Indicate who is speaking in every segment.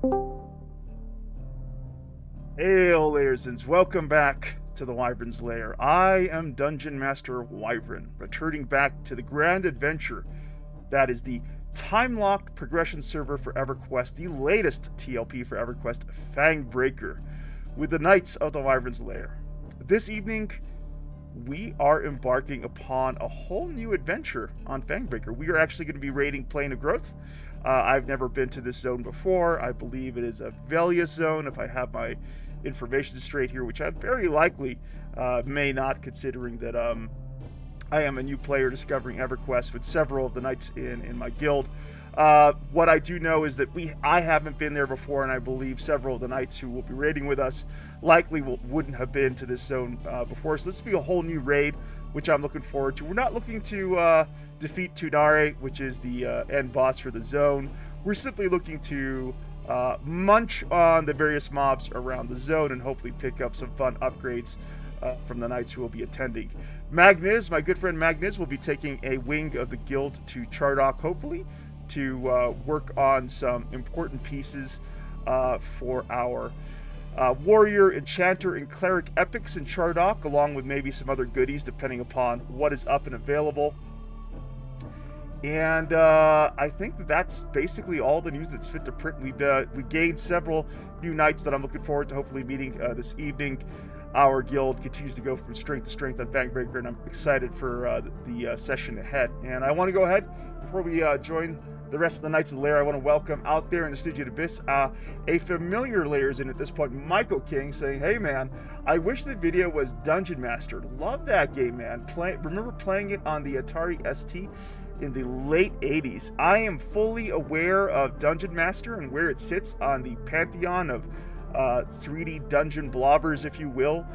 Speaker 1: Hail, Lairsons. Welcome back to the Wyverns Lair. I am Dungeon Master Wyvern, returning back to the grand adventure that is the time-locked progression server for EverQuest, the latest TLP for EverQuest, Fangbreaker, with the Knights of the Wyverns Lair. This evening, we are embarking upon a whole new adventure on Fangbreaker. We are actually going to be raiding Plane of Growth. I've never been to this zone before. I believe it is a Velia zone, if I have my information straight here, which I very likely may not, considering that I am a new player discovering EverQuest with several of the knights in my guild. What I do know is that I haven't been there before, and I believe several of the knights who will be raiding with us likely wouldn't have been to this zone before. So this will be a whole new raid, which I'm looking forward to. We're not looking to defeat Tudare, which is the end boss for the zone. We're simply looking to munch on the various mobs around the zone and hopefully pick up some fun upgrades from the knights who will be attending. Magniz, my good friend Magniz, will be taking a wing of the guild to Chardok, hopefully, to work on some important pieces for our warrior, enchanter, and cleric epics in Chardok, along with maybe some other goodies depending upon what is up and available. And I think that's basically all the news that's fit to print. We gained several new knights that I'm looking forward to hopefully meeting this evening. Our guild continues to go from strength to strength on Fangbreaker, and I'm excited for the session ahead. And I want to go ahead, before we join the rest of the Knights of the Lair, I want to welcome out there in the Stygian Abyss a familiar Lairs in at this point, Michael King, saying, "Hey man, I wish the video was Dungeon Master. Love that game, man. Remember playing it on the Atari ST in the late 80s. I am fully aware of Dungeon Master and where it sits on the pantheon of 3D dungeon blobbers, if you will.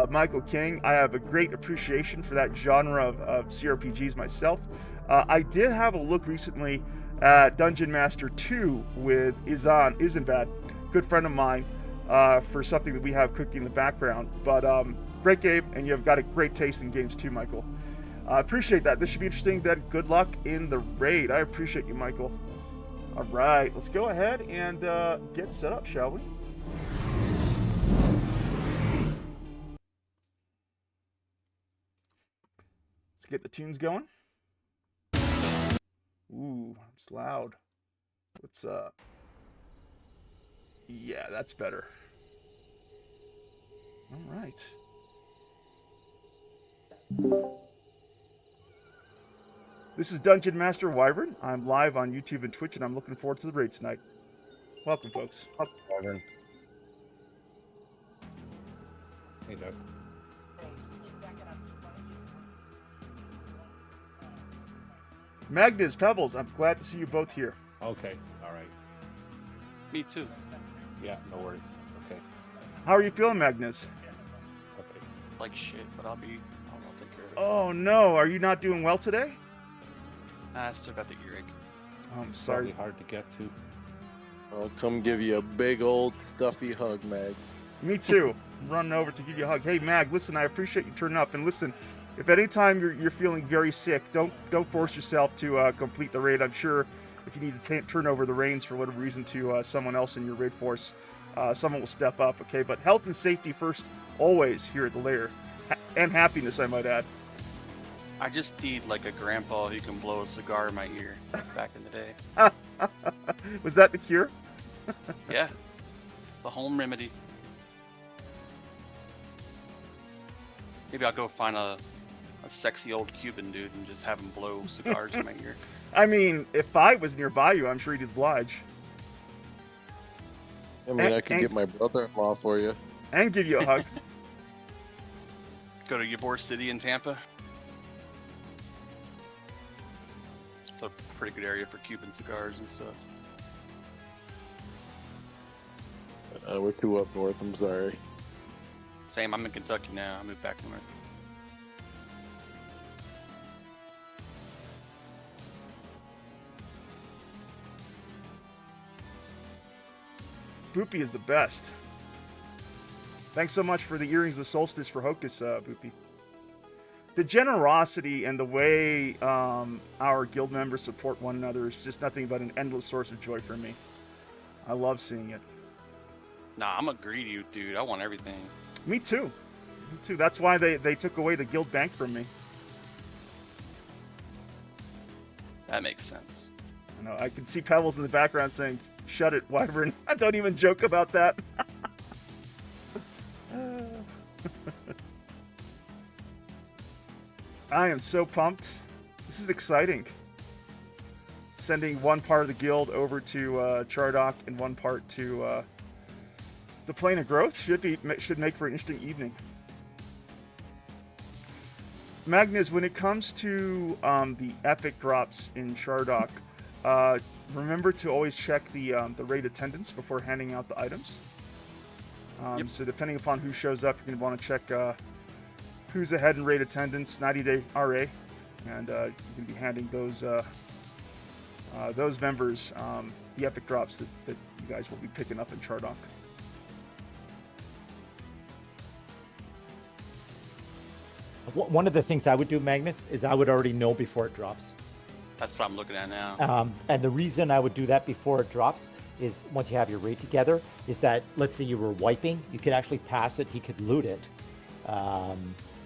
Speaker 1: Michael King, I have a great appreciation for that genre of CRPGs myself. I did have a look recently at Dungeon Master 2 with Isanbad, good friend of mine, for something that we have cooking in the background. But great game, and you've got a great taste in games too, Michael. I appreciate that. This should be interesting. Then good luck in the raid. I appreciate you, Michael. All right, let's go ahead and get set up, shall we? Let's get the tunes going. Ooh, it's loud. Let's yeah, that's better. All right. This is Dungeon Master Wyvern. I'm live on YouTube and Twitch, and I'm looking forward to the raid tonight. Welcome, folks.
Speaker 2: Wyvern. Hey, Doug.
Speaker 1: Magnus, Pebbles, I'm glad to see you both here.
Speaker 2: Okay, all right.
Speaker 3: Me too.
Speaker 2: Yeah, no worries. Okay.
Speaker 1: How are you feeling, Magnus?
Speaker 2: Okay.
Speaker 3: Like shit, but I'll take care of it.
Speaker 1: Oh no, are you not doing well today?
Speaker 3: I still got the earache.
Speaker 1: Oh, I'm
Speaker 2: Probably
Speaker 1: sorry.
Speaker 2: hard to get to.
Speaker 4: I'll come give you a big old stuffy hug, Mag.
Speaker 1: Me too. I'm running over to give you a hug. Hey, Mag, listen, I appreciate you turning up. And listen, if at any time you're feeling very sick, don't force yourself to complete the raid. I'm sure if you need to turn over the reins for whatever reason to someone else in your raid force, someone will step up, okay? But health and safety first, always, here at the Lair. And happiness, I might add.
Speaker 3: I just need like a grandpa who can blow a cigar in my ear back in the day.
Speaker 1: Was that the cure?
Speaker 3: Yeah. The home remedy. Maybe I'll go find a sexy old Cuban dude and just have him blow cigars in my ear.
Speaker 1: I mean, if I was nearby you, I'm sure he'd oblige.
Speaker 4: I mean, I could get my brother-in-law for you.
Speaker 1: And give you a hug.
Speaker 3: Go to Ybor City in Tampa. It's a pretty good area for Cuban cigars and stuff.
Speaker 4: We're too up north, I'm sorry.
Speaker 3: Same, I'm in Kentucky now. I moved back north.
Speaker 1: Boopy is the best. Thanks so much for the earrings of the solstice for Hocus, Boopy. The generosity and the way our guild members support one another is just nothing but an endless source of joy for me. I love seeing it.
Speaker 3: Nah, I'm a greedy dude. I want everything.
Speaker 1: Me too. Me too. That's why they took away the guild bank from me.
Speaker 3: That makes sense.
Speaker 1: I know. I can see Pebbles in the background saying, "Shut it, Wyvern." I don't even joke about that. I am so pumped. This is exciting. Sending one part of the guild over to Chardok and one part to the Plane of Growth should make for an interesting evening. Magnus, when it comes to the epic drops in Chardok, remember to always check the raid attendance before handing out the items.
Speaker 3: Yep.
Speaker 1: So depending upon who shows up, you're going to want to check who's ahead in raid attendance, 90-day RA, and you can be handing those members the epic drops that you guys will be picking up in Chardok.
Speaker 5: One of the things I would do, Magnus, is I would already know before it drops.
Speaker 3: That's what I'm looking at now.
Speaker 5: And the reason I would do that before it drops is once you have your raid together, is that let's say you were wiping, you could actually pass it, he could loot it. You know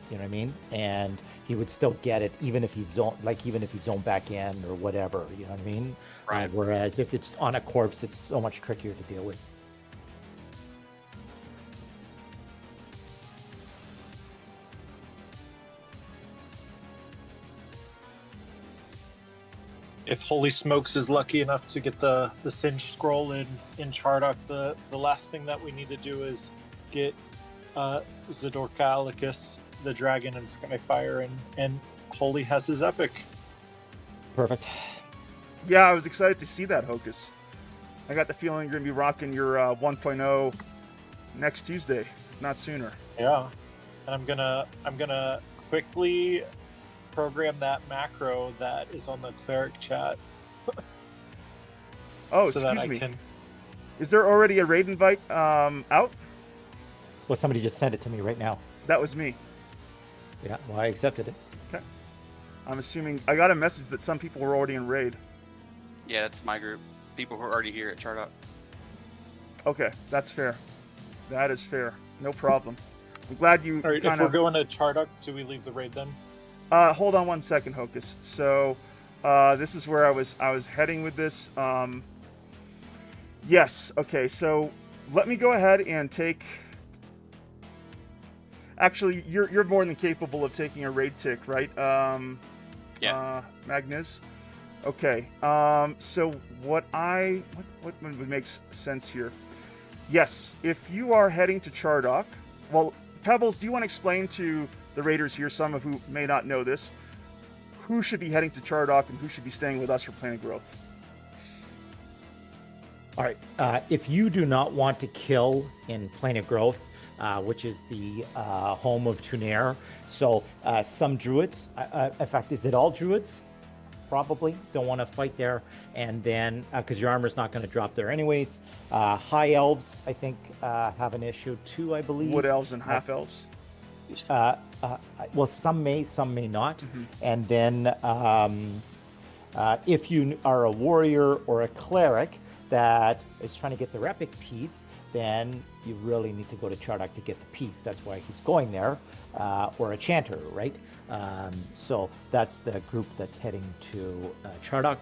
Speaker 5: what I mean? And he would still get it even if he's zoned back in or whatever, you know what I mean?
Speaker 3: Right.
Speaker 5: Whereas if it's on a corpse, it's so much trickier to deal with.
Speaker 6: If Holy Smokes is lucky enough to get the Singe scroll in Chardok, the last thing that we need to do is get Zadorkalicus, the dragon, and Skyfire, and Holy has his epic.
Speaker 5: Perfect.
Speaker 1: Yeah, I was excited to see that, Hocus. I got the feeling you're going to be rocking your 1.0 next Tuesday, not sooner.
Speaker 6: Yeah, and I'm gonna quickly program that macro that is on the cleric chat.
Speaker 1: Oh,
Speaker 6: so that
Speaker 1: excuse
Speaker 6: I
Speaker 1: me.
Speaker 6: can.
Speaker 1: Is there already a raid invite out?
Speaker 5: Well, somebody just sent it to me right now.
Speaker 1: That was me.
Speaker 5: Yeah, well, I accepted it.
Speaker 1: Okay. I'm assuming I got a message that some people were already in raid.
Speaker 3: Yeah, that's my group. People who are already here at Chardok.
Speaker 1: Okay, that's fair. That is fair. No problem. I'm glad you
Speaker 6: All right, if
Speaker 1: kind
Speaker 6: we're
Speaker 1: of...
Speaker 6: going to Chardok, do we leave the raid then?
Speaker 1: Hold on one second, Hocus. So, this is where I was heading with this. Yes. Okay. So, let me go ahead and take. Actually, you're more than capable of taking a raid tick, right?
Speaker 3: Yeah.
Speaker 1: Magnus. Okay. So what would make sense here? Yes. If you are heading to Chardok, well, Pebbles, do you want to explain to the raiders here, some of who may not know this, who should be heading to Chardok and who should be staying with us for Plane of Growth?
Speaker 5: All right. If you do not want to kill in Plane of Growth, which is the home of Tunair, so some druids, in fact, is it all druids? Probably don't want to fight there, and then because your armor's not going to drop there anyways. High elves, I think, have an issue too, I believe.
Speaker 1: Wood elves and half elves.
Speaker 5: Well, some may not. Mm-hmm. And then if you are a warrior or a cleric that is trying to get the epic piece, then you really need to go to Chardok to get the piece. That's why he's going there, or a chanter, right? So that's the group that's heading to Chardok.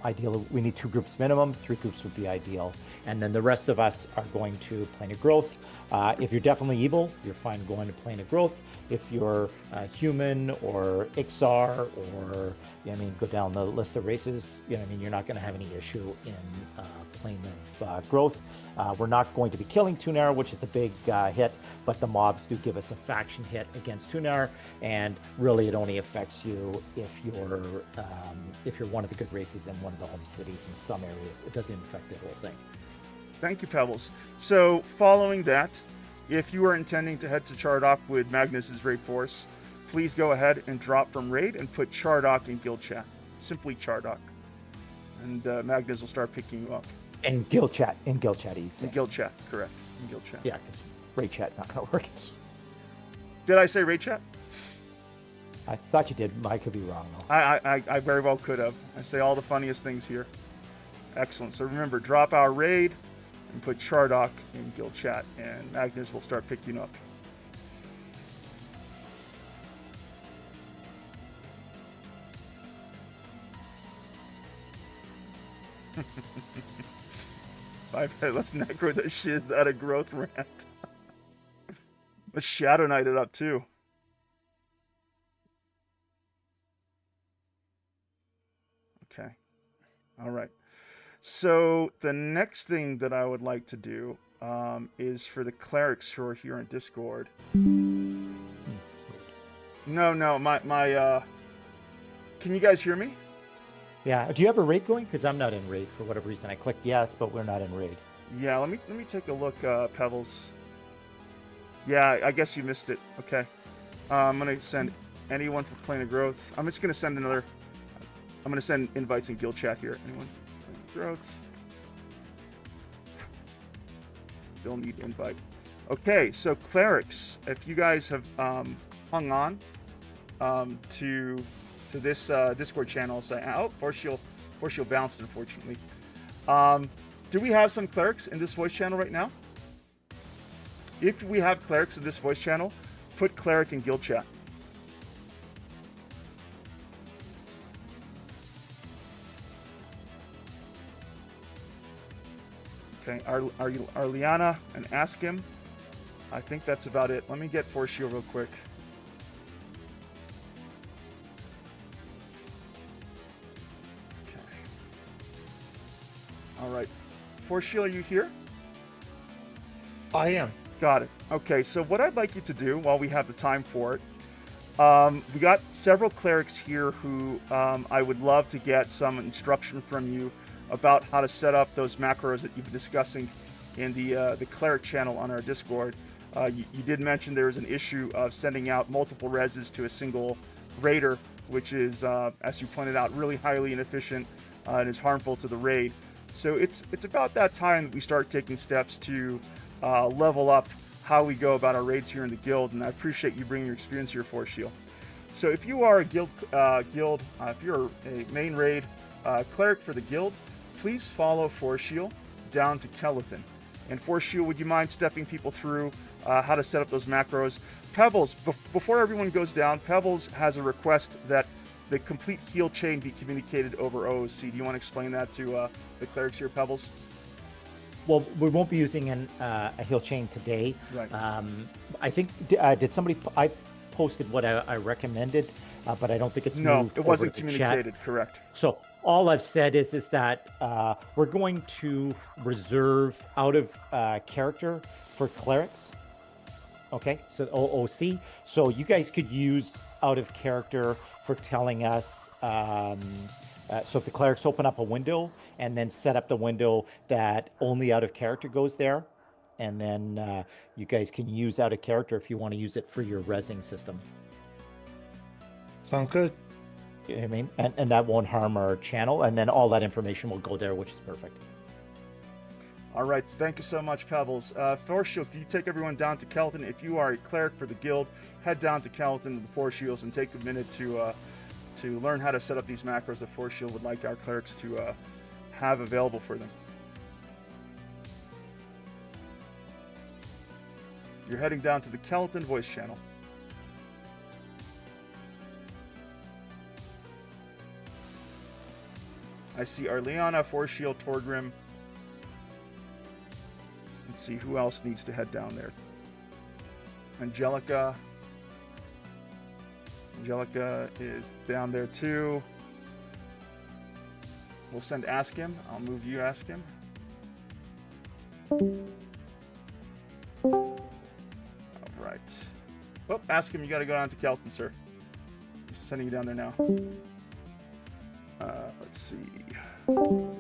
Speaker 5: Ideally, we need 2 groups minimum. 3 groups would be ideal. And then the rest of us are going to Plane of Growth. If you're definitely evil, you're fine going to Plane of Growth. If you're human or Ixar or, go down the list of races, you're not going to have any issue in Plane of Growth. We're not going to be killing Tunair, which is the big hit, but the mobs do give us a faction hit against Tunair, and really it only affects you if you're one of the good races in one of the home cities in some areas. It doesn't affect the whole thing.
Speaker 1: Thank you, Pebbles. So, following that, if you are intending to head to Chardok with Magnus's raid force, please go ahead and drop from raid and put Chardok in guild chat. Simply Chardok. And Magnus will start picking you up.
Speaker 5: In guild chat, he's
Speaker 1: in guild chat, correct. In guild chat.
Speaker 5: Yeah, because raid chat's not going to work.
Speaker 1: Did I say raid chat?
Speaker 5: I thought you did. I could be wrong, though.
Speaker 1: I very well could have. I say all the funniest things here. Excellent. So remember, drop our raid and put Chardok in guild chat, and Magnus will start picking up. Let's necro that shit out of growth rant. Let's Shadow Knight it up too. Okay. All right. So the next thing that I would like to do is for the clerics who are here in Discord. No, my can you guys hear me?
Speaker 5: Yeah. Do you have a raid going? Because I'm not in raid for whatever reason. I clicked yes, but we're not in raid.
Speaker 1: Yeah, let me take a look, Pebbles. Yeah, I guess you missed it. Okay. I'm gonna send anyone from Plane of Growth. I'm just gonna send another. I'm gonna send invites in guild chat here. Anyone? Plane of Growth. Still need invite. Okay, so clerics, if you guys have hung on to this Discord channel, say, oh, or she'll bounce, unfortunately. Do we have some clerics in this voice channel right now? If we have clerics in this voice channel, put cleric in guild chat. Okay, Arliana and ask him. I think that's about it. Let me get Force Shield real quick. Okay. All right. Force Shield, are you here?
Speaker 6: I am.
Speaker 1: Got it. Okay, so what I'd like you to do while we have the time for it, we got several clerics here who I would love to get some instruction from you about how to set up those macros that you've been discussing in the cleric channel on our Discord. You did mention there is an issue of sending out multiple reses to a single raider, which is, as you pointed out, really highly inefficient and is harmful to the raid. So it's about that time that we start taking steps to level up how we go about our raids here in the guild, and I appreciate you bringing your experience here, Force Shield. So if you are a guild, if you're a main raid cleric for the guild, please follow Force Shield down to Kellethan. And Force Shield, would you mind stepping people through how to set up those macros? Pebbles, before everyone goes down, Pebbles has a request that the complete heal chain be communicated over OOC. Do you want to explain that to the clerics here, Pebbles?
Speaker 5: Well, we won't be using a heal chain today.
Speaker 1: Right.
Speaker 5: I think did somebody? I posted what I recommended, but I don't think it's moved.
Speaker 1: No, it wasn't
Speaker 5: over to
Speaker 1: communicated.
Speaker 5: chat.
Speaker 1: Correct.
Speaker 5: So all I've said is that we're going to reserve out of character for clerics. Okay, so OOC. So you guys could use out of character for telling us. So if the clerics open up a window and then set up the window that only out of character goes there, and then you guys can use out of character if you want to use it for your resing system.
Speaker 6: Sounds good.
Speaker 5: You know what I mean? And that won't harm our channel, and then all that information will go there, which is perfect.
Speaker 1: All right, thank you so much, Pebbles. Force Shield, can you take everyone down to Kelton? If you are a cleric for the guild, head down to Kelton to the Force Shields and take a minute to learn how to set up these macros that Force Shield would like our clerics to have available for them. You're heading down to the Kelton voice channel. I see Arliana, Force Shield, Torgrim. Let's see who else needs to head down there. Angelica. Angelica is down there too. We'll send Ask Him. I'll move you, Ask Him. All right. Oh, Ask Him, you got to go down to Kelton, sir. I'm sending you down there now. Let's see. Oh,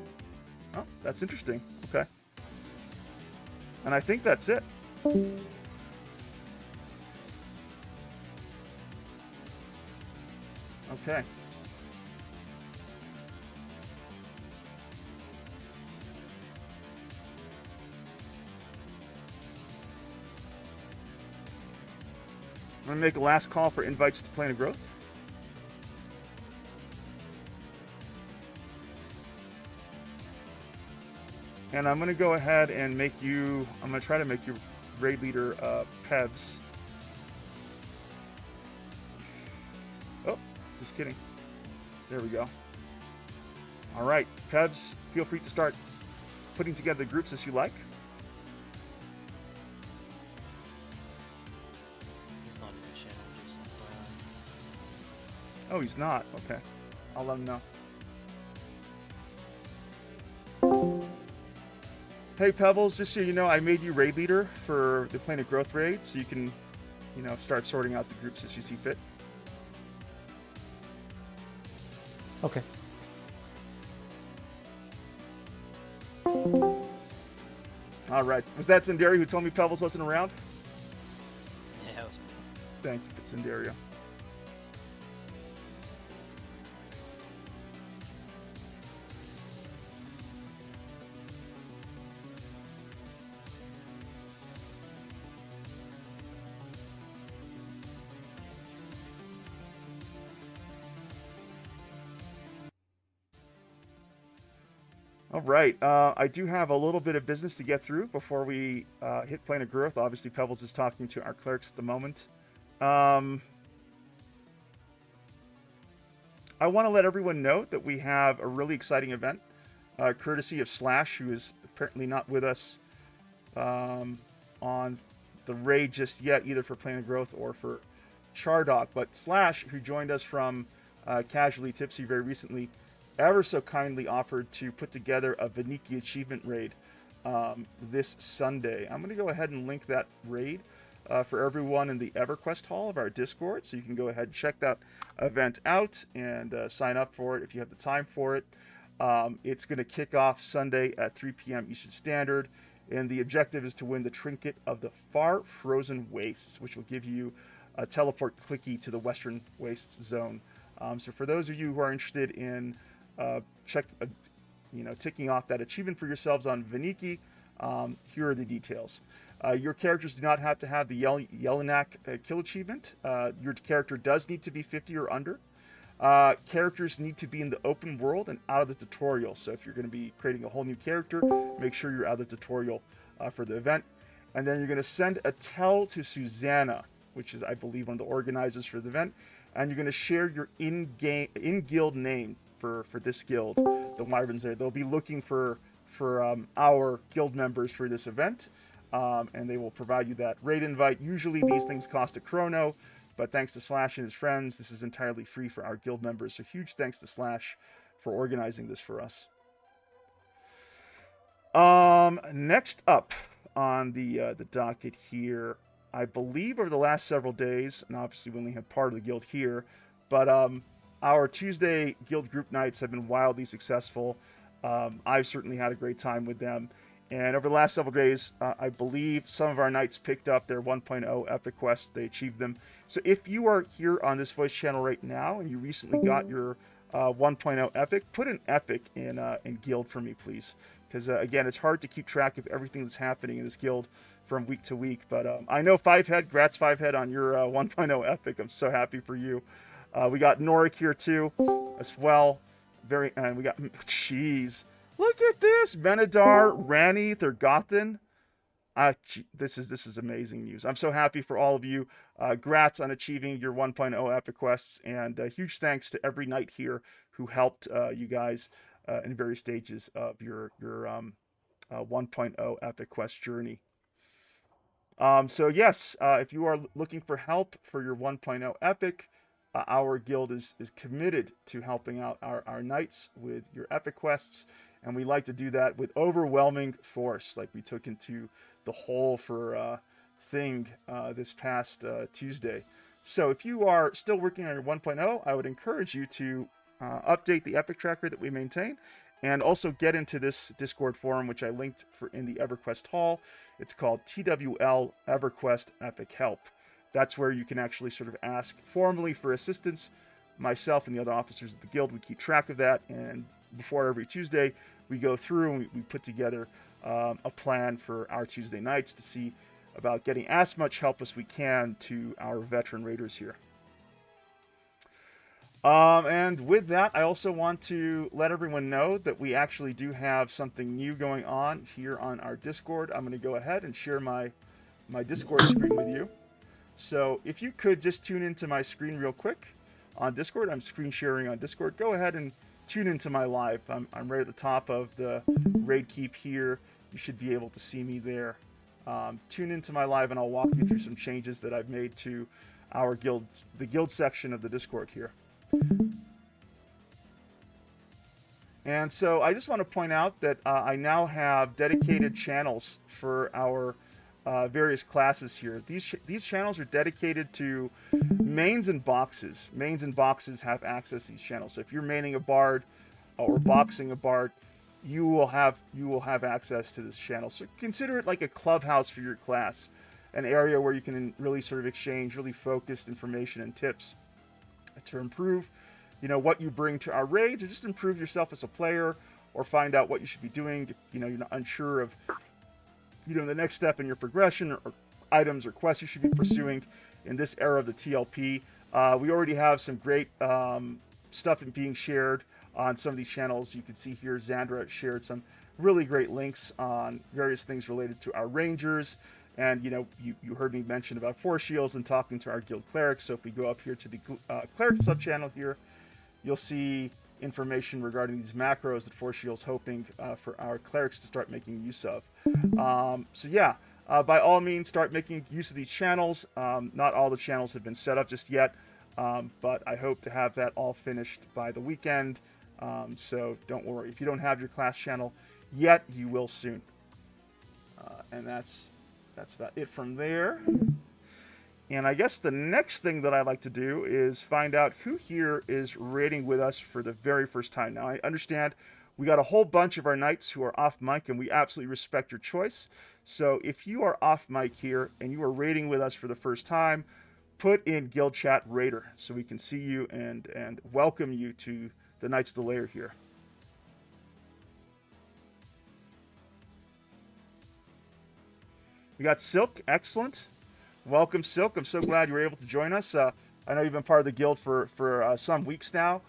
Speaker 1: that's interesting. Okay. And I think that's it. Okay. I'm going to make a last call for invites to Plane of Growth. And I'm gonna go ahead and make you. I'm gonna try to make you raid leader, Pebs. Oh, just kidding. There we go. All right, Pebs, feel free to start putting together the groups as you like.
Speaker 7: He's not in the channel, just FYI.
Speaker 1: Oh, he's not. Okay, I'll let him know. Hey Pebbles, just so you know, I made you raid leader for the Planet Growth raid, so you can, start sorting out the groups as you see fit.
Speaker 5: Okay.
Speaker 1: All right. Was that Zendari who told me Pebbles wasn't around?
Speaker 7: Yeah, that was me.
Speaker 1: Thank you, Zendaria. All right, I do have a little bit of business to get through before we hit Planet Growth. Obviously, Pebbles is talking to our clerics at the moment. I want to let everyone know that we have a really exciting event, courtesy of Slash, who is apparently not with us on the raid just yet, either for Planet Growth or for Chardok. But Slash, who joined us from Casually Tipsy very recently, ever so kindly offered to put together a Vaniki achievement raid this Sunday. I'm going to go ahead and link that raid for everyone in the EverQuest hall of our Discord, so you can go ahead and check that event out and sign up for it if you have the time for it. It's going to kick off Sunday at 3 p.m. Eastern Standard, and the objective is to win the Trinket of the Far Frozen Wastes, which will give you a teleport clicky to the Western Wastes zone. So for those of you who are interested in ticking off that achievement for yourselves on Vaniki, here are the details. Your characters do not have to have the Yelinak kill achievement. Your character does need to be 50 or under. Characters need to be in the open world and out of the tutorial. So if you're going to be creating a whole new character, make sure you're out of the tutorial for the event. And then you're going to send a tell to Susanna, which is, I believe, one of the organizers for the event. And you're going to share your in-guild name for this guild, the Wyverns there. They'll be looking for our guild members for this event, and they will provide you that raid invite. Usually these things cost a chrono, but thanks to Slash and his friends, this is entirely free for our guild members. So huge thanks to Slash for organizing this for us. Next up on the docket here, I believe over the last several days, and obviously we only have part of the guild here, but our Tuesday guild group nights have been wildly successful. I've certainly had a great time with them. And over the last several days, I believe some of our knights picked up their 1.0 epic quests. They achieved them. So if you are here on this voice channel right now and you recently got your 1.0 epic, put an epic in guild for me, please. Because again, it's hard to keep track of everything that's happening in this guild from week to week. But I know Fivehead, grats Fivehead on your 1.0 epic. I'm so happy for you. We got Norik here too, as well. And we got, jeez, look at this, Benadar, Rani, Thurgothan. This is amazing news. I'm so happy for all of you. Grats on achieving your 1.0 epic quests, and huge thanks to every knight here who helped you guys in various stages of your 1.0 epic quest journey. So yes, if you are looking for help for your 1.0 epic, our guild is committed to helping out our knights with your epic quests, and we like to do that with overwhelming force, like we took into the hole for Thing this past Tuesday. So if you are still working on your 1.0, I would encourage you to update the epic tracker that we maintain, and also get into this Discord forum, which I linked in the EverQuest hall. It's called TWL EverQuest Epic Help. That's where you can actually sort of ask formally for assistance. Myself and the other officers of the guild, we keep track of that, and before every Tuesday, we go through and we put together a plan for our Tuesday nights to see about getting as much help as we can to our veteran raiders here. And with that, I also want to let everyone know that we actually do have something new going on here on our Discord. I'm going to go ahead and share my Discord screen with you. So if you could just tune into my screen real quick on Discord, I'm screen sharing on Discord. Go ahead and tune into my live. I'm right at the top of the raid keep here. You should be able to see me there. Tune into my live, and I'll walk you through some changes that I've made to our guild, the guild section of the Discord here. And so I just want to point out that I now have dedicated channels for our various classes here. These channels are dedicated to mains and boxes. Mains and boxes have access to these channels. So if you're maining a bard or boxing a bard, you will have access to this channel. So consider it like a clubhouse for your class, an area where you can really sort of exchange really focused information and tips to improve, what you bring to our raids, or just improve yourself as a player, or find out what you should be doing. If, you're not unsure of, the next step in your progression, or items or quests you should be pursuing in this era of the TLP. We already have some great stuff being shared on some of these channels. You can see here Xandra shared some really great links on various things related to our rangers. And, you heard me mention about Force Shields and talking to our guild clerics. So if we go up here to the cleric sub-channel here, you'll see information regarding these macros that Force Shield's hoping for our clerics to start making use of. So yeah, by all means, start making use of these channels. Not all the channels have been set up just yet, but I hope to have that all finished by the weekend. So don't worry. If you don't have your class channel yet, you will soon. And that's about it from there. And I guess the next thing that I'd like to do is find out who here is raiding with us for the very first time. Now, I understand we got a whole bunch of our knights who are off mic, and we absolutely respect your choice. So if you are off mic here and you are raiding with us for the first time, put in guild chat raider so we can see you and welcome you to the Knights of the Lair here. We got Silk, excellent. Welcome, Silk. I'm so glad you were able to join us. I know you've been part of the guild for some weeks now.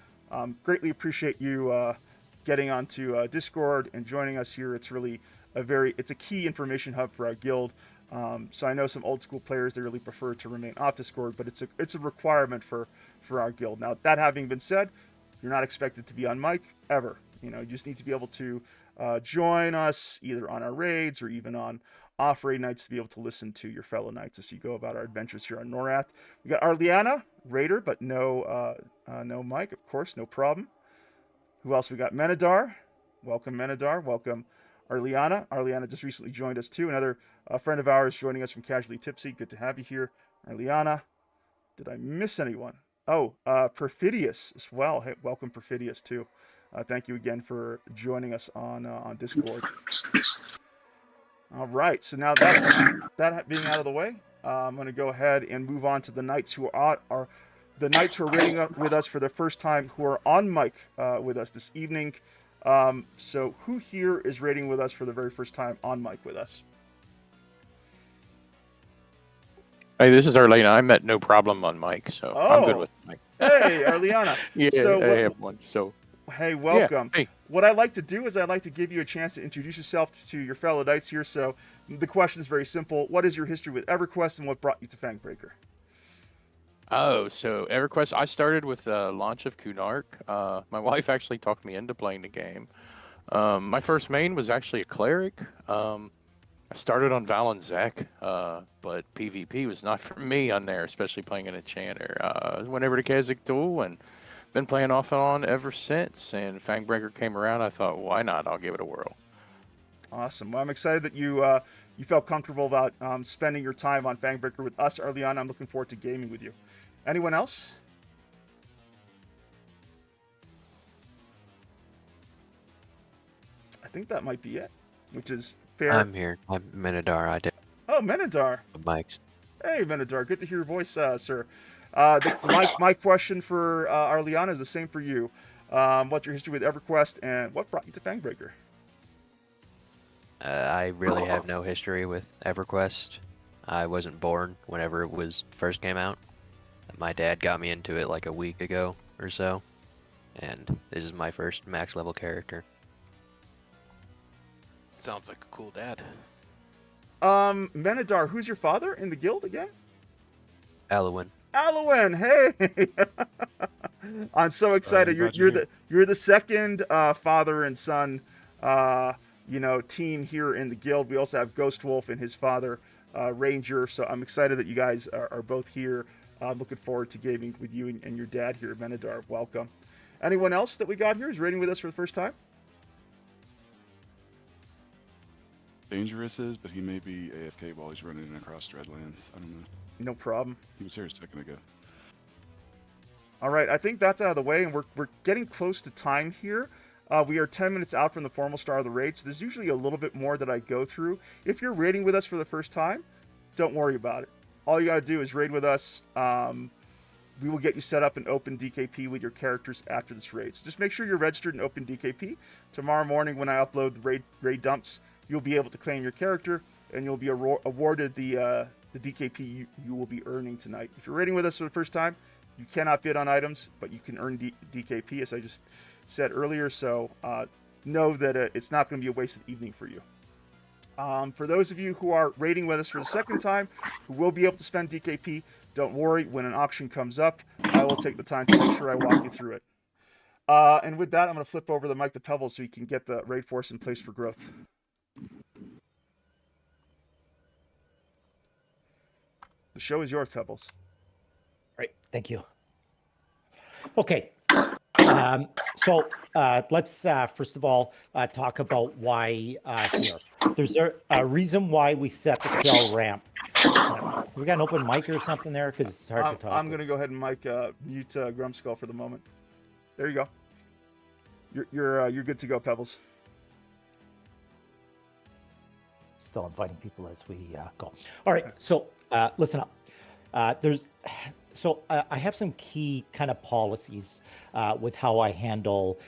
Speaker 1: Greatly appreciate you getting onto Discord and joining us here. It's really it's a key information hub for our guild. So I know some old school players, they really prefer to remain off Discord, but it's a requirement for our guild. Now, that having been said, you're not expected to be on mic ever. You just need to be able to join us either on our raids or even on off-raid nights to be able to listen to your fellow knights as you go about our adventures here on Norath. We got Arliana, raider, but no mic, of course, no problem. Who else we got? Menadar. Welcome, Menadar. Welcome, Arliana. Arliana just recently joined us too. Another friend of ours joining us from Casually Tipsy. Good to have you here, Arliana. Did I miss anyone? Oh, Perfidious as well. Hey, welcome, Perfidious too. Thank you again for joining us on Discord. All right, so now that being out of the way, I'm going to go ahead and move on to the knights who are the knights who are raiding up with us for the first time, who are on mic with us this evening. So who here is raiding with us for the very first time on mic with us?
Speaker 8: Hey, this is Arlena. I'm at no problem on mic, so I'm good with mic.
Speaker 1: Hey, Arliana.
Speaker 8: Yeah,
Speaker 1: so
Speaker 8: I have one. So,
Speaker 1: hey, welcome.
Speaker 8: Yeah, hey.
Speaker 1: What I'd like to do is I'd like to give you a chance to introduce yourself to your fellow knights here. So the question is very simple. What is your history with EverQuest and what brought you to Fangbreaker?
Speaker 8: Oh, so EverQuest, I started with the launch of Kunark. My wife actually talked me into playing the game. My first main was actually a cleric. I started on Val and Zek, but PvP was not for me on there, especially playing an enchanter. Went over to Kazakh Duel and been playing off and on ever since. And Fangbreaker came around. I thought, why not? I'll give it a whirl.
Speaker 1: Awesome. Well, I'm excited that you felt comfortable about spending your time on Fangbreaker with us, Arliana. I'm looking forward to gaming with you. Anyone else? I think that might be it, which is fair.
Speaker 9: I'm here. I'm Menadar. I did
Speaker 1: Oh, Menadar.
Speaker 9: the mics.
Speaker 1: Hey, Menadar. Good to hear your voice, sir. My question for Arliana is the same for you. What's your history with EverQuest and what brought you to Fangbreaker?
Speaker 9: I really have no history with EverQuest. I wasn't born whenever it was first came out. My dad got me into it like a week ago or so, and this is my first max level character.
Speaker 10: Sounds like a cool dad.
Speaker 1: Menadar, who's your father in the guild again?
Speaker 9: Alwyn.
Speaker 1: Alwyn, hey! I'm so excited. You're the second father and son, team here in the guild. We also have Ghost Wolf and his father, Ranger. So I'm excited that you guys are both here. Looking forward to gaming with you and your dad here, Menadar. Welcome. Anyone else that we got here is raiding with us for the first time?
Speaker 11: Dangerous is, but he may be AFK while he's running across Dreadlands. I don't know.
Speaker 1: No problem.
Speaker 11: He was here a second ago.
Speaker 1: All right, I think that's out of the way, and we're getting close to time here. We are 10 minutes out from the formal start of the raid, so there's usually a little bit more that I go through. If you're raiding with us for the first time, don't worry about it. All you gotta do is raid with us. We will get you set up in Open DKP with your characters after this raid. So just make sure you're registered in Open DKP. Tomorrow morning when I upload the raid dumps, you'll be able to claim your character, and you'll be awarded the DKP you will be earning tonight. If you're raiding with us for the first time, you cannot bid on items, but you can earn DKP, as I just said earlier. So know that it's not going to be a wasted evening for you. For those of you who are raiding with us for the second time, who will be able to spend DKP, don't worry. When an auction comes up, I will take the time to make sure I walk you through it. And with that, I'm going to flip over the mic to Pebbles so you can get the raid force in place for growth. The show is yours, Pebbles.
Speaker 5: Right. Thank you. Okay. So let's first of all talk about why here. There's a reason why we set the kill ramp. We got an open mic or something there because it's hard to talk.
Speaker 1: I'm going to go ahead and mute Grumskull for the moment. There you go. You're good to go, Pebbles.
Speaker 5: Still inviting people as we go. All right. So listen up. I have some key kind of policies with how I handle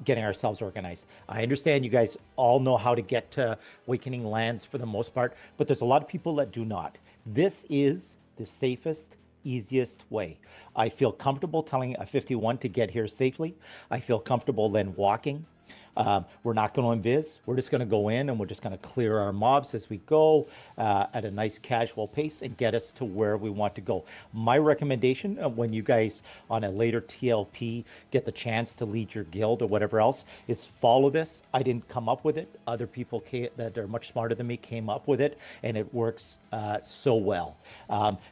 Speaker 5: getting ourselves organized. I understand you guys all know how to get to Awakening Lands for the most part, but there's a lot of people that do not. This is the safest, easiest way. I feel comfortable telling a 51 to get here safely. I feel comfortable then walking. We're not going to invis. We're just going to go in and we're just going to clear our mobs as we go at a nice casual pace and get us to where we want to go. My recommendation when you guys on a later TLP get the chance to lead your guild or whatever else is follow this. I didn't come up with it. Other people that are much smarter than me came up with it, and it works so well.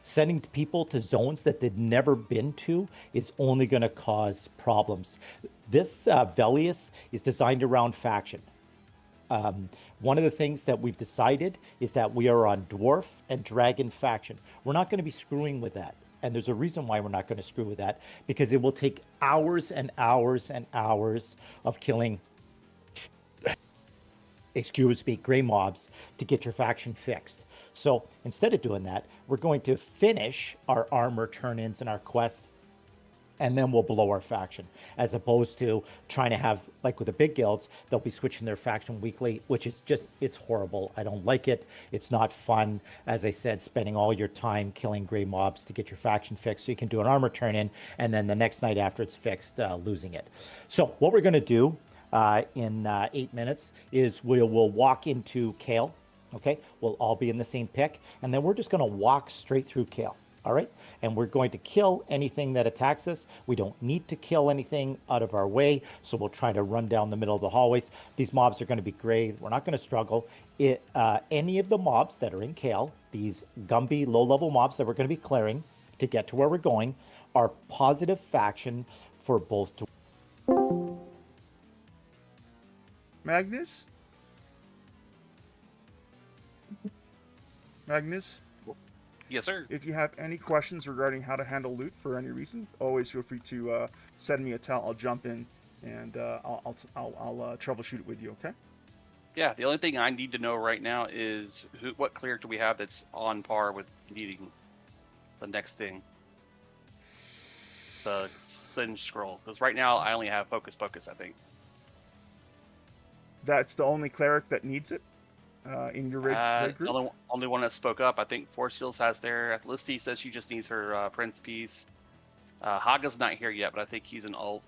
Speaker 5: Sending people to zones that they've never been to is only going to cause problems. This Velius is designed around faction. One of the things that we've decided is that we are on Dwarf and Dragon faction. We're not going to be screwing with that. And there's a reason why we're not going to screw with that, because it will take hours and hours and hours of killing, excuse me, gray mobs to get your faction fixed. So instead of doing that, we're going to finish our armor turn-ins and our quests, and then we'll blow our faction, as opposed to trying to have, like with the big guilds, they'll be switching their faction weekly, which is just, it's horrible. I don't like it. It's not fun. As I said, spending all your time killing gray mobs to get your faction fixed so you can do an armor turn-in, and then the next night after it's fixed, losing it. So what we're going to do in 8 minutes is we'll walk into Kale. Okay, we'll all be in the same pick, and then we're just going to walk straight through Kale. All right, and we're going to kill anything that attacks us. We don't need to kill anything out of our way, so we'll try to run down the middle of the hallways. These mobs are going to be gray. We're not going to struggle. Any of the mobs that are in Kale, these Gumby low-level mobs that we're going to be clearing to get to where we're going, are positive faction for both.
Speaker 1: Magnus?
Speaker 3: Yes, sir.
Speaker 1: If you have any questions regarding how to handle loot for any reason, always feel free to send me a tell. I'll jump in and I'll troubleshoot it with you. Okay?
Speaker 3: Yeah. The only thing I need to know right now is what cleric do we have that's on par with needing the next thing, the Singe Scroll. Because right now I only have Focus, I think.
Speaker 1: That's the only cleric that needs it in your raid group?
Speaker 3: The only one that spoke up. I think Force Heals has their. Listy says she just needs her Prince piece. Haga's not here yet, but I think he's an alt.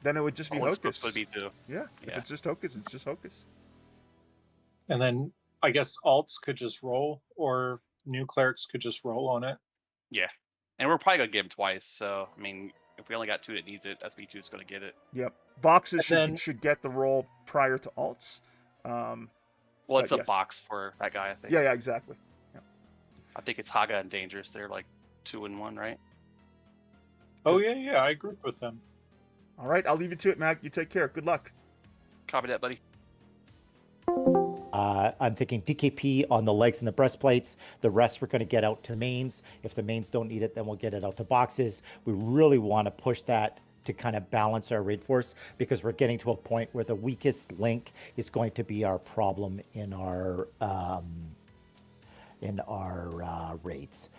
Speaker 1: Then it would just be Hocus.
Speaker 3: Would be too.
Speaker 1: Yeah, if
Speaker 3: Yeah.
Speaker 1: it's just Hocus, it's just Hocus.
Speaker 6: And then I guess alts could just roll, or new clerics could just roll on it.
Speaker 3: Yeah, and we're probably gonna give him twice. So I mean, if we only got 2 that needs it, SB2 is gonna get it.
Speaker 1: Yep. Boxes
Speaker 6: And
Speaker 1: should get the roll prior to alts.
Speaker 3: Well, it's
Speaker 1: but
Speaker 3: a
Speaker 1: yes.
Speaker 3: box for that guy, I think.
Speaker 1: Yeah, exactly. Yeah.
Speaker 3: I think it's Haga and Dangerous. They're like 2 and 1, right?
Speaker 6: Oh yeah, I grouped with them.
Speaker 1: All right, I'll leave you to it, Mac. You take care. Good luck.
Speaker 3: Copy that, buddy.
Speaker 5: I'm thinking DKP on the legs and the breastplates. The rest we're going to get out to mains. If the mains don't need it, then we'll get it out to boxes. We really want to push that to kind of balance our raid force, because we're getting to a point where the weakest link is going to be our problem in our raids.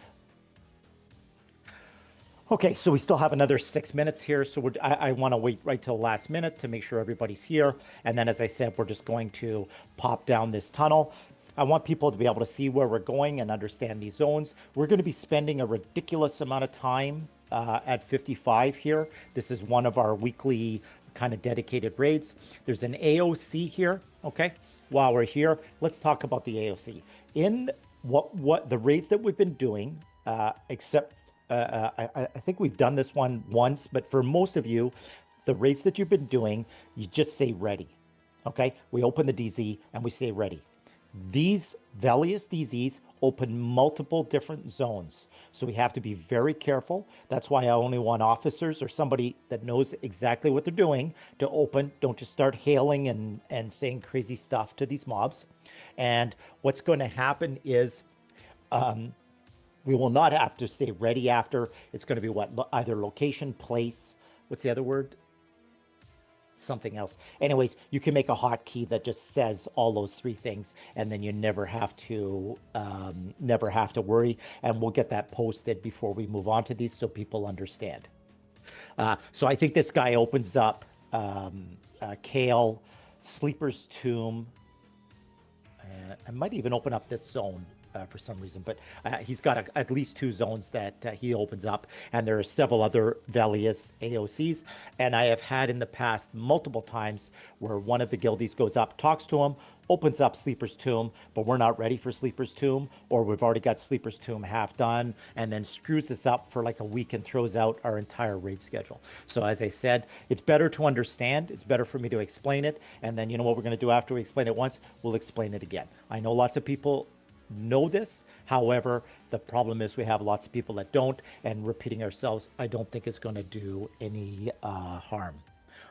Speaker 5: Okay, so we still have another 6 minutes here, so I want to wait right till the last minute to make sure everybody's here. And then, as I said, we're just going to pop down this tunnel. I want people to be able to see where we're going and understand these zones. We're going to be spending a ridiculous amount of time at 55 here. This is one of our weekly kind of dedicated raids. There's an AOC here, okay? While we're here, let's talk about the AOC. In what the raids that we've been doing, except I think we've done this one once, but for most of you, the raids that you've been doing, you just say ready. Okay, we open the DZ and we say ready. These Velius DZs open multiple different zones, so we have to be very careful. That's why I only want officers or somebody that knows exactly what they're doing to open. Don't just start hailing and saying crazy stuff to these mobs. And what's going to happen is we will not have to say ready after. It's going to be what? Either location, place. What's the other word? Something else. Anyways, you can make a hotkey that just says all those 3 things, and then you never have to worry. And we'll get that posted before we move on to these, so people understand. So I think this guy opens up Kale, Sleeper's Tomb. I might even open up this zone. For some reason, but he's got at least 2 zones that he opens up, and there are several other Velius AOCs. And I have had in the past multiple times where one of the guildies goes up, talks to him, opens up Sleeper's Tomb, but we're not ready for Sleeper's Tomb, or we've already got Sleeper's Tomb half done, and then screws us up for like a week and throws out our entire raid schedule. So as I said, it's better to understand. It's better for me to explain it, and then you know what we're going to do after we explain it once? We'll explain it again. I know lots of people know this. However, the problem is we have lots of people that don't, and repeating ourselves, I don't think is going to do any harm.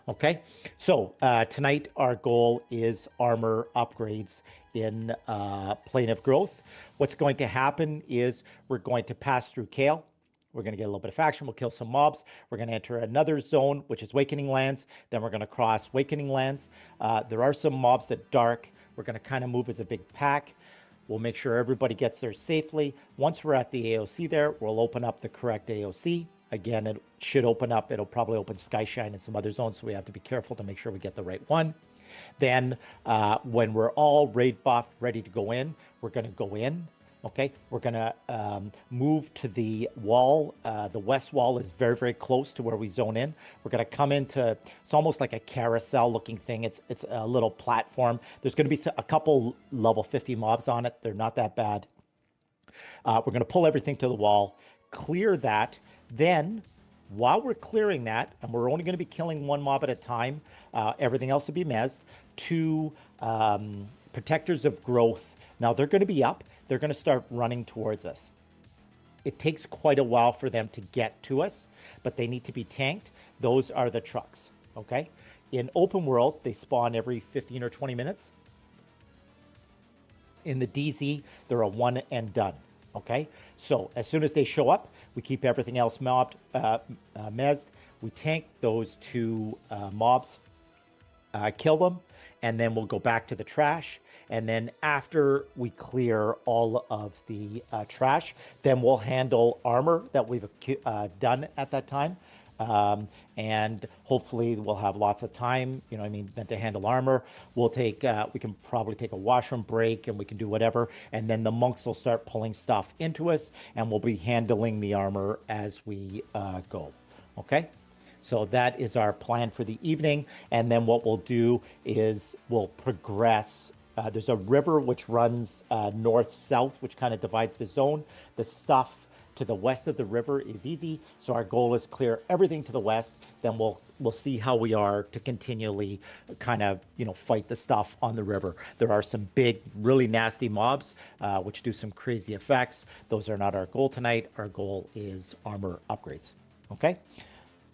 Speaker 5: Okay, so tonight our goal is armor upgrades in Plane of Growth. What's going to happen is we're going to pass through Kale. We're going to get a little bit of faction. We'll kill some mobs. We're going to enter another zone, which is Wakening Lands. Then we're going to cross Wakening Lands. There are some mobs that dark. We're going to kind of move as a big pack. We'll make sure everybody gets there safely. Once we're at the AOC there, we'll open up the correct AOC. Again, it should open up. It'll probably open Skyshine and some other zones, so we have to be careful to make sure we get the right one. Then when we're all raid buffed, ready to go in, we're going to go in. Okay, we're going to move to the wall. The west wall is very, very close to where we zone in. We're going to come into, it's almost like a carousel looking thing. It's a little platform. There's going to be a couple level 50 mobs on it. They're not that bad. We're going to pull everything to the wall, clear that. Then while we're clearing that, and we're only going to be killing 1 mob at a time, everything else will be mezzed, 2 protectors of growth. Now they're going to be up. They're going to start running towards us. It takes quite a while for them to get to us, but they need to be tanked. Those are the trucks, okay? In open world, they spawn every 15 or 20 minutes. In the DZ, they're a one and done, okay? So as soon as they show up, we keep everything else mobbed, mezzed. We tank those 2 mobs, kill them, and then we'll go back to the trash. And then after we clear all of the trash, then we'll handle armor that we've done at that time. And hopefully we'll have lots of time, you know what I mean, then to handle armor. We'll take, we can probably take a washroom break and we can do whatever. And then the monks will start pulling stuff into us and we'll be handling the armor as we go. Okay? So that is our plan for the evening. And then what we'll do is we'll progress. There's a river which runs north-south, which kind of divides the zone. The stuff to the west of the river is easy. So our goal is clear everything to the west. Then we'll see how we are to continually kind of, you know, fight the stuff on the river. There are some big, really nasty mobs, which do some crazy effects. Those are not our goal tonight. Our goal is armor upgrades. Okay?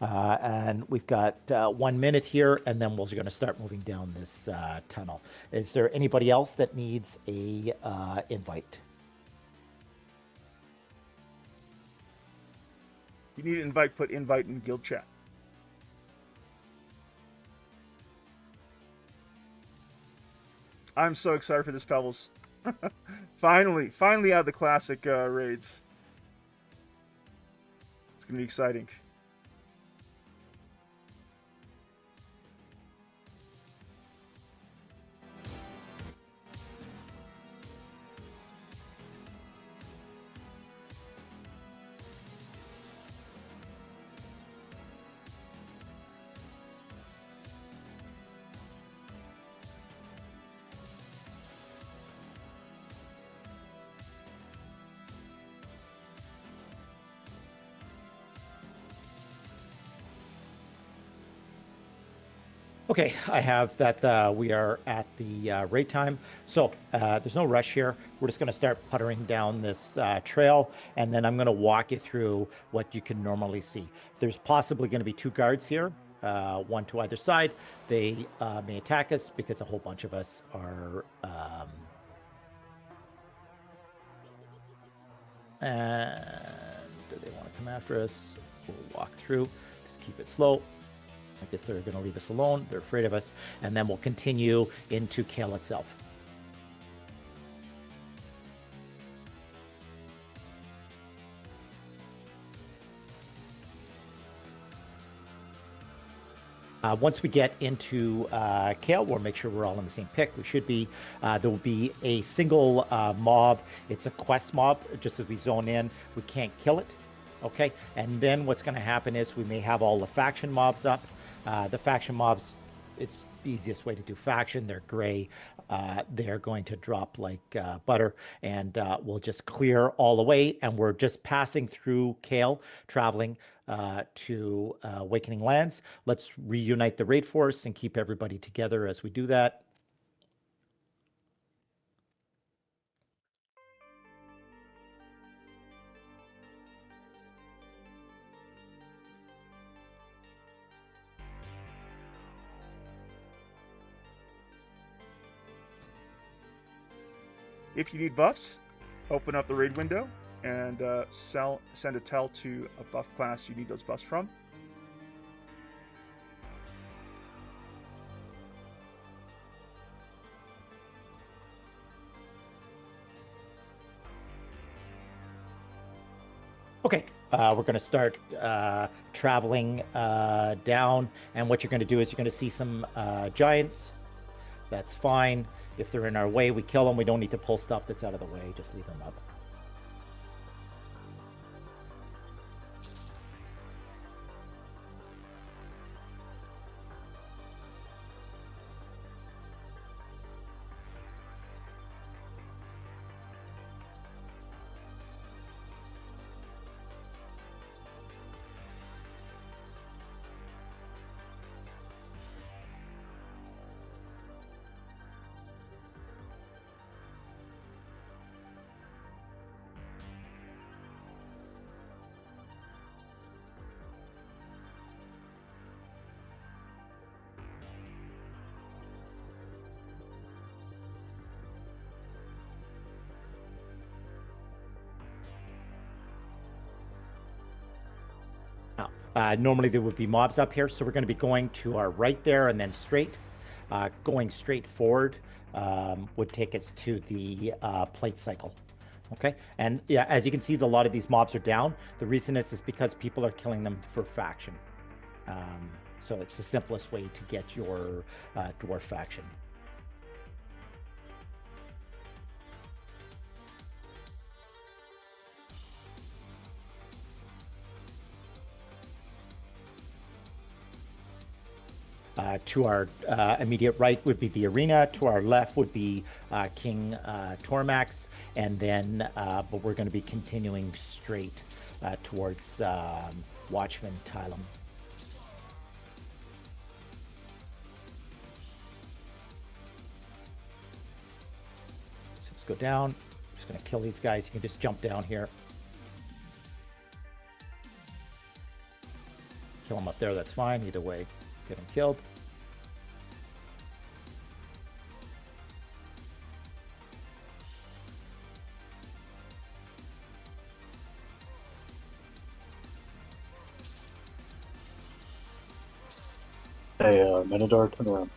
Speaker 5: And we've got 1 minute here, and then we're going to start moving down this tunnel. Is there anybody else that needs a invite?
Speaker 1: You need an invite, put invite in guild chat. I'm so excited for this, Pebbles. finally out of the classic raids. It's going to be exciting.
Speaker 5: Okay, I have that we are at the raid time. So there's no rush here. We're just going to start puttering down this trail, and then I'm going to walk you through what you can normally see. There's possibly going to be 2 guards here, one to either side. They may attack us because a whole bunch of us are... and do they want to come after us? We'll walk through. Just keep it slow. I guess they're going to leave us alone. They're afraid of us. And then we'll continue into Kale itself. Once we get into Kale, we'll make sure we're all in the same pick. We should be. There will be a single mob. It's a quest mob. Just as we zone in, we can't kill it. Okay? And then what's going to happen is we may have all the faction mobs up. The faction mobs, it's the easiest way to do faction. They're gray. They're going to drop like butter, and we'll just clear all the way. And we're just passing through Kale, traveling to Awakening Lands. Let's reunite the raid force and keep everybody together as we do that.
Speaker 1: If you need buffs, open up the raid window and send a tell to a buff class you need those buffs from.
Speaker 5: Okay, we're going to start traveling down, and what you're going to do is you're going to see some giants. That's fine. If they're in our way, we kill them. We don't need to pull stuff that's out of the way. Just leave them up. Normally there would be mobs up here, so we're going to be going to our right there and then straight. Going straight forward would take us to the plate cycle. Okay, and yeah, as you can see, a lot of these mobs are down. The reason is because people are killing them for faction. So it's the simplest way to get your dwarf faction. To our immediate right would be the arena. To our left would be King Tormax, and then, but we're going to be continuing straight towards Watchman Tylum. So let's go down. I'm just going to kill these guys. You can just jump down here. Kill them up there. That's fine. Either way, get them killed.
Speaker 6: Hey, Minotaur, turn around.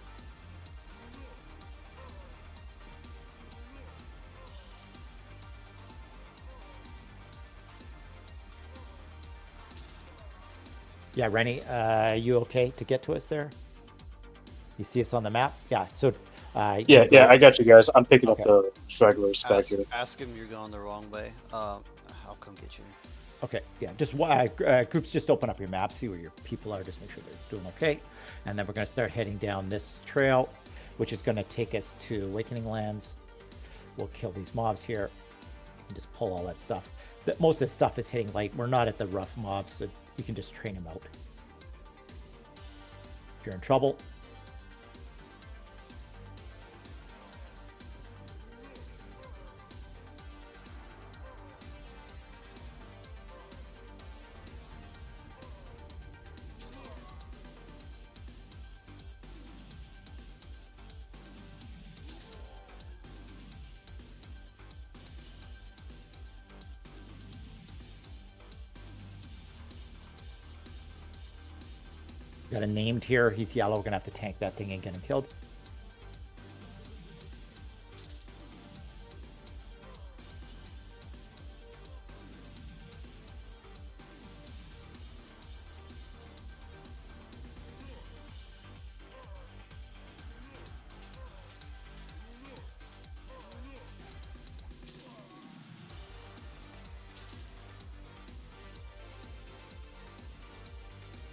Speaker 5: Yeah, Rennie, you okay to get to us there? You see us on the map? Yeah, so...
Speaker 6: yeah, I got you guys. I'm picking
Speaker 5: Okay.
Speaker 6: up the stragglers back here.
Speaker 7: Ask him you're going the wrong way. I'll come get you.
Speaker 5: Okay, yeah, just groups, just open up your map, see where your people are, just make sure they're doing okay. And then we're going to start heading down this trail, which is going to take us to Awakening Lands. We'll kill these mobs here and just pull all that stuff. Most of the stuff is hitting light. We're not at the rough mobs, so you can just train them out. If you're in trouble, got a named here. He's yellow. We're going to have to tank that thing and get him killed.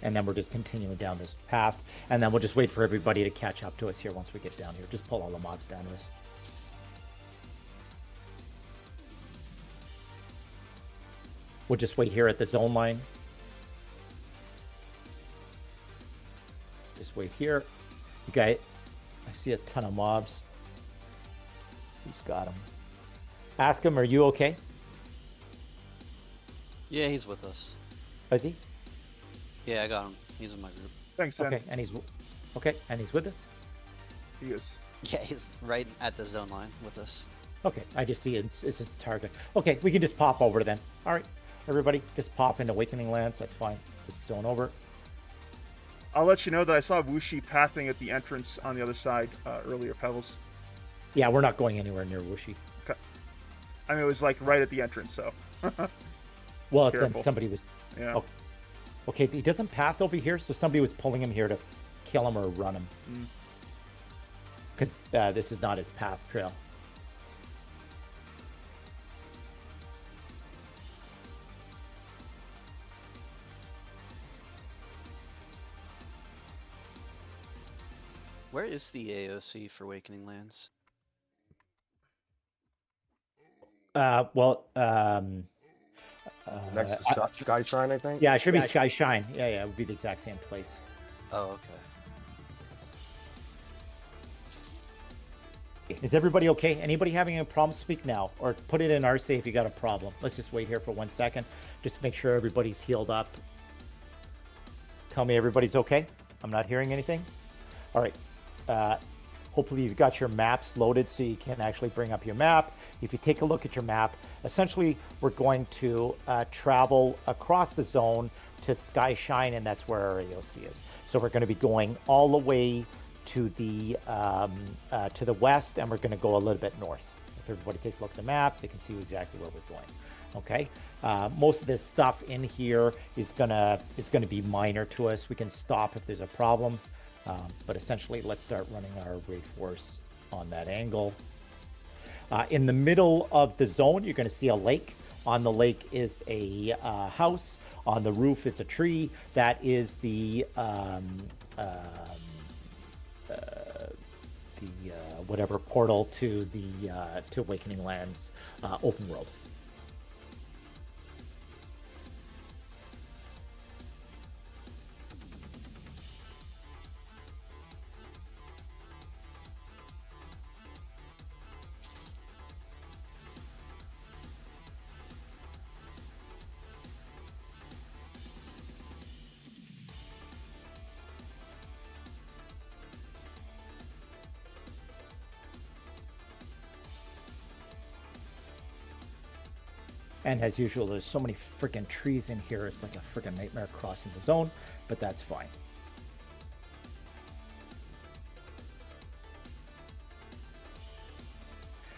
Speaker 5: And then we're just continuing down this path. And then we'll just wait for everybody to catch up to us here once we get down here. Just pull all the mobs down to us. We'll just wait here at the zone line. Just wait here. You guys, I see a ton of mobs. Who's got them? Ask him, are you okay?
Speaker 7: Yeah, he's with us.
Speaker 5: Is he?
Speaker 7: Yeah, I got him. He's in my group.
Speaker 1: Thanks, Sam.
Speaker 5: Okay, and he's with us?
Speaker 1: He is.
Speaker 7: Yeah, he's right at the zone line with us.
Speaker 5: Okay, I just see it's a target. Okay, we can just pop over then. All right, everybody, just pop into Awakening Lands. That's fine. Just zone over.
Speaker 1: I'll let you know that I saw Wuxi pathing at the entrance on the other side earlier, Pebbles.
Speaker 5: Yeah, we're not going anywhere near Wuxi.
Speaker 1: Okay. I mean, it was like right at the entrance, so.
Speaker 5: Well,
Speaker 1: Careful.
Speaker 5: then somebody was...
Speaker 1: Yeah.
Speaker 5: Oh, okay, he doesn't path over here, so somebody was pulling him here to kill him or run him. Because this is not his path trail.
Speaker 7: Where is the AOC for Awakening Lands?
Speaker 10: Next to Sky Shrine, I think.
Speaker 5: Yeah, it should be Sky Shine. Yeah, it would be the exact same place.
Speaker 7: Oh, okay.
Speaker 5: Is everybody okay? Anybody having a problem? Speak now, or put it in RC if you got a problem. Let's just wait here for 1 second. Just make sure everybody's healed up. Tell me everybody's okay. I'm not hearing anything. All right. Hopefully you've got your maps loaded so you can actually bring up your map. If you take a look at your map, essentially we're going to travel across the zone to Sky Shine, and that's where our AOC is. So we're going to be going all the way to the west, and we're going to go a little bit north. If everybody takes a look at the map, they can see exactly where we're going. Okay, most of this stuff in here is gonna be minor to us. We can stop if there's a problem, but essentially, let's start running our raid force on that angle. In the middle of the zone, you're going to see a lake. On the lake is a house. On the roof is a tree. That is the whatever portal to the to Awakening Lands open world. And as usual, there's so many freaking trees in here. It's like a freaking nightmare crossing the zone, but that's fine.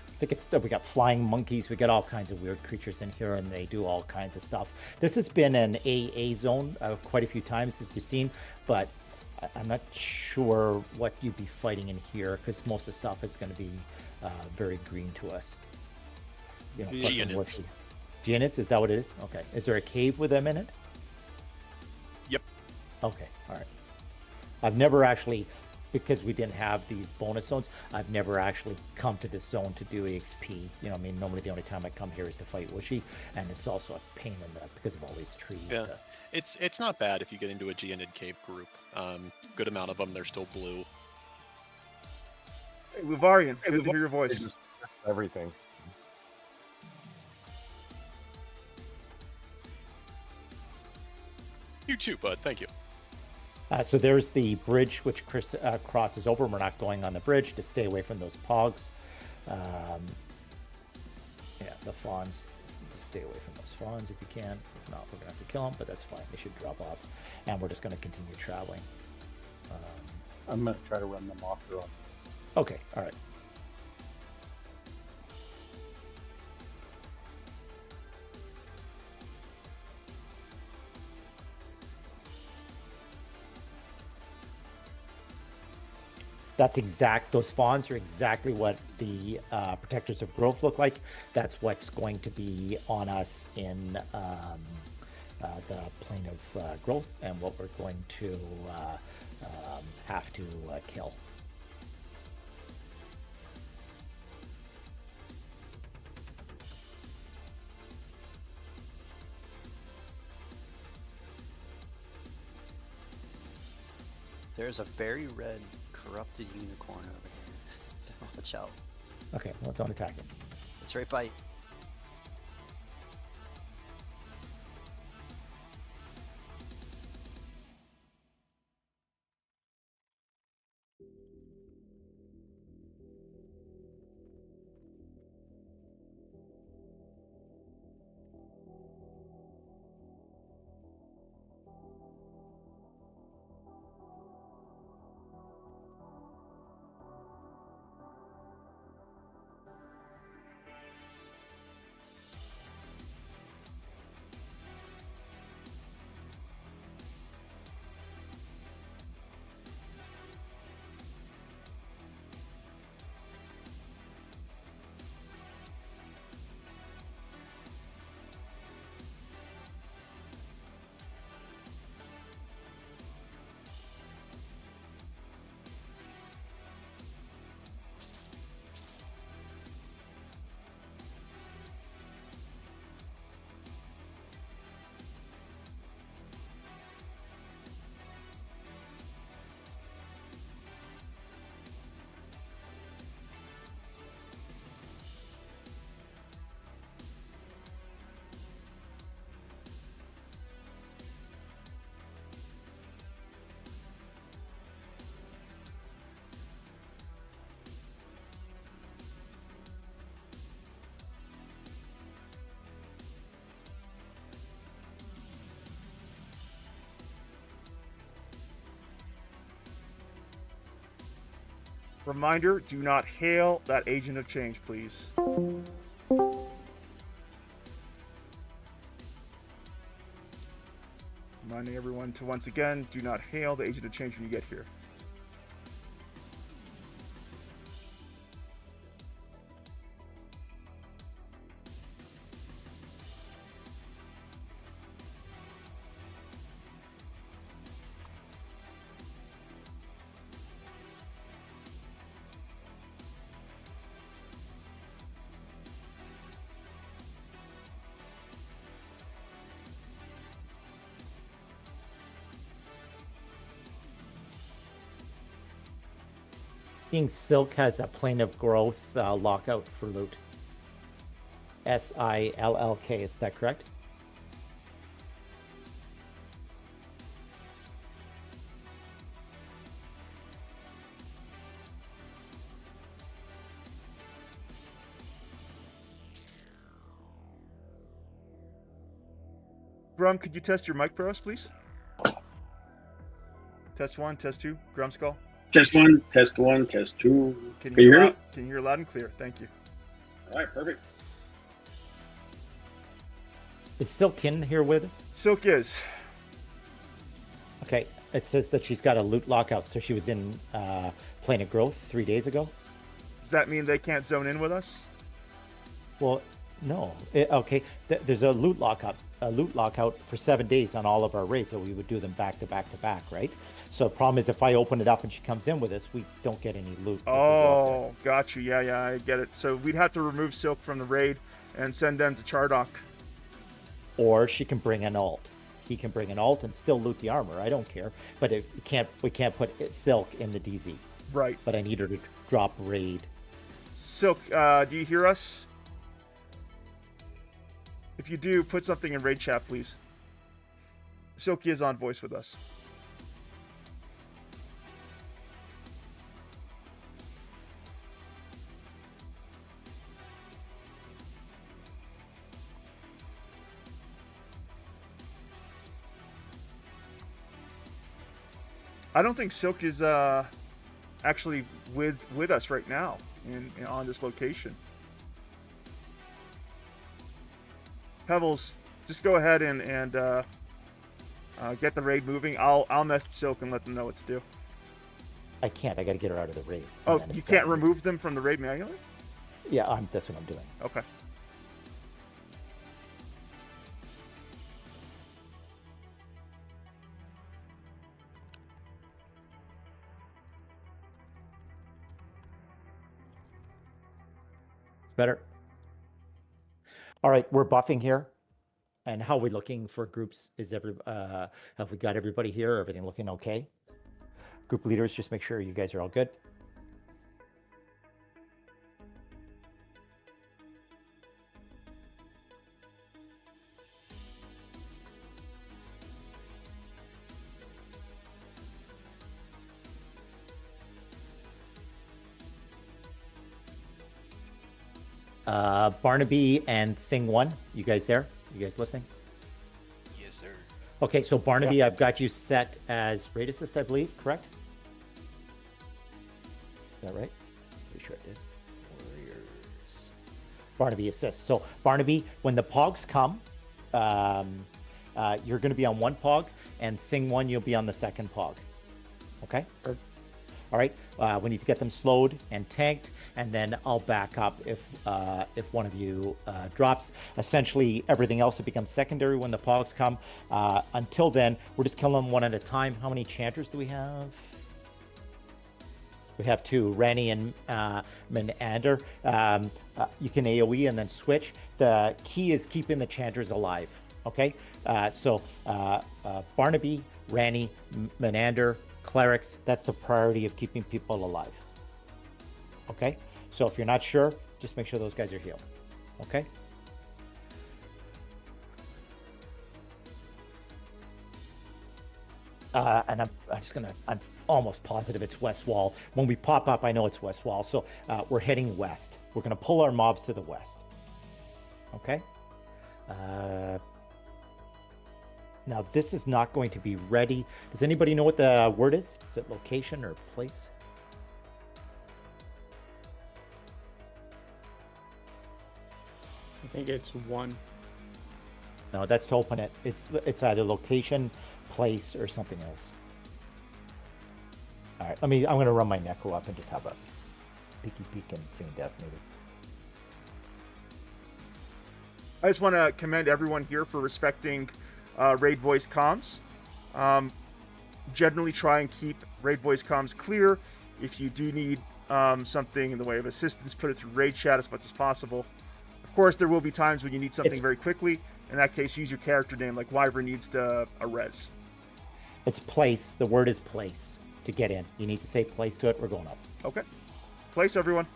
Speaker 5: I think it's we got flying monkeys. We got all kinds of weird creatures in here, and they do all kinds of stuff. This has been an AA zone quite a few times, as you've seen, but I'm not sure what you'd be fighting in here because most of the stuff is going to be very green to us. You know,
Speaker 12: Geonids.
Speaker 5: Geonids, is that what it is? Okay. Is there a cave with them in it?
Speaker 12: Yep.
Speaker 5: Okay, all right. I've never actually, because we didn't have these bonus zones, I've never actually come to this zone to do EXP. You know, I mean, normally the only time I come here is to fight Wishy, and it's also a pain in the, because of all these trees.
Speaker 12: Yeah. It's not bad if you get into a Geonid cave group. Good amount of them, they're still blue.
Speaker 1: Hey, Wyvarian, good to hear your voice.
Speaker 10: Everything.
Speaker 12: You too, bud. Thank you.
Speaker 5: So there's the bridge which Chris crosses over. We're not going on the bridge to stay away from those pogs. Yeah, the fawns. Just stay away from those fawns if you can. If not, we're going to have to kill them, but that's fine. They should drop off. And we're just going to continue traveling.
Speaker 6: I'm going to try to run them off their own.
Speaker 5: Okay, all right. Those fawns are exactly what the protectors of growth look like. That's what's going to be on us in the plane of growth and what we're going to have to kill.
Speaker 7: There's a very red corrupted unicorn over here, so watch out.
Speaker 5: Okay, well, don't attack it.
Speaker 7: It's right by.
Speaker 1: Reminder, do not hail that agent of change, please. Reminding everyone to once again, do not hail the agent of change when you get here.
Speaker 5: Seeing Silk has a plane of growth lockout for loot. SILLK, is that correct?
Speaker 1: Grum, could you test your mic for us, please? Test 1, test 2, Grum Skull.
Speaker 13: Test 1, test 1, test 2.
Speaker 1: Can
Speaker 13: you hear
Speaker 1: loud,
Speaker 13: me?
Speaker 1: Can you hear loud and clear? Thank you.
Speaker 13: All right, perfect.
Speaker 5: Is Silk in here with us?
Speaker 1: Silk is.
Speaker 5: Okay, it says that she's got a loot lockout, so she was in plane of growth 3 days ago.
Speaker 1: Does that mean they can't zone in with us?
Speaker 5: Well, no. Okay, there's a loot lockout for 7 days on all of our raids, so we would do them back to back to back, right? So the problem is if I open it up and she comes in with us, we don't get any loot.
Speaker 1: Oh, got you. Yeah, I get it. So we'd have to remove Silk from the raid and send them to Chardok.
Speaker 5: Or she can bring an alt. He can bring an alt and still loot the armor. I don't care. But we can't put Silk in the DZ.
Speaker 1: Right.
Speaker 5: But I need her to drop raid.
Speaker 1: Silk, do you hear us? If you do, put something in raid chat, please. Silky is on voice with us. I don't think Silk is actually with us right now on this location. Pebbles, just go ahead and get the raid moving. I'll message Silk and let them know what to do.
Speaker 5: I can't. I got to get her out of the raid.
Speaker 1: Oh, you can't remove them from the raid manually?
Speaker 5: Yeah, that's what I'm doing.
Speaker 1: Okay.
Speaker 5: Better. All right, we're buffing here. And how are we looking for groups? Have we got everybody here? Everything looking okay? Group leaders, just make sure you guys are all good. Barnaby and Thing One, you guys there? You guys listening?
Speaker 14: Yes, sir.
Speaker 5: Okay, so Barnaby, I've got you set as raid assist, I believe, correct? Is that right? Pretty sure I did. Warriors. Barnaby assist. So Barnaby, when the pogs come, you're going to be on one pog, and Thing One, you'll be on the second pog. Okay? All right. We need to get them slowed and tanked, and then I'll back up if one of you drops. Essentially, everything else will become secondary when the pogs come. Until then, we're just killing them one at a time. How many chanters do we have? We have two, Rani and Menander. You can AoE and then switch. The key is keeping the chanters alive. Okay. So Barnaby, Rani, Menander, clerics, that's the priority of keeping people alive. Okay? So if you're not sure, just make sure those guys are healed. Okay? And I'm almost positive it's west wall. When we pop up, I know it's west wall. So we're heading west. We're going to pull our mobs to the west. Okay? Now, this is not going to be ready. Does anybody know what the word is? Is it location or place?
Speaker 15: I think it's 1.
Speaker 5: No, that's to open it. It's either location, place or something else. All right, I'm going to run my Necro up and just have a peeky peek and feign death maybe.
Speaker 1: I just want to commend everyone here for respecting raid voice comms. Generally try and keep raid voice comms clear. If you do need something in the way of assistance, put it through raid chat as much as possible. Of course, there will be times when you need something very quickly. In that case, use your character name, like Wyvern needs to a res.
Speaker 5: It's place. The word is place to get in. You need to say place to it. We're going up.
Speaker 1: Okay. Place, everyone.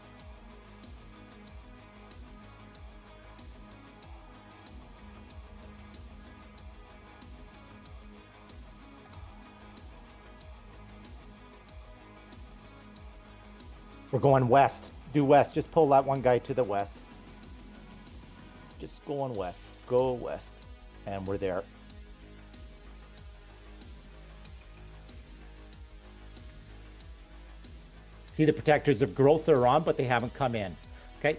Speaker 5: We're going west. Do west. Just pull that one guy to the west. Just going west. Go west. And we're there. See, the protectors of growth are on, but they haven't come in. Okay.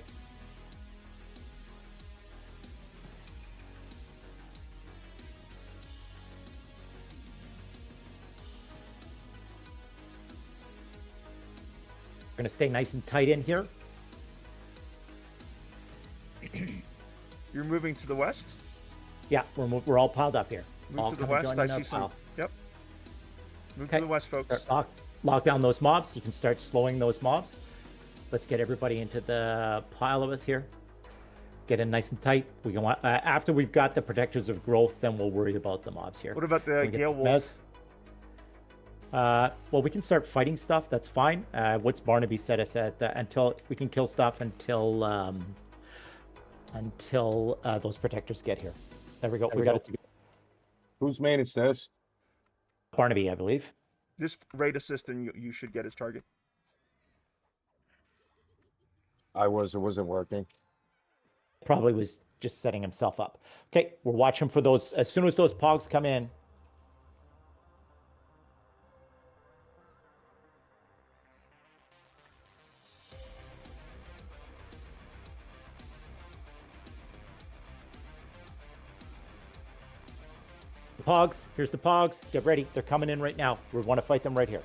Speaker 5: We're going to stay nice and tight in here.
Speaker 1: You're moving to the west?
Speaker 5: Yeah, we're all piled up here.
Speaker 1: Move
Speaker 5: all
Speaker 1: to the
Speaker 5: kinda
Speaker 1: west.
Speaker 5: joining
Speaker 1: I
Speaker 5: our
Speaker 1: see some.
Speaker 5: pile.
Speaker 1: Yep. Move to the west, folks.
Speaker 5: Lock down those mobs. You can start slowing those mobs. Let's get everybody into the pile of us here. Get in nice and tight. We can after we've got the protectors of growth, then we'll worry about the mobs here.
Speaker 1: What about the Gale Wolves?
Speaker 5: Well, we can start fighting stuff. That's fine. What's Barnaby set us at? Until we can kill stuff until those protectors get here. There we go. We got it to go.
Speaker 10: Whose main is this?
Speaker 5: Barnaby, I believe.
Speaker 1: This raid assistant you should get as target.
Speaker 10: It wasn't working.
Speaker 5: Probably was just setting himself up. Okay, we're watching for those. As soon as those pogs come in, the pogs. Here's the pogs. Get ready. They're coming in right now. We want to fight them right here.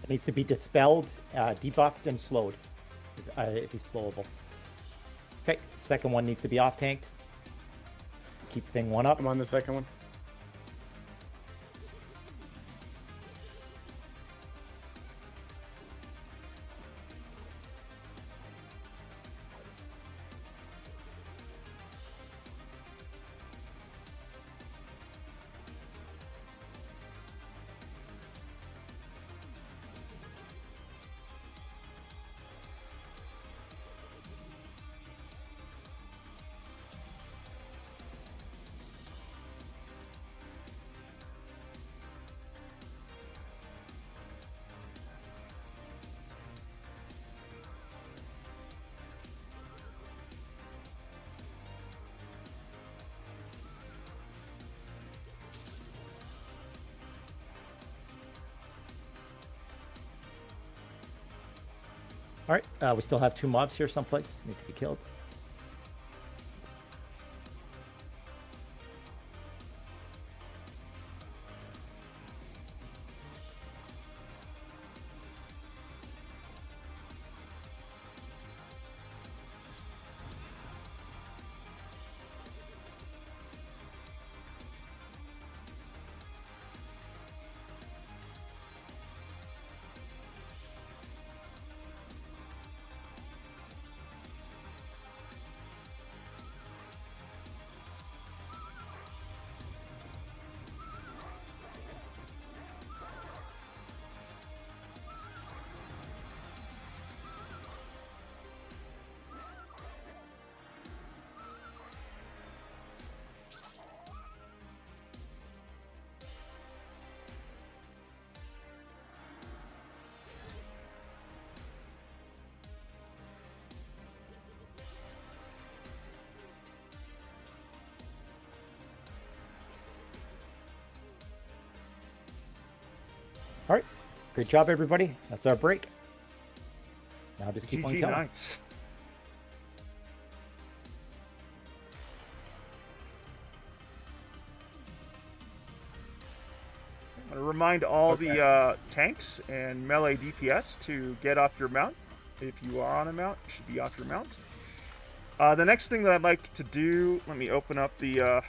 Speaker 5: It needs to be dispelled, debuffed, and slowed if he's slowable. Okay, second one needs to be off tanked. Keep thing one up.
Speaker 10: I'm on the second one. All right, we still have 2 mobs here someplace. Need to be killed. All right, great job, everybody. That's our break.
Speaker 5: Now just keep on
Speaker 1: GG
Speaker 5: killing.
Speaker 1: Knights. I'm going to remind all the tanks and melee DPS to get off your mount. If you are on a mount, you should be off your mount. The next thing that I'd like to do, let me open up the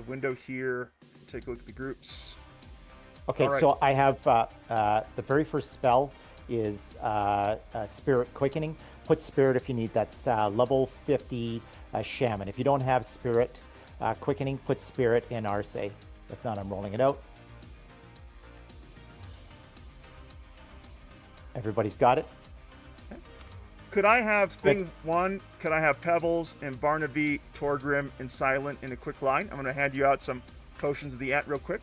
Speaker 1: window here, take a look at the groups.
Speaker 5: Okay,
Speaker 1: All right.
Speaker 5: so I have the very first spell is Spirit Quickening. Put Spirit if you need. That's level 50 Shaman. If you don't have Spirit Quickening, put Spirit in Arce. If not, I'm rolling it out. Everybody's got it?
Speaker 1: Could I have thing one? Could I have Pebbles and Barnaby, Torgrim, and Silent in a quick line? I'm going to hand you out some potions of the Ant real quick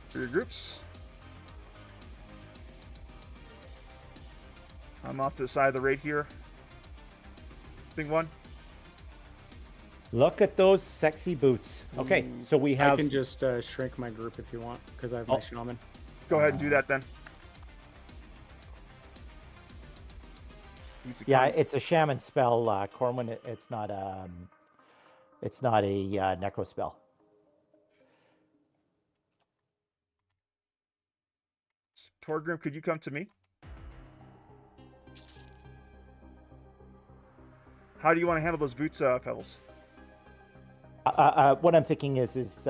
Speaker 1: for your groups. I'm off to the side of the raid here. Thing one.
Speaker 5: Look at those sexy boots. Okay, so we have...
Speaker 15: I can just shrink my group if you want, because I have my shaman.
Speaker 1: Go ahead and do that then.
Speaker 5: Yeah, it's a shaman spell, Corwin. It's not a necro spell.
Speaker 1: Torgrim, could you come to me? How do you want to handle those boots, Pebbles?
Speaker 5: What I'm thinking is if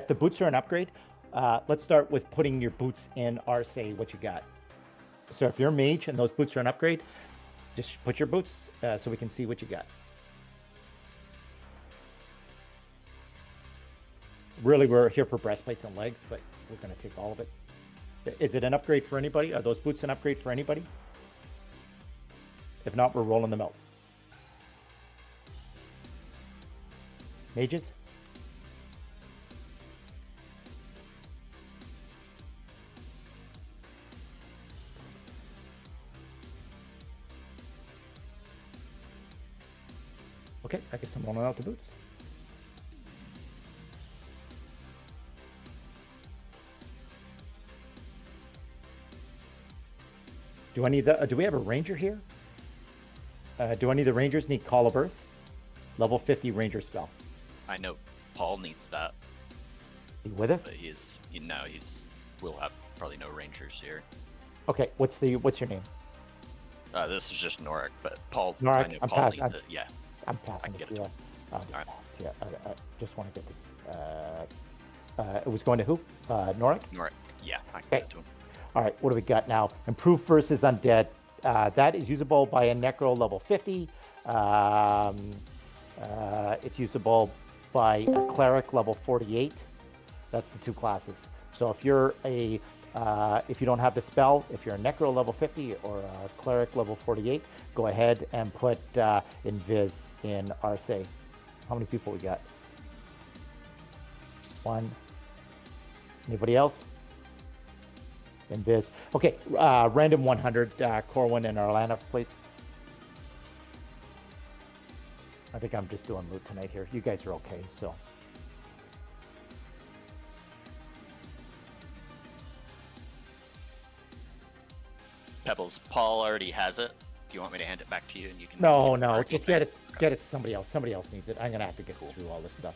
Speaker 5: the boots are an upgrade, let's start with putting your boots in Arce, what you got. So if you're a mage and those boots are an upgrade, just put your boots so we can see what you got. Really, we're here for breastplates and legs, but we're going to take all of it. Is it an upgrade for anybody? Are those boots an upgrade for anybody? If not, we're rolling them out. Mages? Okay, I guess I'm rolling out the boots. Do I need the? Do we have a ranger here? Do any of the rangers need Call of Earth? Level 50 ranger spell.
Speaker 16: I know Paul needs that.
Speaker 5: He with us?
Speaker 16: But we'll have probably no rangers here.
Speaker 5: Okay, what's your name?
Speaker 16: This is just Norik, but Paul.
Speaker 5: Norik,
Speaker 16: I know
Speaker 5: I'm
Speaker 16: Paul
Speaker 5: passing.
Speaker 16: needs it. Yeah.
Speaker 5: I'm passing it to you. I just want to get this. It was going to who? Norik?
Speaker 16: Norik. Yeah, I can
Speaker 5: Okay.
Speaker 16: get to him.
Speaker 5: All right, what do we got now? Improved versus Undead. That is usable by a Necro level 50. It's usable by a Cleric level 48. That's the two classes. So if you're if you don't have the spell, if you're a Necro level 50 or a Cleric level 48, go ahead and put Invis in Arce. How many people we got? One. Anybody else? Invis. Okay, random 100, Corwin and Arlana, please. I think I'm just doing loot tonight here. You guys are okay, so.
Speaker 16: Pebbles, Paul already has it. Do you want me to hand it back to you and you can?
Speaker 5: No, just get it to somebody else. Somebody else needs it. I'm gonna have to get through all this stuff.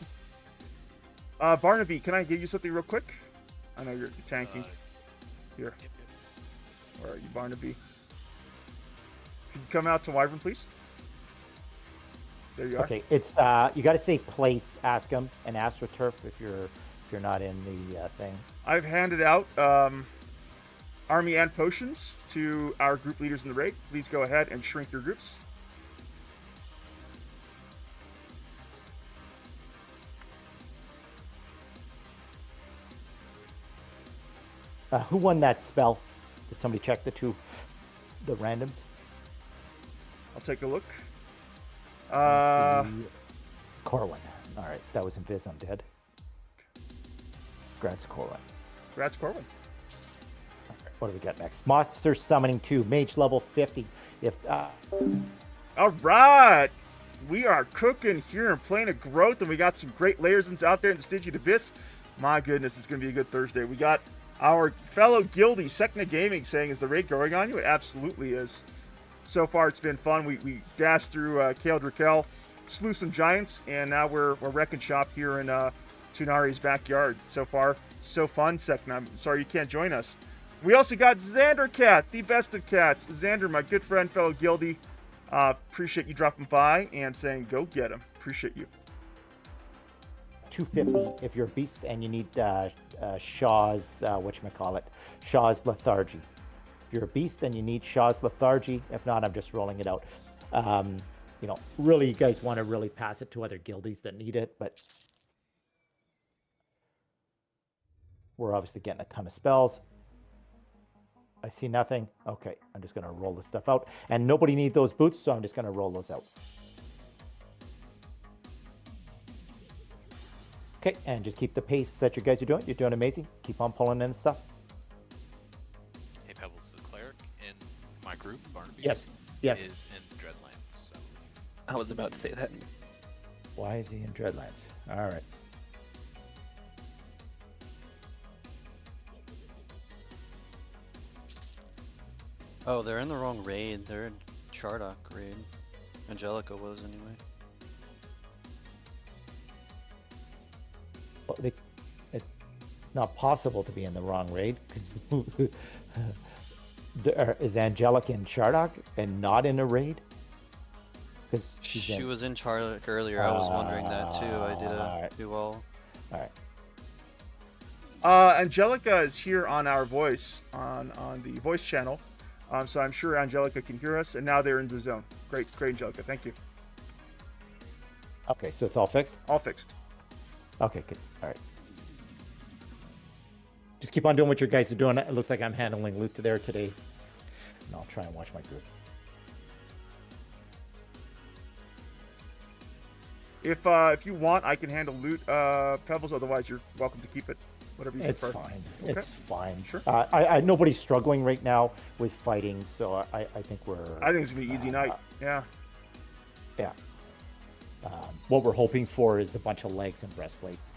Speaker 1: Barnaby, can I give you something real quick? I know you're tanking. Here. Where are you, Barnaby? Could you come out to Wyvern, please? There you are.
Speaker 5: Okay, it's you got to say place. Ask him and AstroTurf if you're not in the thing.
Speaker 1: I've handed out army and potions to our group leaders in the raid. Please go ahead and shrink your groups.
Speaker 5: Who won that spell? Did somebody check the randoms?
Speaker 1: I'll take a look.
Speaker 5: Corwin. All right, that was Invis Undead. Grats Corwin.
Speaker 1: Grats Corwin.
Speaker 5: What do we got next? Monster Summoning 2, Mage level 50.
Speaker 1: All right, we are cooking here and playing a growth, and we got some great layers out there in the Stygian Abyss. My goodness, it's going to be a good Thursday. We got Our fellow guildie, Sekna Gaming, saying, is the raid growing on you? It absolutely is. So far, it's been fun. We dashed through Kale Drakel, slew some giants, and now we're wrecking shop here in Tunari's backyard. So far, so fun, Sekna. I'm sorry you can't join us. We also got Xander Cat, the best of cats. Xander, my good friend, fellow guildie. Appreciate you dropping by and saying, go get him. Appreciate you.
Speaker 5: 250 if you're a beast and you need Shaw's whatchamacallit, Shaw's lethargy. If you're a beast and you need Shaw's lethargy, if not, I'm just rolling it out. You know, really, you guys want to really pass it to other guildies that need it, but we're obviously getting a ton of spells. I see nothing. Okay, I'm just going to roll this stuff out. And nobody need those boots, so I'm just going to roll those out. Okay, and just keep the pace that you guys are doing. You're doing amazing. Keep on pulling in stuff.
Speaker 14: Hey, Pebbles, the cleric in my group, Barnaby,
Speaker 5: Yes.
Speaker 14: is in Dreadlands. So.
Speaker 17: I was about to say that.
Speaker 5: Why is he in Dreadlands? All right.
Speaker 7: Oh, they're in the wrong raid. They're in Chardok raid. Angelica was anyway.
Speaker 5: Well, it's not possible to be in the wrong raid because is Angelica in Chardok and not in a raid? Because
Speaker 7: she was in Chardok earlier. I was wondering that too. I did a do all.
Speaker 5: All right.
Speaker 1: Angelica is here on our voice on the voice channel, so I'm sure Angelica can hear us. And now they're in the zone. Great, Angelica. Thank you.
Speaker 5: Okay, so it's all fixed.
Speaker 1: All fixed.
Speaker 5: Okay, good. All right. Just keep on doing what you guys are doing. It looks like I'm handling loot there today. And I'll try and watch my group.
Speaker 1: If you want, I can handle loot, Pebbles. Otherwise, you're welcome to keep it. Whatever you prefer.
Speaker 5: It's fine.
Speaker 1: Okay.
Speaker 5: It's fine.
Speaker 1: Sure.
Speaker 5: Nobody's struggling right now with fighting, so I think we're.
Speaker 1: I think it's gonna be an easy night. Yeah.
Speaker 5: Yeah. What we're hoping for is a bunch of legs and breastplates.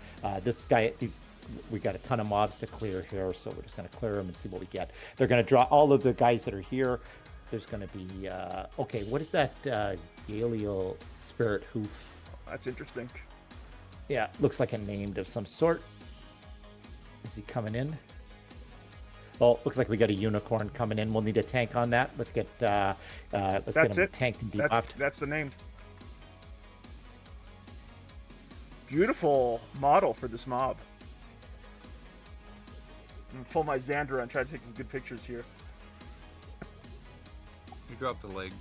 Speaker 5: We got a ton of mobs to clear here, so we're just going to clear them and see what we get. They're going to draw all of the guys that are here. There's going to be okay. What is that Galeal Spirit Hoof?
Speaker 1: That's interesting.
Speaker 5: Yeah, looks like a named of some sort. Is he coming in? Well, looks like we got a unicorn coming in. We'll need a tank on that. Let's get get him tanked and debuffed.
Speaker 1: That's the name. Beautiful model for this mob. I'm gonna pull my Xander and try to take some good pictures here.
Speaker 18: You dropped the leg.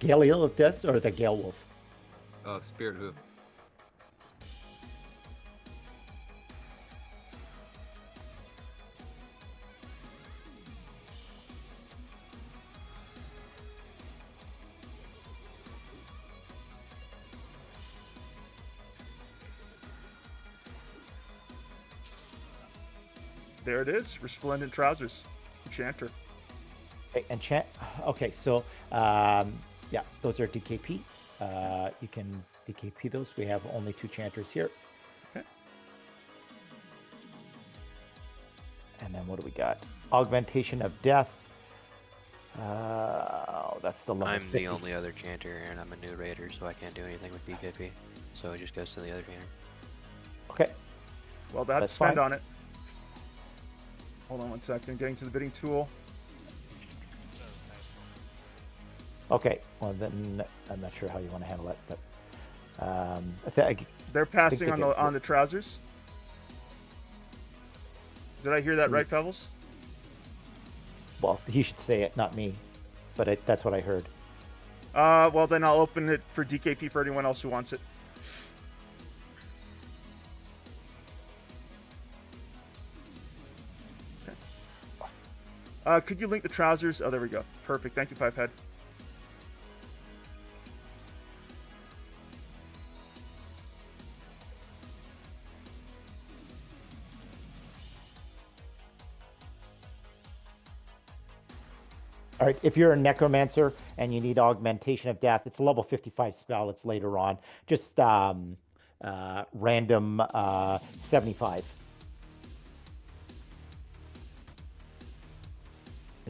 Speaker 5: Galeal of this or the Gale Wolf?
Speaker 18: Spirit Hoof.
Speaker 1: There it is. Resplendent trousers. Enchanter.
Speaker 5: Okay, okay, so yeah, those are DKP. You can DKP those. We have only 2 chanters here.
Speaker 1: Okay.
Speaker 5: And then what do we got? Augmentation of Death. That's the level
Speaker 9: I'm
Speaker 5: 50.
Speaker 9: the only other chanter, and I'm a new raider, so I can't do anything with DKP. So it just goes to the other chanter.
Speaker 5: Okay.
Speaker 1: Well, that's
Speaker 5: fine.
Speaker 1: spend on it. Hold on one second. Getting to the bidding tool.
Speaker 5: Okay. Well, then I'm not sure how you want to handle it, but
Speaker 1: They're passing on the trousers. Did I hear that right, Pebbles?
Speaker 5: Well, he should say it, not me, but that's what I heard.
Speaker 1: Well, then I'll open it for DKP for anyone else who wants it. Could you link the trousers? Oh, there we go. Perfect. Thank you, Pipehead.
Speaker 5: All right, if you're a necromancer and you need augmentation of death, it's a level 55 spell. It's later on. Just random 75.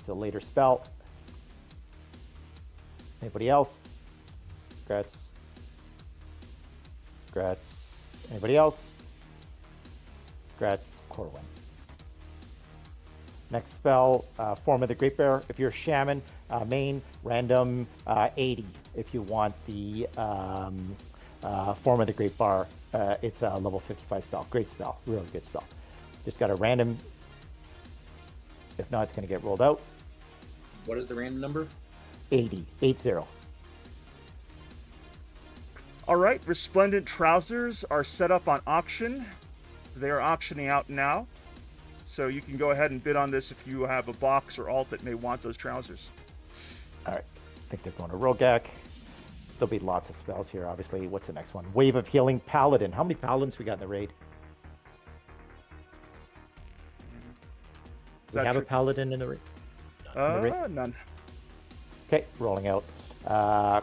Speaker 5: It's a later spell. Anybody else? Grats. Grats. Anybody else? Grats. Corwin. Next spell, Form of the Great Bear. If you're a shaman, main, random 80. If you want the Form of the Great Bar, it's a level 55 spell. Great spell. Really good spell. Just got a random. If not, it's going to get rolled out.
Speaker 13: What is the random number?
Speaker 5: 80. 80.
Speaker 1: All right, Resplendent Trousers are set up on auction. They are auctioning out now. So you can go ahead and bid on this if you have a box or alt that may want those trousers.
Speaker 5: All right. I think they're going to Rogak. There'll be lots of spells here, obviously. What's the next one? Wave of Healing Paladin. How many Paladins we got in the raid? Do we have a Paladin in the raid?
Speaker 1: None.
Speaker 5: Okay, rolling out.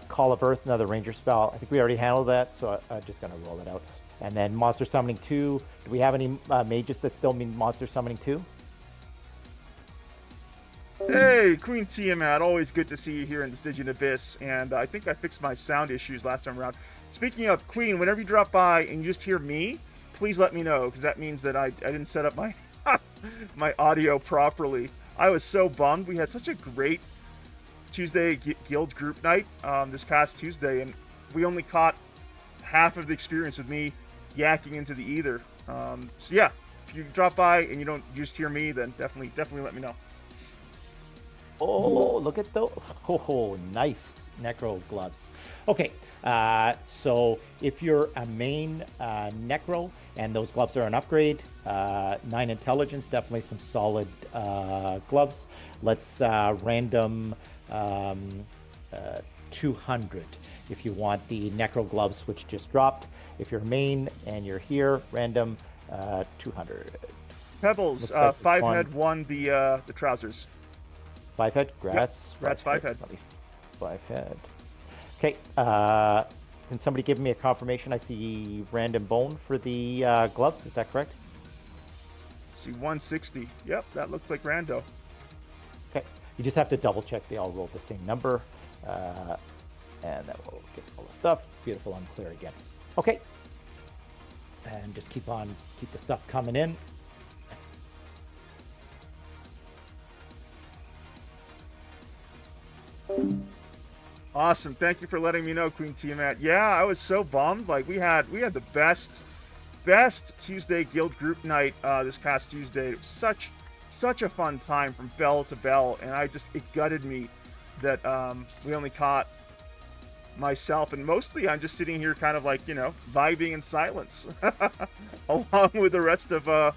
Speaker 5: Call of Earth, another Ranger spell. I think we already handled that, so I'm just going to roll it out. And then Monster Summoning 2. Do we have any mages that still mean Monster Summoning 2?
Speaker 1: Hey, Queen Tiamat. Always good to see you here in the Stygian Abyss. And I think I fixed my sound issues last time around. Speaking of Queen, whenever you drop by and you just hear me, please let me know, because that means that I didn't set up my my audio properly. I was so bummed. We had such a great Tuesday guild group night this past Tuesday, and we only caught half of the experience with me yakking into the ether. So yeah, if you drop by and you just hear me, then definitely let me know.
Speaker 5: Oh, look at those. Oh, nice Necro gloves. Okay, so if you're a main Necro and those gloves are an upgrade, 9 intelligence, definitely some solid gloves. Let's random 200 if you want the Necro gloves, which just dropped. If you're main and you're here, random 200.
Speaker 1: Pebbles,
Speaker 5: Like
Speaker 1: 5 head won the trousers.
Speaker 5: 5 head, grats.
Speaker 1: Yep, grats, 5 head.
Speaker 5: 5 head. Okay, can somebody give me a confirmation? I see random bone for the gloves, is that correct?
Speaker 1: See 160. Yep, that looks like rando.
Speaker 5: Okay, you just have to double check they all rolled the same number. And then we'll get all the stuff. Beautiful, unclear again. Okay. And just keep the stuff coming in.
Speaker 1: Awesome. Thank you for letting me know, Queen Tiamat. Yeah, I was so bummed. Like we had the best Tuesday guild group night this past Tuesday. It was such a fun time from bell to bell, and it gutted me that we only caught myself, and mostly I'm just sitting here kind of like, vibing in silence along with the rest of the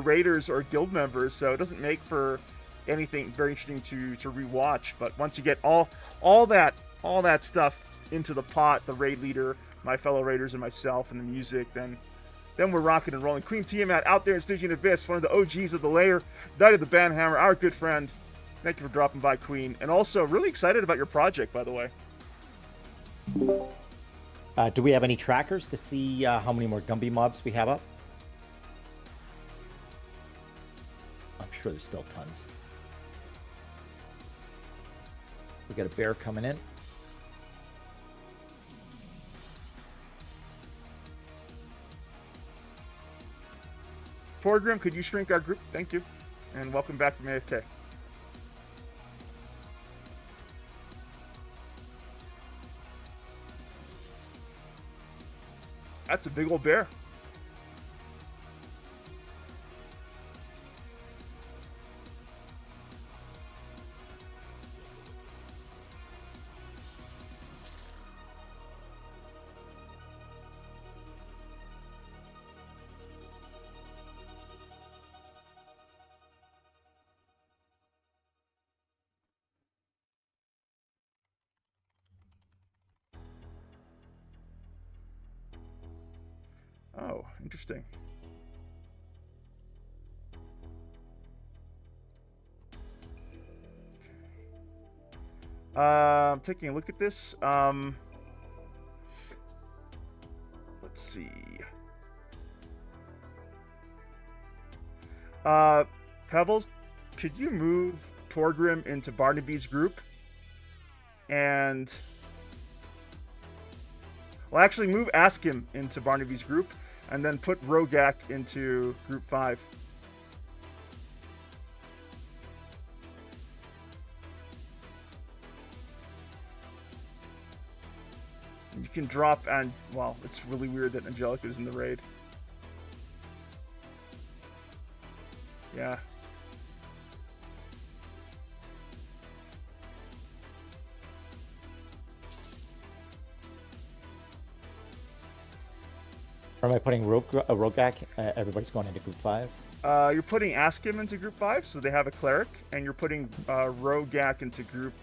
Speaker 1: raiders or guild members, so it doesn't make for anything very interesting to rewatch. But once you get all that stuff into the pot, the raid leader, my fellow raiders, and myself, and the music, then we're rocking and rolling. Queen Tiamat out there in Stygian Abyss, one of the OGs of the Lair, Knight of the Banhammer, our good friend. Thank you for dropping by, Queen. And also, really excited about your project, by the way.
Speaker 5: Do we have any trackers to see how many more Gumby mobs we have up? I'm sure there's still tons. We got a bear coming in.
Speaker 1: Torgrim, could you shrink our group? Thank you. And welcome back from AFK. That's a big old bear. Oh, interesting. I'm taking a look at this. Let's see. Pebbles, could you move Torgrim into Barnaby's group. And... well, actually move Askim into Barnaby's group. And then put Rogak into group 5. You can drop, and well, it's really weird that Angelica's in the raid. Yeah.
Speaker 5: Or am I putting Rogak? Everybody's going into group 5.
Speaker 1: You're putting Askim into group 5, so they have a cleric, and you're putting Rogak into group.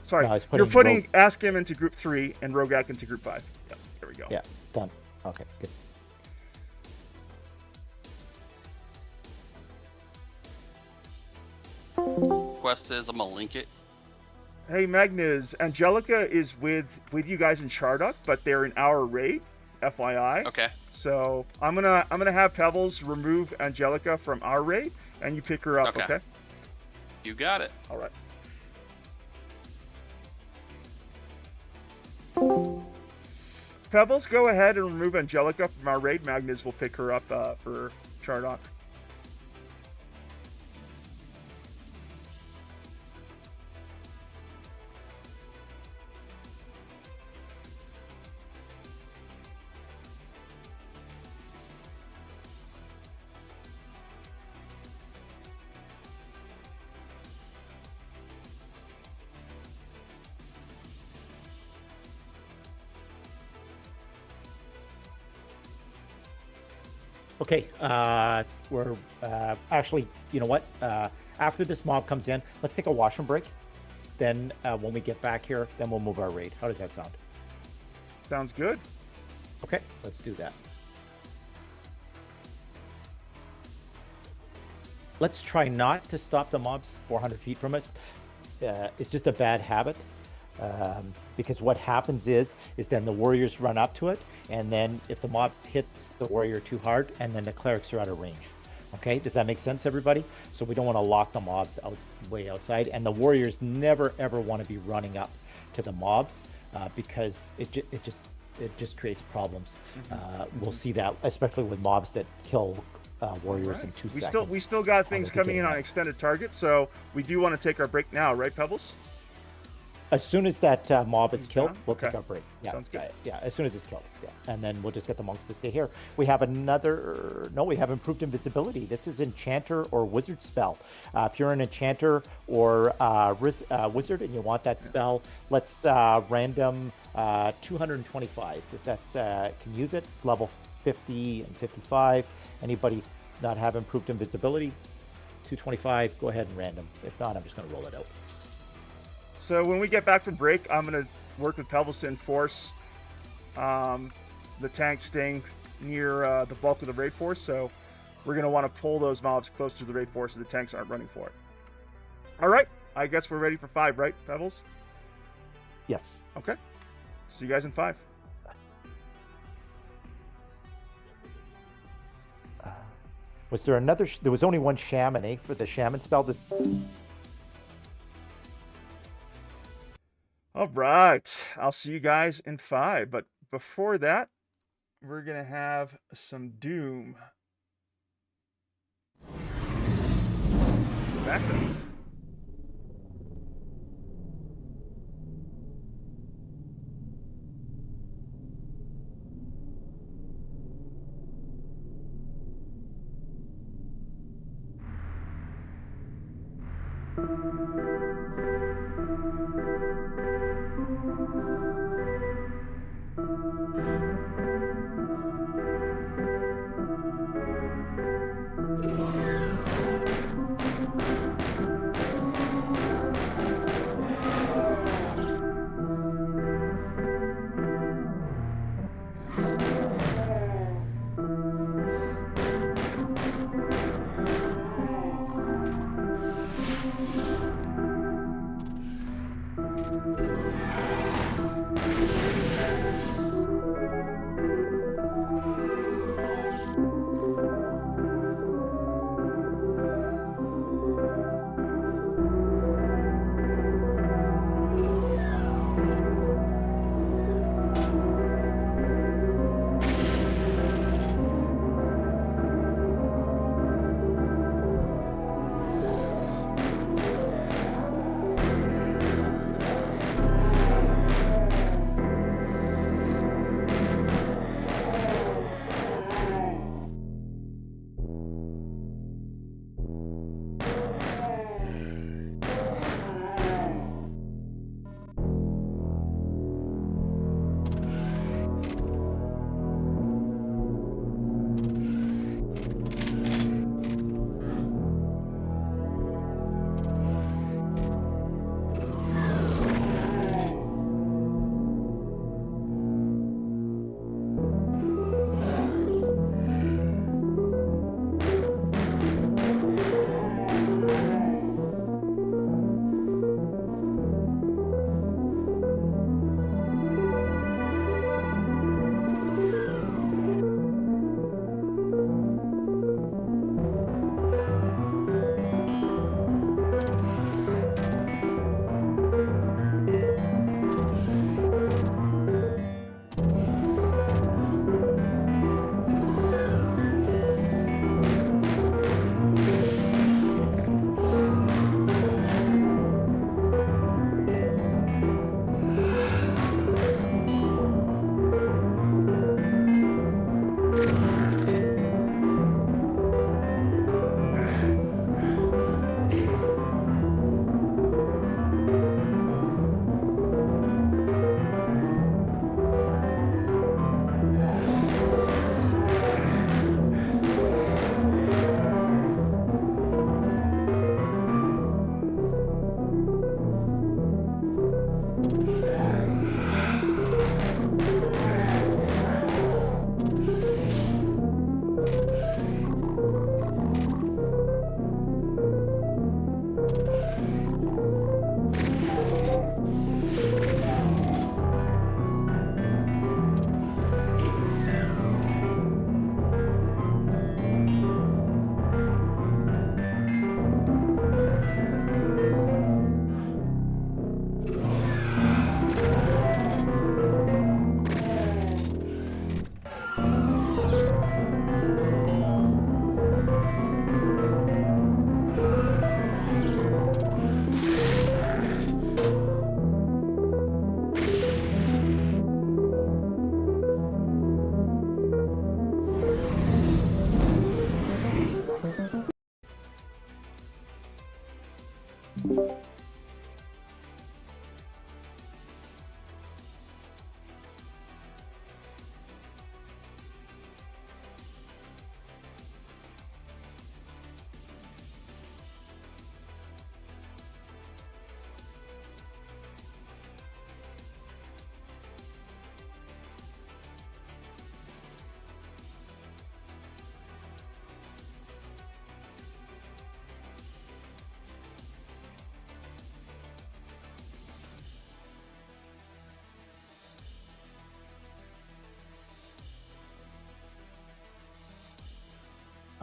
Speaker 1: Sorry,
Speaker 5: No,
Speaker 1: you're putting Askim into group 3 and Rogak into group 5. Yep, there we go.
Speaker 5: Yeah, done. Okay, good.
Speaker 3: Quest is I'm gonna link it.
Speaker 1: Hey Magnus, Angelica is with you guys in Chardok, but they're in our raid, FYI.
Speaker 3: Okay.
Speaker 1: So I'm gonna have Pebbles remove Angelica from our raid, and you pick her up. Okay.
Speaker 3: You got it.
Speaker 1: All right. Pebbles, go ahead and remove Angelica from our raid. Magnus will pick her up for Chardok.
Speaker 5: Okay, we're actually, you know what? After this mob comes in, let's take a washroom break. Then when we get back here, then we'll move our raid. How does that sound?
Speaker 1: Sounds good.
Speaker 5: Okay, let's do that. Let's try not to stop the mobs 400 feet from us. It's just a bad habit. Because what happens is then the warriors run up to it, and then if the mob hits the warrior too hard, and then the clerics are out of range. Okay, does that make sense, everybody? So we don't want to lock the mobs way outside, and the warriors never ever want to be running up to the mobs because it just creates problems. We'll see that, especially with mobs that kill warriors in 2 seconds.
Speaker 1: We still got things coming in on extended target, so we do want to take our break now, right, Pebbles?
Speaker 5: As soon as that mob is killed, we'll take our break. Yeah,
Speaker 1: Sounds good.
Speaker 5: Yeah, as soon as it's killed. Yeah, and then we'll just get the monks to stay here. We have another. No, we have improved invisibility. This is enchanter or wizard spell. If you're an enchanter or wizard and you want that spell, let's random 225. If that's can use it, it's level 50 and 55. Anybody not have improved invisibility, 225. Go ahead and random. If not, I'm just going to roll it out.
Speaker 1: So when we get back from break, I'm going to work with Pebbles to enforce the tank staying near the bulk of the raid force. So we're going to want to pull those mobs closer to the raid force so the tanks aren't running for it. All right. I guess we're ready for 5, right, Pebbles?
Speaker 5: Yes.
Speaker 1: Okay. See you guys in 5.
Speaker 5: Was there another? There was only one shaman, eh? For the shaman spell.
Speaker 1: All right. I'll see you guys in 5. But before that, we're going to have some Doom. Back up.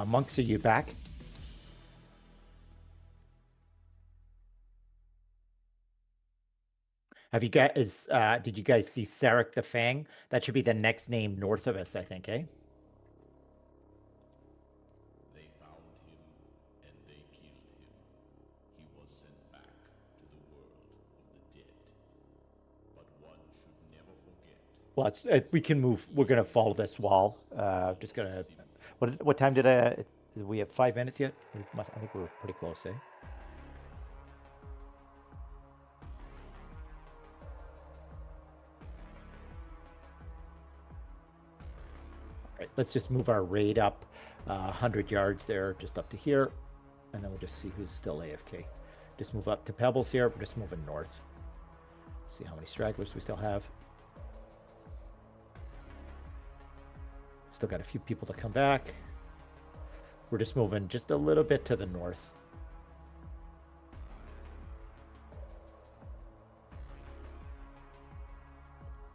Speaker 5: Monks, are you back? Have you guys, did you guys see Sarek the Fang? That should be the next name north of us, I think, eh?
Speaker 19: They found him and they killed him. He was sent back to the world of the dead. But one should never forget.
Speaker 5: Well, we can move. We're gonna follow this wall. Just gonna. What time did we have 5 minutes yet? I think we're pretty close, eh? Right, let's just move our raid up 100 yards there, just up to here, and then we'll just see who's still AFK. Just move up to Pebbles here. We're just moving north. See how many stragglers we still have. Still got a few people to come back. We're just moving just a little bit to the north.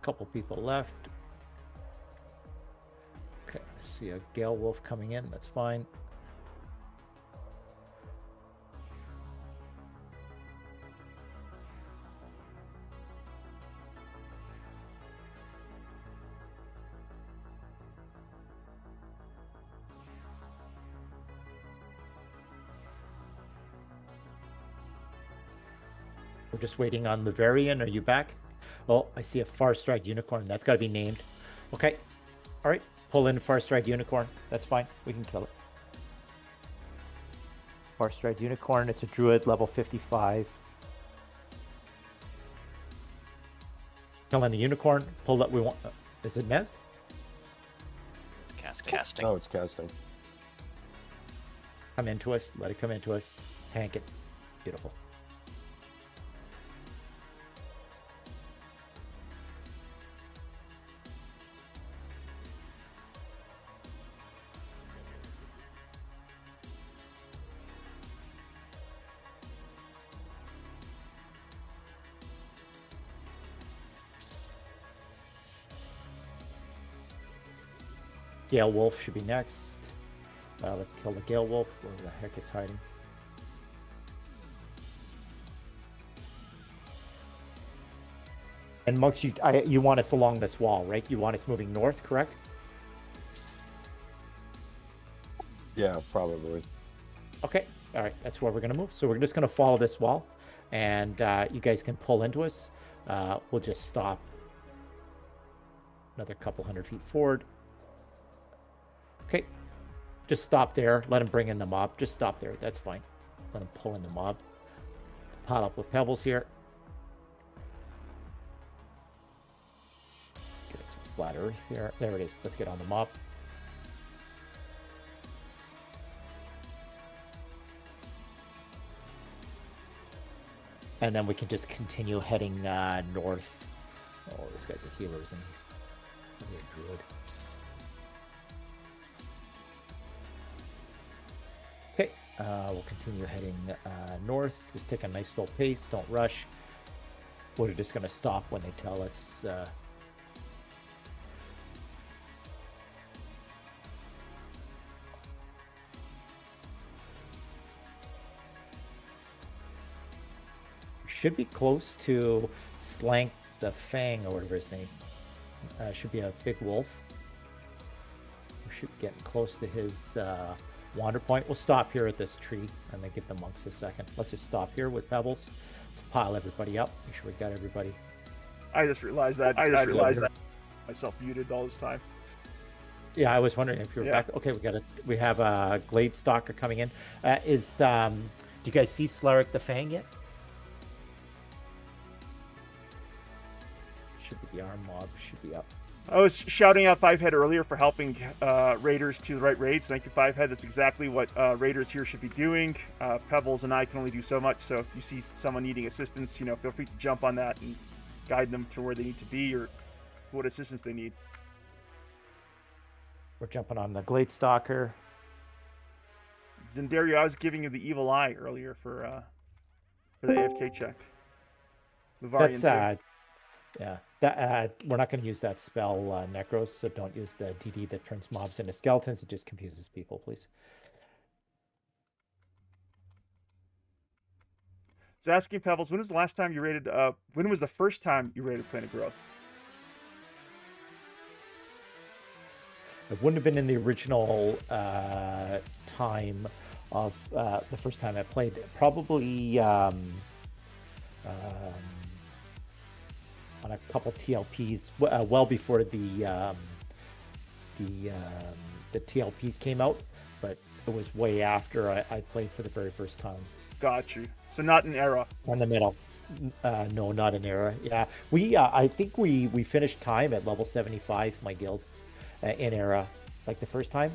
Speaker 5: Couple people left. Okay, I see a Gale Wolf coming in. That's fine. We're just waiting on Liverian. Are you back? Oh, I see a Far Stride Unicorn. That's got to be named. Okay. All right. Pull in Far Stride Unicorn. That's fine. We can kill it. Far Stride Unicorn. It's a Druid, level 55. Killing the Unicorn. Pull that we want. Is it Nest?
Speaker 16: It's casting.
Speaker 4: Oh, it's casting.
Speaker 5: Come into us. Let it come into us. Tank it. Beautiful. Gale Wolf should be next. Let's kill the Gale Wolf. Where the heck it's hiding. And Monks, you want us along this wall, right? You want us moving north, correct?
Speaker 4: Yeah, probably.
Speaker 5: Okay. All right. That's where we're going to move. So we're just going to follow this wall. And you guys can pull into us. We'll just stop another couple 100 feet forward. Okay, just stop there. Let him bring in the mob. Just stop there. That's fine. Let him pull in the mob. Pot up with Pebbles here. Let's get up to the flat earth here. There it is. Let's get on the mob. And then we can just continue heading north. Oh, this guy's a healer, isn't he? Maybe a druid. Okay, we'll continue heading north. Just take a nice slow pace. Don't rush. We're just going to stop when they tell us. Should be close to Slank the Fang or whatever his name. Should be a big wolf. We should be getting close to his wander point. We'll stop here at this tree and then give the monks a second. Let's just stop here with Pebbles. Let's pile everybody up. Make sure we got everybody.
Speaker 1: I just realized that. Myself muted all this time.
Speaker 5: Yeah, I was wondering if you were back. Okay, we have a Glade Stalker coming in. Do you guys see Slaric the Fang yet? Should be the arm mob. Should be up.
Speaker 1: I was shouting out Fivehead earlier for helping raiders to the right raids. Thank you, Fivehead. That's exactly what raiders here should be doing. Pebbles and I can only do so much, so if you see someone needing assistance, feel free to jump on that and guide them to where they need to be or what assistance they need.
Speaker 5: We're jumping on the Glade Stalker.
Speaker 1: Zendario, I was giving you the evil eye earlier for the AFK check.
Speaker 5: Yeah, that we're not going to use that spell, Necros, so don't use the DD that turns mobs into skeletons. It just confuses people, please.
Speaker 1: He's asking Pebbles, when was the last time you raided? When was the first time you raided Planet Growth?
Speaker 5: It wouldn't have been in the original time of the first time I played. Probably on a couple TLPs, well before the TLPs came out, but it was way after I played for the very first time.
Speaker 1: Got you. So not an era.
Speaker 5: In the middle. No, not an era. Yeah, we I think we finished time at level 75, my guild, in era. Like the first time,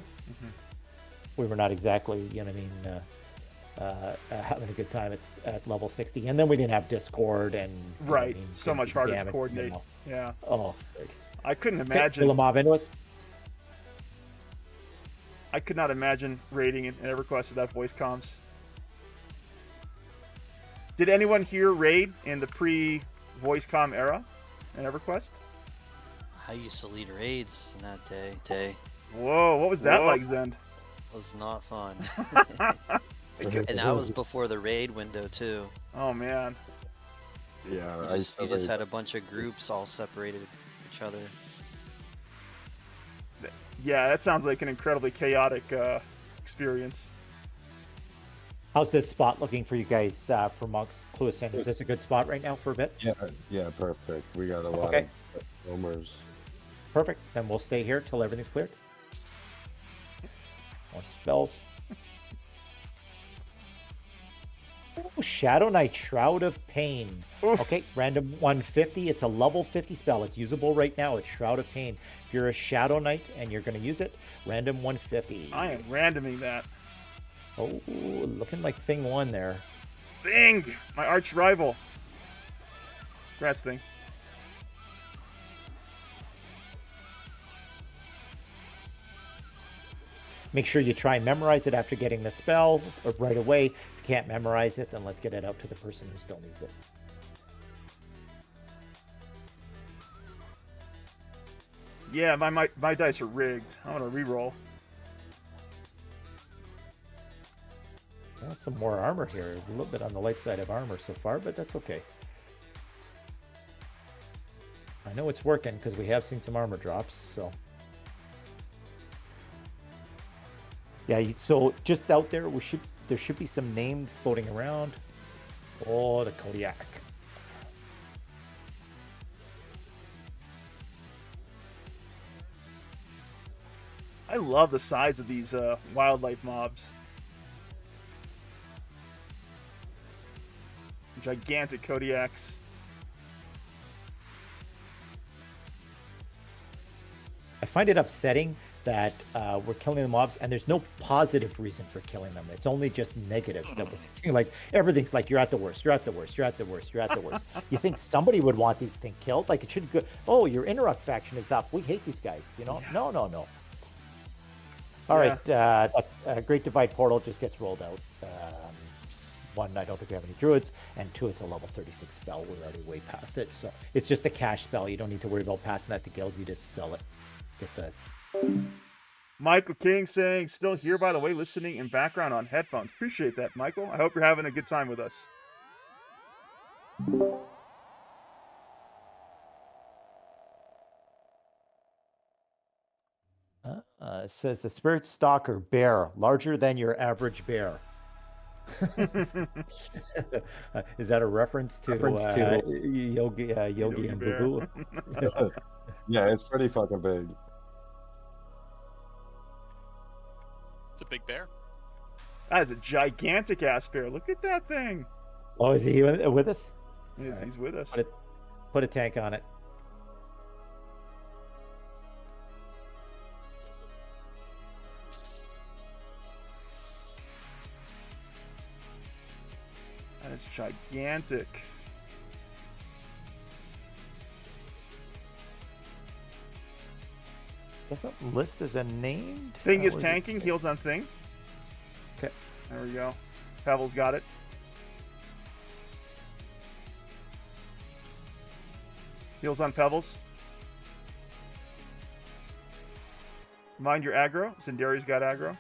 Speaker 5: we were not exactly, you know what I mean, having a good time. It's at level 60, and then we didn't have Discord and
Speaker 1: right. So much harder to coordinate. Yeah.
Speaker 5: Oh,
Speaker 1: I couldn't imagine.
Speaker 5: Pull a mob into us.
Speaker 1: I could not imagine raiding in EverQuest without voice comms. Did anyone here raid in the pre-voice comm era in EverQuest?
Speaker 7: I used to lead raids in that day.
Speaker 1: Whoa, what was that like, Zend?
Speaker 7: It was not fun. And that was before the raid window too.
Speaker 1: Oh man.
Speaker 4: Yeah,
Speaker 7: you just had a bunch of groups all separated from each other.
Speaker 1: Yeah, that sounds like an incredibly chaotic experience.
Speaker 5: How's this spot looking for you guys for Monks? Cluiston, is this a good spot right now for a bit?
Speaker 4: Yeah, perfect. We got a lot
Speaker 5: Okay.
Speaker 4: of homers.
Speaker 5: Perfect. Then we'll stay here till everything's cleared. More spells. Oh, Shadow Knight, Shroud of Pain.
Speaker 1: Oof.
Speaker 5: Okay, random 150. It's a level 50 spell. It's usable right now. It's Shroud of Pain. If you're a Shadow Knight and you're going to use it, random 150.
Speaker 1: I am randoming that.
Speaker 5: Oh, looking like Thing 1 there.
Speaker 1: Thing! My arch rival. Congrats, Thing.
Speaker 5: Make sure you try and memorize it after getting the spell or right away. If you can't memorize it, then let's get it out to the person who still needs it.
Speaker 1: Yeah, my dice are rigged. I'm gonna reroll.
Speaker 5: Got some more armor here. A little bit on the light side of armor so far, but that's okay. I know it's working because we have seen some armor drops, so. Yeah, so just out there, there should be some names floating around. Oh, the Kodiak.
Speaker 1: I love the size of these wildlife mobs. Gigantic Kodiaks.
Speaker 5: I find it upsetting that we're killing the mobs and there's no positive reason for killing them. It's only just negatives that we're like everything's like you're at the worst, you're at the worst, you're at the worst, you're at the worst. You think somebody would want these things killed? Like it should go, oh, your Interrupt faction is up. We hate these guys, you know? Yeah. No. All right, Great Divide Portal just gets rolled out. One, I don't think we have any druids, and two, it's a level 36 spell. We're already way past it, so it's just a cash spell. You don't need to worry about passing that to guild. You just sell it. Get the
Speaker 1: Michael King saying, still here, by the way, listening in background on headphones. Appreciate that, Michael. I hope you're having a good time with us.
Speaker 5: It says the Spirit Stalker bear, larger than your average bear. Is that a reference to Yogi and Boo Boo?
Speaker 4: Yeah, it's pretty fucking big.
Speaker 12: It's a big bear.
Speaker 1: That is a gigantic ass bear. Look at that thing.
Speaker 5: Oh, is he with us?
Speaker 1: He's with us.
Speaker 5: Put a tank on it.
Speaker 1: That is gigantic.
Speaker 5: Doesn't list as a named.
Speaker 1: Thing is tanking, heals on Thing.
Speaker 5: Okay.
Speaker 1: There we go. Pebbles got it. Heals on Pebbles. Mind your aggro. Zendaria's got aggro.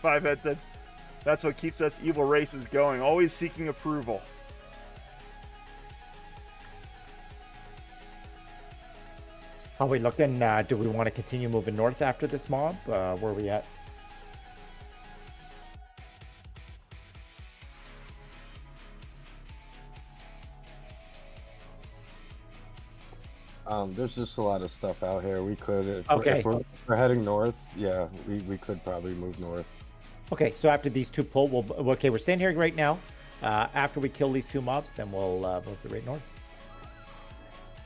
Speaker 1: Five Head says, that's what keeps us evil races going, always seeking approval.
Speaker 5: How are we looking? Do we want to continue moving north after this mob? Where are we at?
Speaker 4: There's just a lot of stuff out here. We could, if we're heading north, yeah, we could probably move north.
Speaker 5: Okay, so after these two pull, we're staying here right now. After we kill these two mobs, then we'll move to right north.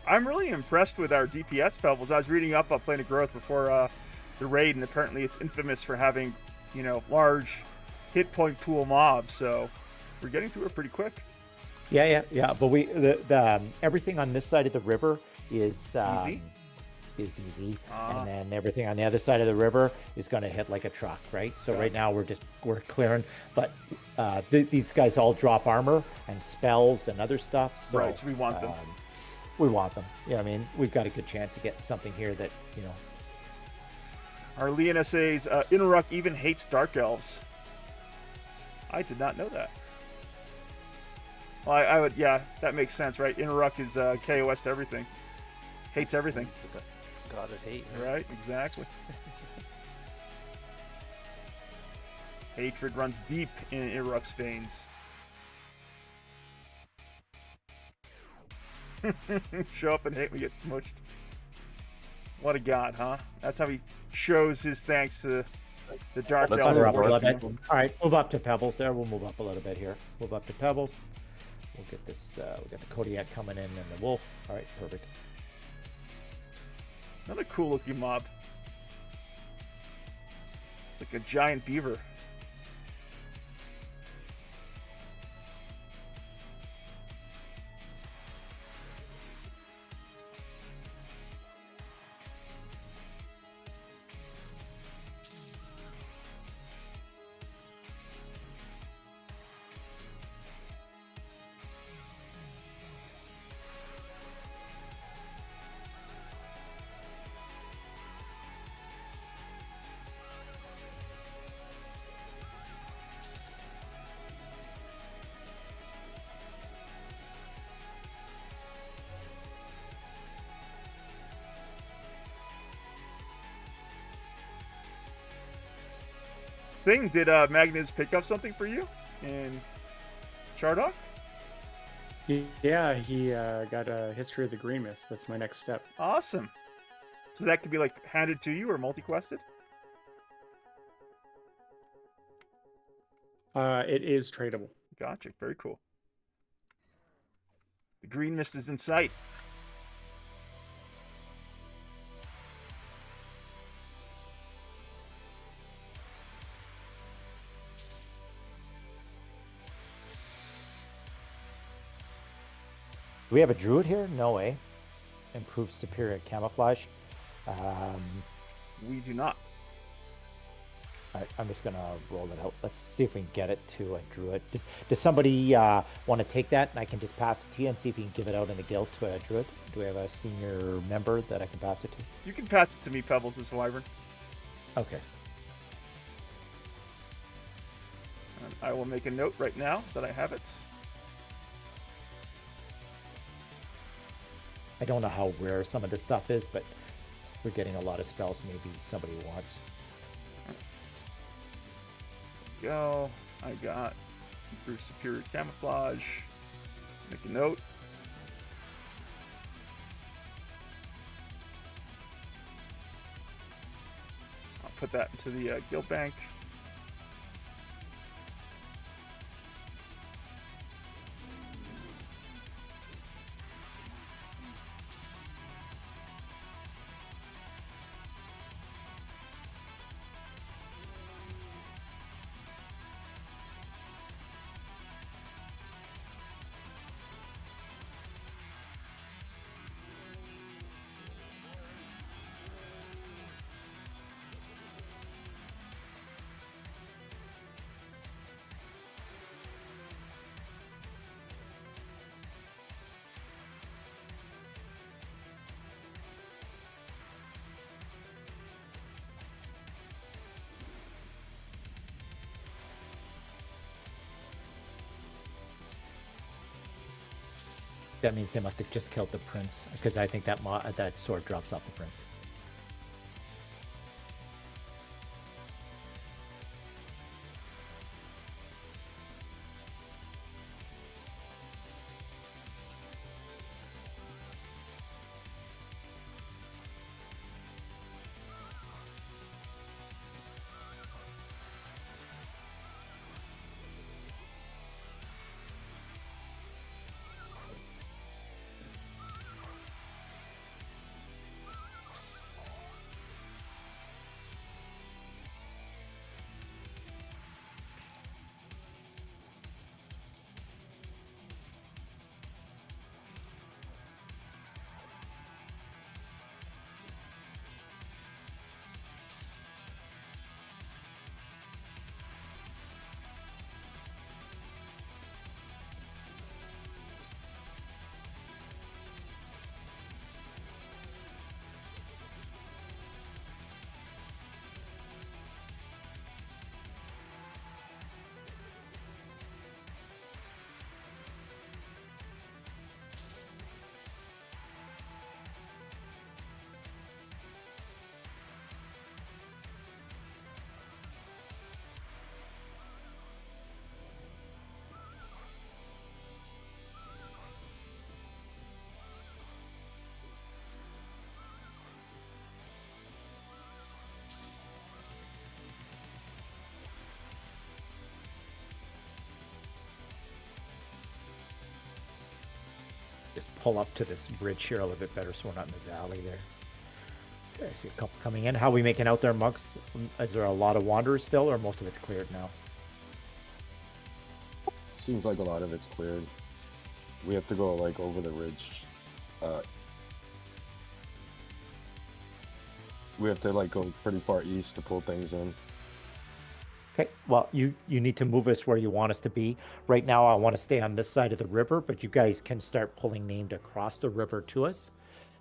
Speaker 1: I'm really impressed with our DPS Pebbles. I was reading up on Plane of Growth before the raid, and apparently it's infamous for having, large hit point pool mobs. So we're getting through it pretty quick.
Speaker 5: Yeah. But the everything on this side of the river is easy, and then everything on the other side of the river is going to hit like a truck, right? So right now we're clearing, but these guys all drop armor and spells and other stuff. So,
Speaker 1: right, so we want them.
Speaker 5: We want them. Yeah, I mean, we've got a good chance of getting something here that,
Speaker 1: Arleana says, Inaruk even hates Dark Elves. I did not know that. Well, I would, yeah, that makes sense, right? Inaruk is KOS to everything. Hates everything.
Speaker 7: He's the god of hate.
Speaker 1: Right, exactly. Hatred runs deep in Inaruk's veins. Show up and hate me, get smushed. What a god, huh? That's how he shows his thanks to the Dark Elves.
Speaker 5: All right, move up to Pebbles there. We'll move up a little bit here. Move up to Pebbles. We'll get this, we got the Kodiak coming in and the Wolf. All right, perfect.
Speaker 1: Another cool looking mob. It's like a giant beaver. Did Magnus pick up something for you in Chardok?
Speaker 15: Yeah, he got a History of the Green Mist. That's my next step.
Speaker 1: Awesome. So that could be like handed to you or multi-quested?
Speaker 15: It is tradable.
Speaker 1: Gotcha. Very cool. The Green Mist is in sight.
Speaker 5: Do we have a druid here? No way. Improves superior camouflage.
Speaker 1: We do not.
Speaker 5: All right, I'm just gonna roll it out. Let's see if we can get it to a druid. Does somebody want to take that, and I can just pass it to you and see if you can give it out in the guild to a druid? Do we have a senior member that I can pass it to?
Speaker 1: You can pass it to me, Pebbles, as Wyvern.
Speaker 5: Okay.
Speaker 1: And I will make a note right now that I have it.
Speaker 5: I don't know how rare some of this stuff is, but we're getting a lot of spells maybe somebody wants.
Speaker 1: Go. I got improved superior camouflage. Make a note. put that into the guild bank.
Speaker 5: That means they must have just killed the prince, because I think that that sword drops off the prince. Just pull up to this bridge here a little bit better so we're not in the valley there. Okay, I see a couple coming in. How are we making out there, monks? Is there a lot of wanderers still, or most of it's cleared now?
Speaker 4: Seems like a lot of it's cleared. We have to go like over the ridge. We have to like go pretty far east to pull things in.
Speaker 5: Okay, well, you need to move us where you want us to be. Right now, I want to stay on this side of the river, but you guys can start pulling named across the river to us.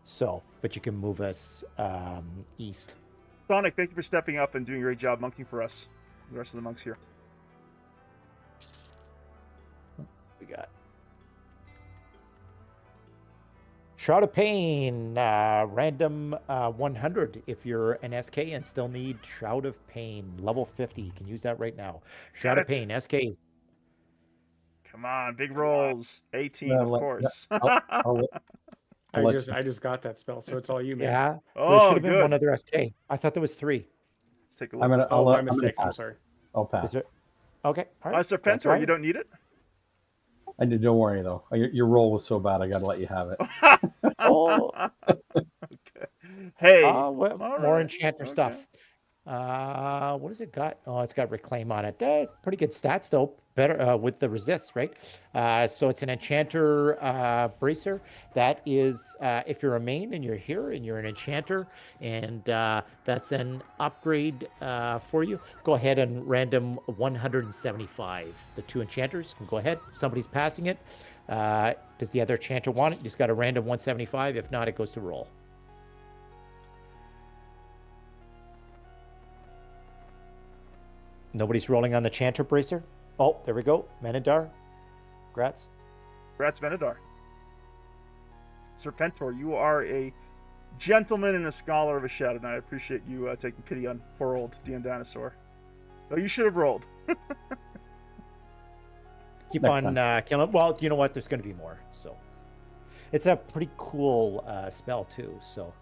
Speaker 5: So, but you can move us east.
Speaker 1: Sonic, thank you for stepping up and doing a great job monking for us. The rest of the monks here.
Speaker 5: We got Shroud of Pain, random 100 if you're an SK and still need Shroud of Pain, level 50. You can use that right now. Shroud of Pain, SKs.
Speaker 1: Come on, big rolls. 18, of course.
Speaker 15: I just got that spell, so it's all you, man.
Speaker 5: Yeah.
Speaker 1: Oh,
Speaker 5: there should have been
Speaker 1: good.
Speaker 5: one other SK. I thought there was 3.
Speaker 1: Let's take a look.
Speaker 15: My mistake. I'm sorry.
Speaker 10: I'll pass.
Speaker 5: Is there... Okay. All right.
Speaker 1: Serpentor,
Speaker 5: right.
Speaker 1: you don't need it?
Speaker 10: I did. Don't worry though. Your roll was so bad. I got to let you have it.
Speaker 5: Oh.
Speaker 1: Okay. Hey.
Speaker 5: More enchanter stuff. What has it got? Oh, it's got reclaim on it. Pretty good stats though. Better with the resist, right? So it's an enchanter bracer. That is, if you're a main and you're here and you're an enchanter, and that's an upgrade for you. Go ahead and random 175. The 2 enchanters can go ahead. Somebody's passing it. Does the other enchanter want it? You just got a random 175. If not, it goes to roll. Nobody's rolling on the Chanter Bracer. Oh, there we go. Menadar. Congrats.
Speaker 1: Congrats, Menadar. Serpentor, you are a gentleman and a scholar of a Shadow Knight. I appreciate you taking pity on poor old DM Dinosaur. Though you should have rolled.
Speaker 5: Keep on killing. Well, you know what? There's going to be more. So it's a pretty cool spell too. So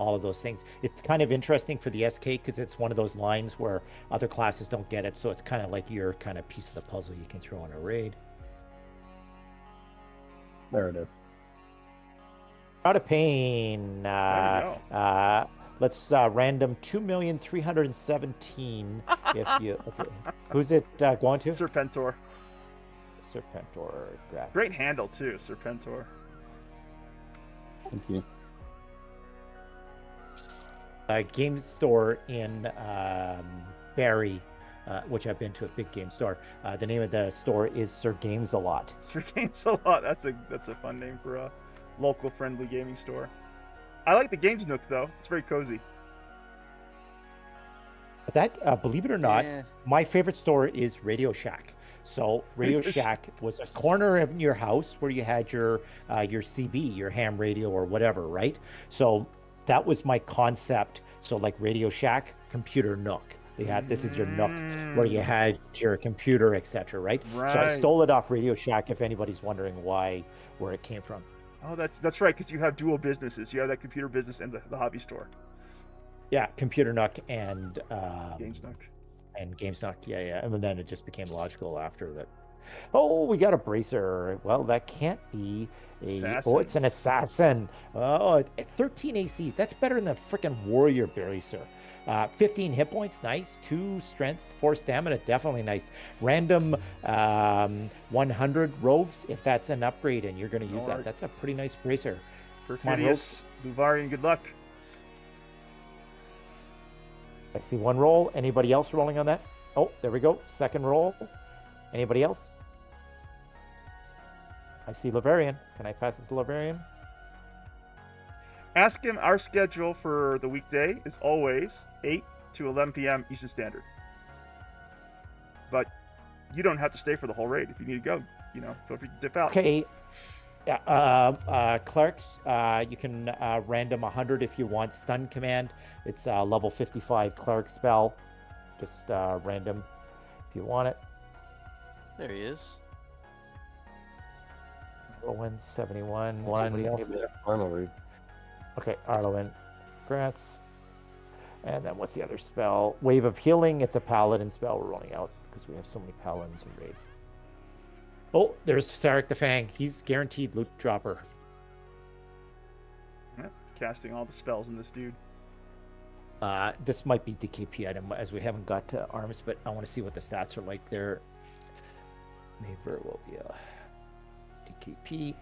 Speaker 5: all of those things. It's kind of interesting for the SK because it's one of those lines where other classes don't get it. So it's kind of like your kind of piece of the puzzle you can throw in a raid.
Speaker 10: There it is.
Speaker 5: Out of pain.
Speaker 1: There we go.
Speaker 5: Let's random 2,317. If you okay. Who's it going to?
Speaker 1: Serpentor.
Speaker 5: Serpentor. Grats.
Speaker 1: Great handle too, Serpentor.
Speaker 10: Thank you.
Speaker 5: Game store in Barrie, which I've been to, a big game store. The name of the store is Sir Games a Lot.
Speaker 1: Sir Games a Lot. That's a fun name for a local friendly gaming store. I like the Games Nook though. It's very cozy.
Speaker 5: That, believe it or not, my favorite store is Radio Shack. So Radio Shack was a corner of your house where you had your CB, your ham radio or whatever, right? So that was my concept. So like Radio Shack, Computer Nook. They had this is your nook where you had your computer, etc. Right? So I stole it off Radio Shack. If anybody's wondering where it came from.
Speaker 1: Oh, that's right, because you have dual businesses. You have that computer business and the hobby store.
Speaker 5: Yeah, Computer Nook and
Speaker 1: Games Nook.
Speaker 5: And Games Nook, yeah. And then it just became logical after that. Oh, we got a bracer. Well, that can't be a...
Speaker 1: Assassin.
Speaker 5: Oh, it's an assassin. Oh, 13 AC. That's better than the freaking warrior bracer. 15 hit points, nice. 2 strength, 4 stamina, definitely nice. Random 100 rogues, if that's an upgrade and you're going to use that. That's a pretty nice bracer.
Speaker 1: Perfidious, Luvarian, good luck.
Speaker 5: I see one roll. Anybody else rolling on that? Oh, there we go. Second roll. Anybody else? I see Lavarian. Can I pass it to Lavarian?
Speaker 1: Ask him. Our schedule for the weekday is always 8 to 11 p.m. Eastern Standard. But you don't have to stay for the whole raid. If you need to go, feel free to dip out.
Speaker 5: Okay. Yeah, clerics, you can random 100 if you want stun command. It's level 55 cleric spell. Just random if you want it.
Speaker 7: There he is.
Speaker 5: Arlowin, 71.
Speaker 4: Anybody else? Finally.
Speaker 5: Okay, Arlowin, grants. And then what's the other spell? Wave of Healing. It's a paladin spell we're rolling out because we have so many paladins in raid. Oh, there's Sarek the Fang. He's guaranteed loot dropper.
Speaker 1: Casting all the spells in this dude.
Speaker 5: This might be DKP item as we haven't got to arms, but I want to see what the stats are like there. May very well be a DKP.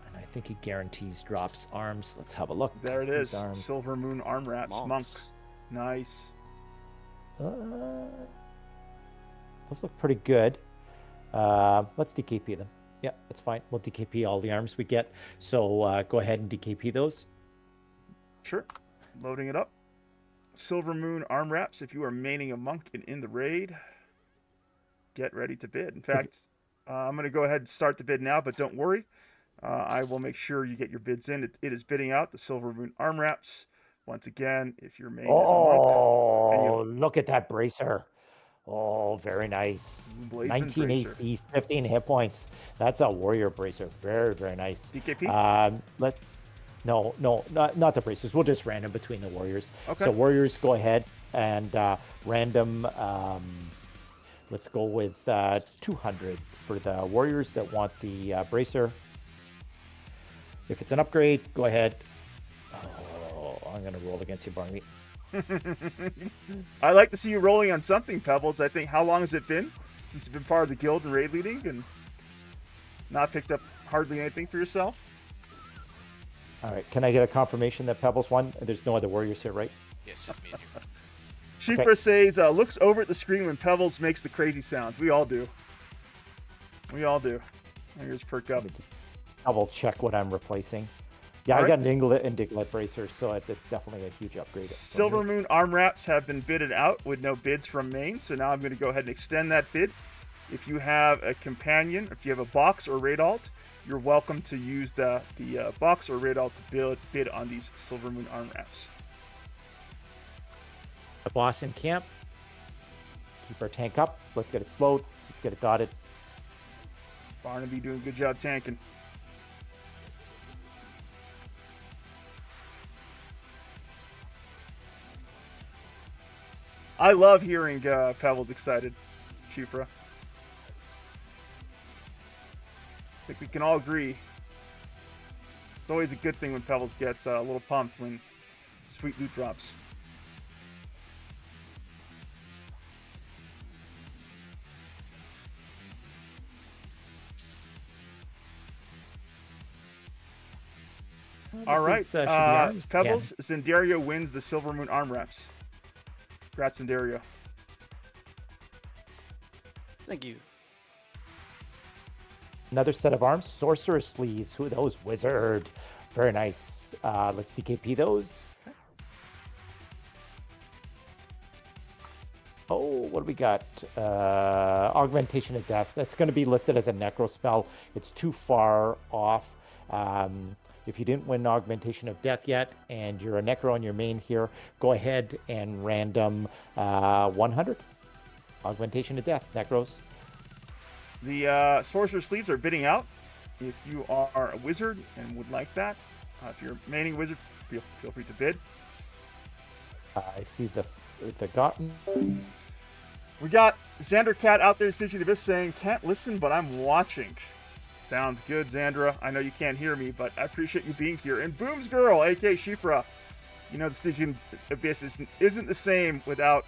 Speaker 5: And I think he guarantees drops arms. Let's have a look.
Speaker 1: There it is. Silver Moon arm wraps. Monk. Nice.
Speaker 5: Those look pretty good. Let's DKP them. Yeah, that's fine. We'll DKP all the arms we get. So go ahead and DKP those.
Speaker 1: Sure. Loading it up. Silver Moon arm wraps. If you are maining a monk and in the raid, get ready to bid. In fact, I'm going to go ahead and start the bid now, but don't worry. I will make sure you get your bids in. It is bidding out the Silver Moon arm wraps. Once again, if your main is a monk.
Speaker 5: Oh, look at that bracer. Oh, very nice. 19 AC, 15 hit points. That's a warrior bracer. Very, very nice.
Speaker 1: DKP?
Speaker 5: No, not the bracers. We'll just random between the warriors.
Speaker 1: Okay.
Speaker 5: So warriors, go ahead and random. Let's go with 200 for the warriors that want the bracer. If it's an upgrade, go ahead. Oh, I'm going to roll against you, Barney.
Speaker 1: I like to see you rolling on something, Pebbles. I think, how long has it been since you've been part of the guild and raid leading and not picked up hardly anything for yourself?
Speaker 5: All right, can I get a confirmation that Pebbles won? There's no other warriors here, right?
Speaker 14: Yeah, it's just me and you.
Speaker 1: Sheeper says, looks over at the screen when Pebbles makes the crazy sounds. We all do. We all do. Here's perk up.
Speaker 5: Just double check what I'm replacing. Yeah, I got an Diglett bracer, so it's definitely a huge upgrade.
Speaker 1: Silver Moon arm wraps have been bidded out with no bids from main, so now I'm going to go ahead and extend that bid. If you have a companion, if you have a box or raid alt, you're welcome to use the box or raid alt to bid on these Silver Moon arm wraps.
Speaker 5: The boss in camp. Keep our tank up. Let's get it slowed. Let's get it dotted.
Speaker 1: Barnaby doing a good job tanking. I love hearing Pebbles excited, Shifra. I think we can all agree. It's always a good thing when Pebbles gets a little pumped when sweet loot drops. All right,
Speaker 5: should be ours.
Speaker 1: Pebbles, Zendario wins the Silver Moon arm wraps. Congrats, Zendario.
Speaker 7: Thank you.
Speaker 5: Another set of arms, sorcerer sleeves. Who are those? Wizard. Very nice. Let's DKP those. Oh, what do we got? Augmentation of Death. That's going to be listed as a necro spell. It's too far off. If you didn't win Augmentation of Death yet, and you're a necro on your main here, go ahead and random 100. Augmentation of Death, necros.
Speaker 1: The sorcerer sleeves are bidding out. If you are a wizard and would like that, if you're a maining wizard, feel free to bid.
Speaker 5: I see the gotten.
Speaker 1: We got Xander Cat out there, Stitchy the Abyss, saying, "Can't listen, but I'm watching." Sounds good, Xandra. I know you can't hear me, but I appreciate you being here. And Booms Girl, aka Shifra. You know, the Stygian Abyss isn't the same without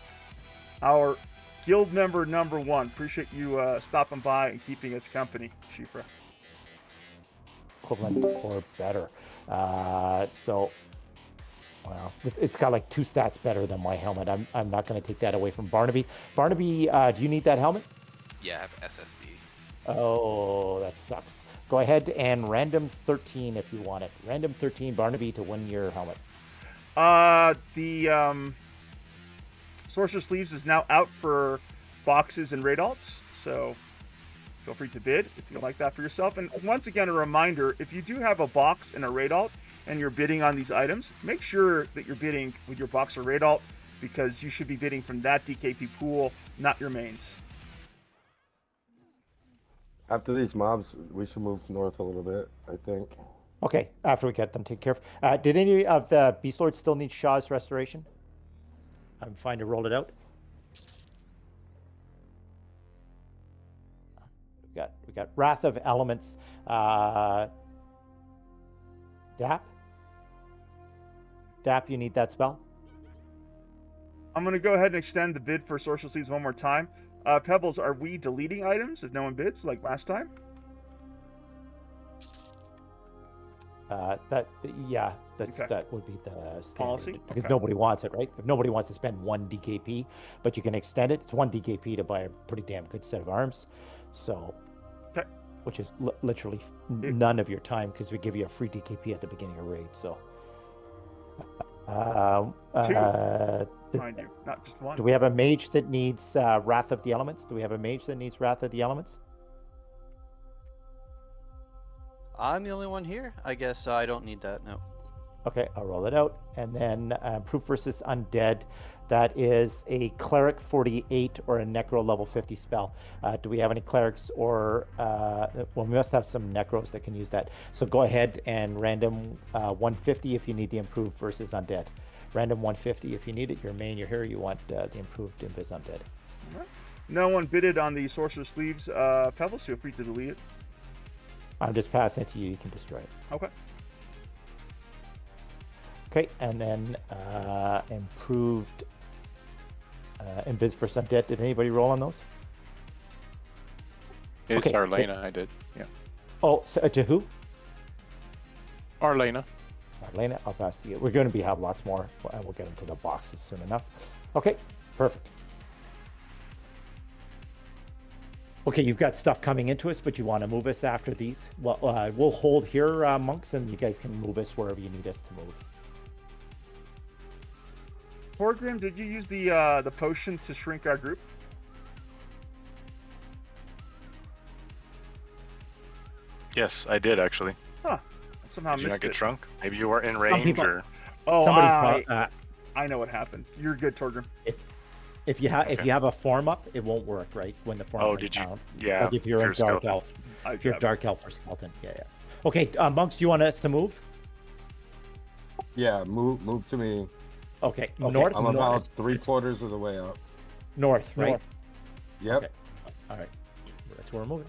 Speaker 1: our guild member number one. Appreciate you stopping by and keeping us company, Shifra.
Speaker 5: Equivalent or better. So, well, it's got like 2 stats better than my helmet. I'm not going to take that away from Barnaby. Barnaby, do you need that helmet?
Speaker 14: Yeah, I have SSB.
Speaker 5: Oh, that sucks. Go ahead and random 13 if you want it. Random 13, Barnaby, to win your helmet.
Speaker 1: The Sorcerer Sleeves is now out for boxes and raid alts, so feel free to bid if you like that for yourself. And once again, a reminder, if you do have a box and a raid alt and you're bidding on these items, make sure that you're bidding with your box or raid alt, because you should be bidding from that DKP pool, not your mains.
Speaker 4: After these mobs, we should move north a little bit, I think.
Speaker 5: Okay, after we get them taken care of. Did any of the Beast Lords still need Shaw's restoration? I'm fine to roll it out. We got Wrath of Elements. Dap, you need that spell?
Speaker 1: I'm going to go ahead and extend the bid for Sorcerer Sleeves one more time. Pebbles, are we deleting items if no one bids like last time?
Speaker 5: That would be the standard,
Speaker 1: policy,
Speaker 5: because
Speaker 1: okay.
Speaker 5: nobody wants it, right? If nobody wants to spend 1 DKP, but you can extend it. It's 1 DKP to buy a pretty damn good set of arms, so
Speaker 1: okay.
Speaker 5: Which is literally none of your time, because we give you a free DKP at the beginning of raid. So
Speaker 1: 2, mind you, not just 1.
Speaker 5: Do we have a mage that needs Wrath of the Elements? Do we have a mage that needs Wrath of the Elements?
Speaker 7: I'm the only one here. I guess I don't need that, no.
Speaker 5: Okay, I'll roll it out. And then Proof versus Undead. That is a Cleric 48 or a Necro level 50 spell. Do we have any Clerics or... well, we must have some Necros that can use that. So go ahead and random 150 if you need the Improved versus Undead. Random 150 if you need it. Your main, your hero, you want the Improved Invis Undead.
Speaker 1: All right. No one bidded on the Sorcerer Sleeves. Pebbles, feel free to delete it.
Speaker 5: I'm just passing it to you. You can destroy it.
Speaker 1: Okay.
Speaker 5: Okay, and then Improved Invis for Undead. Did anybody roll on those?
Speaker 8: It's
Speaker 5: Okay,
Speaker 8: Arlena, I did. Yeah.
Speaker 5: Oh, so, to who?
Speaker 8: Arlena.
Speaker 5: Arlena, I'll pass to you. We're going to have lots more, and we'll get into the boxes soon enough. Okay, perfect. Okay, you've got stuff coming into us, but you want to move us after these? Well, we'll hold here, monks, and you guys can move us wherever you need us to move.
Speaker 1: Torgrim, did you use the potion to shrink our group?
Speaker 20: Yes, I did actually.
Speaker 1: Huh. I somehow
Speaker 20: Did you
Speaker 1: missed
Speaker 20: not get
Speaker 1: it.
Speaker 20: shrunk? Maybe you weren't in range, or
Speaker 1: Oh,
Speaker 5: Somebody
Speaker 1: I know what happened. You're good, Torgrim.
Speaker 5: If you have a form up, it won't work, right? When the form
Speaker 20: Oh,
Speaker 5: went
Speaker 20: did you?
Speaker 5: down.
Speaker 20: Yeah,
Speaker 5: Like if you're
Speaker 20: if
Speaker 5: a
Speaker 20: you're
Speaker 5: dark
Speaker 20: skeleton.
Speaker 5: elf.
Speaker 1: I
Speaker 5: If you're
Speaker 1: got it.
Speaker 5: dark elf or skeleton, yeah. Okay, monks, do you want us to move?
Speaker 4: Yeah, move to me.
Speaker 5: Okay,
Speaker 4: Okay,
Speaker 5: north.
Speaker 4: I'm
Speaker 5: north.
Speaker 4: about 3/4 of the way up.
Speaker 5: North, right?
Speaker 4: Yep.
Speaker 5: Okay. All right. That's where we're moving.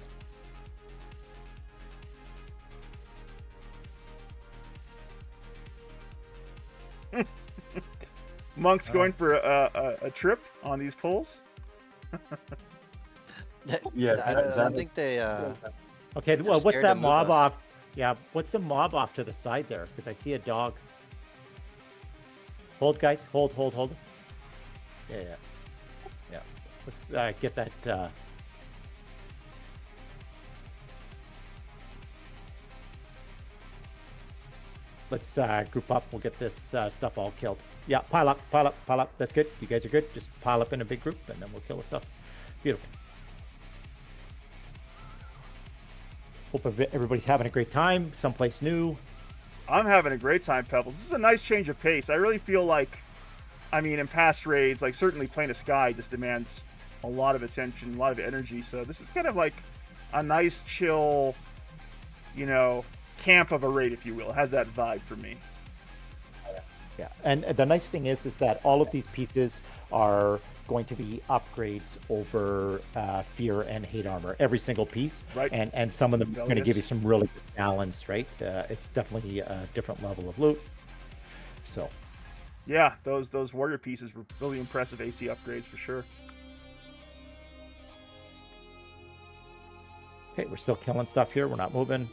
Speaker 1: Monk's going for a trip on these poles.
Speaker 4: Yeah,
Speaker 7: I don't think they.
Speaker 5: Okay,
Speaker 7: they're
Speaker 5: well, what's
Speaker 7: scared to
Speaker 5: that
Speaker 7: move
Speaker 5: mob
Speaker 7: us.
Speaker 5: off? Yeah, what's the mob off to the side there? Because I see a dog. Hold, guys. Hold. Yeah. Let's get that. Let's group up. We'll get this stuff all killed. Yeah, pile up. That's good. You guys are good. Just pile up in a big group, and then we'll kill the stuff. Beautiful. Hope everybody's having a great time. Someplace new.
Speaker 1: I'm having a great time, Pebbles. This is a nice change of pace. I really feel like, I mean, in past raids, like certainly Plane of Sky just demands a lot of attention, a lot of energy. So this is kind of like a nice, chill, camp of a raid, if you will. It has that vibe for me.
Speaker 5: Yeah, and the nice thing is that all of these pieces are going to be upgrades over fear and hate armor, every single piece.
Speaker 1: Right.
Speaker 5: And some of them are going to give you some really good balance, right? It's definitely a different level of loot. So.
Speaker 1: Yeah, those warrior pieces were really impressive AC upgrades for sure.
Speaker 5: Okay, we're still killing stuff here. We're not moving.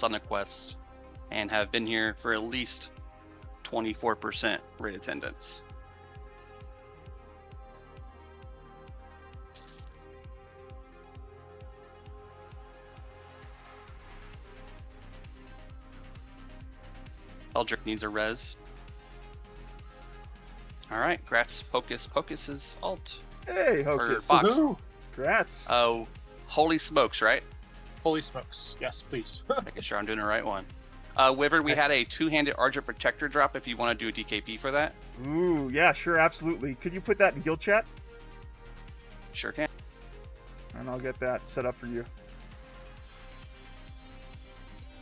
Speaker 3: On the quest and have been here for at least 24% raid attendance. Eldrick needs a res. Alright, Gratz Pocus is alt.
Speaker 1: Hey,
Speaker 3: Or
Speaker 1: Hocus.
Speaker 3: Fox.
Speaker 6: Woohoo!
Speaker 1: Grats.
Speaker 3: Oh, holy smokes, right?
Speaker 6: Holy smokes. Yes, please.
Speaker 3: Making sure I'm doing the right one. Wyvern, we had a two-handed Argent Protector drop if you want to do a DKP for that.
Speaker 1: Ooh, yeah, sure, absolutely. Could you put that in guild chat?
Speaker 3: Sure can.
Speaker 1: And I'll get that set up for you.